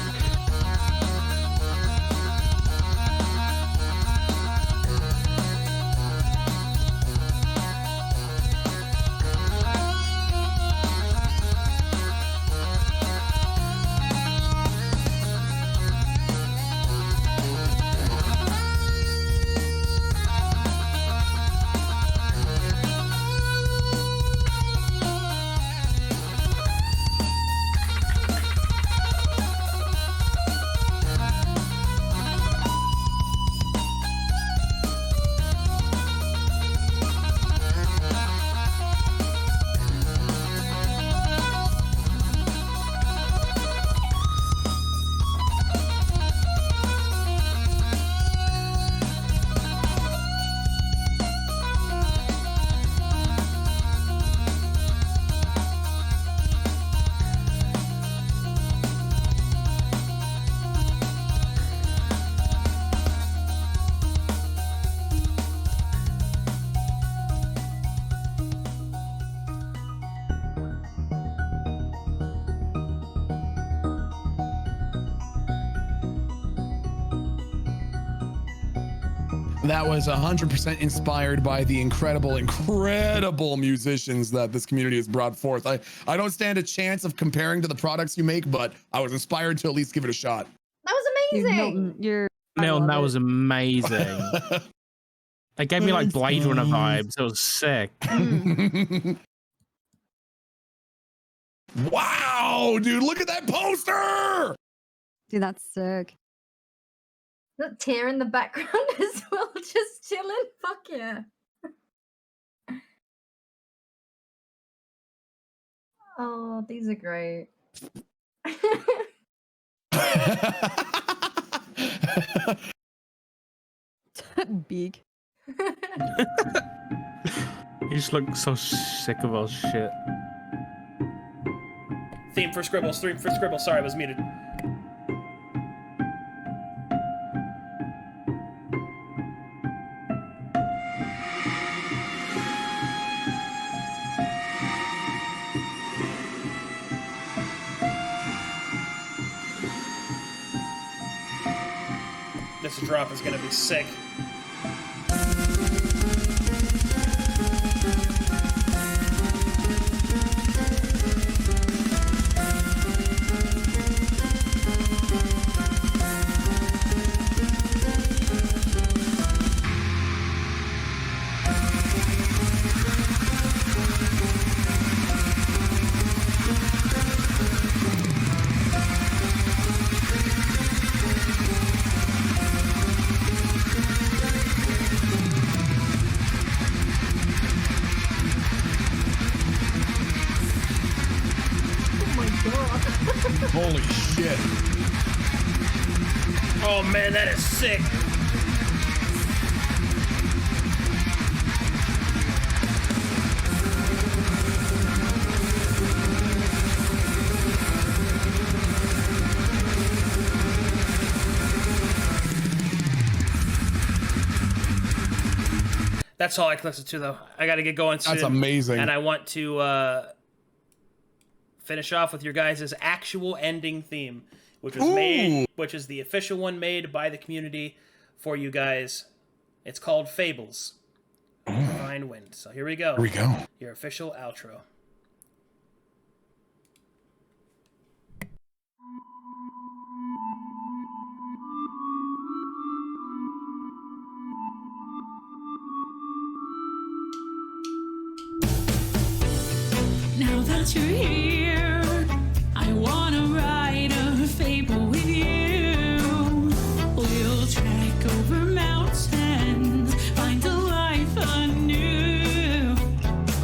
Speaker 2: That was 100% inspired by the incredible musicians that this community has brought forth. I don't stand a chance of comparing to the products you make, but I was inspired to at least give it a shot.
Speaker 4: That was amazing.
Speaker 15: Milton, that was amazing. They gave me like Blade Runner vibes. It was sick.
Speaker 2: Wow, dude, look at that poster!
Speaker 3: Dude, that's sick.
Speaker 4: That tear in the background as well, just chilling. Fuck yeah. Oh, these are great.
Speaker 3: Big.
Speaker 15: You just look so sick of our shit.
Speaker 1: Theme for Scribbles. Sorry, I was muted. next drop is gonna be sick.
Speaker 2: Holy shit.
Speaker 1: Oh man, that is sick. That's all Eclipse to though. I gotta get going soon.
Speaker 2: That's amazing.
Speaker 1: And I want to finish off with your guys' actual ending theme, which was which is the official one made by the community for you guys. It's called Fables. Divine Wind. So here we go.
Speaker 2: Here we go.
Speaker 1: Your official outro.
Speaker 16: Now that you're here, I wanna write a fable with you. We'll trek over mountains, find a life anew,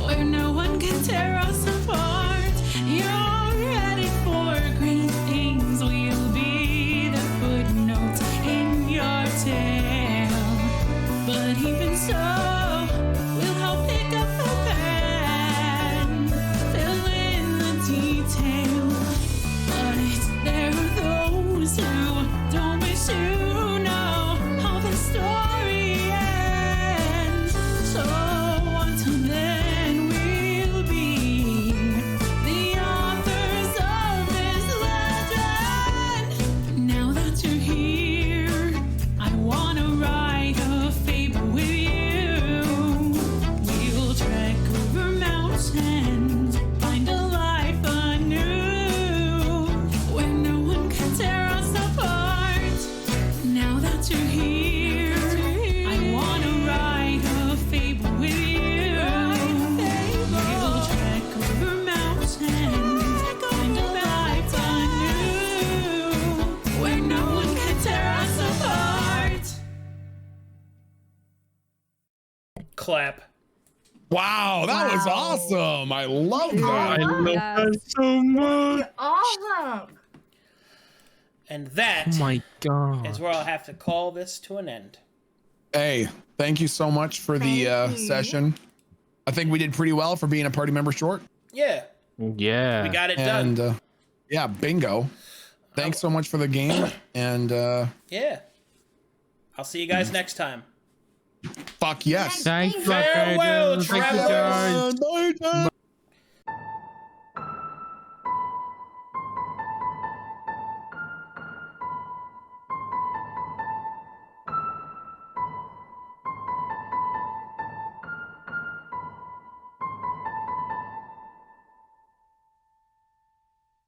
Speaker 16: where no one can tear us apart. You're headed for great things. We'll be the footnotes in your tale. But even so, we'll help pick up the pen, fill in the detail. But there are those who don't wish to know how the story ends. So until then, we'll be the authors of this legend. Now that you're here, I wanna write a fable with you. We'll trek over mountains, find a life anew, where no one can tear us apart. Now that you're here, I wanna write a fable with you. We'll trek over mountains, find a life anew, where no one can tear us apart.
Speaker 1: Clap.
Speaker 2: Wow, that was awesome. I love that.
Speaker 15: I love that so much.
Speaker 4: Awesome.
Speaker 1: And that
Speaker 15: Oh my god.
Speaker 1: is where I'll have to call this to an end.
Speaker 2: Hey, thank you so much for the
Speaker 4: Thank you.
Speaker 2: session. I think we did pretty well for being a party member short.
Speaker 1: Yeah,
Speaker 15: Yeah.
Speaker 1: we got it done.
Speaker 2: And yeah, bingo. Thanks so much for the game. And
Speaker 1: Yeah. I'll see you guys next time.
Speaker 2: fuck yes.
Speaker 15: Thanks,
Speaker 1: Farewell,
Speaker 15: Arcadum. Thank you,
Speaker 1: travelers.
Speaker 15: guys.
Speaker 2: Bye,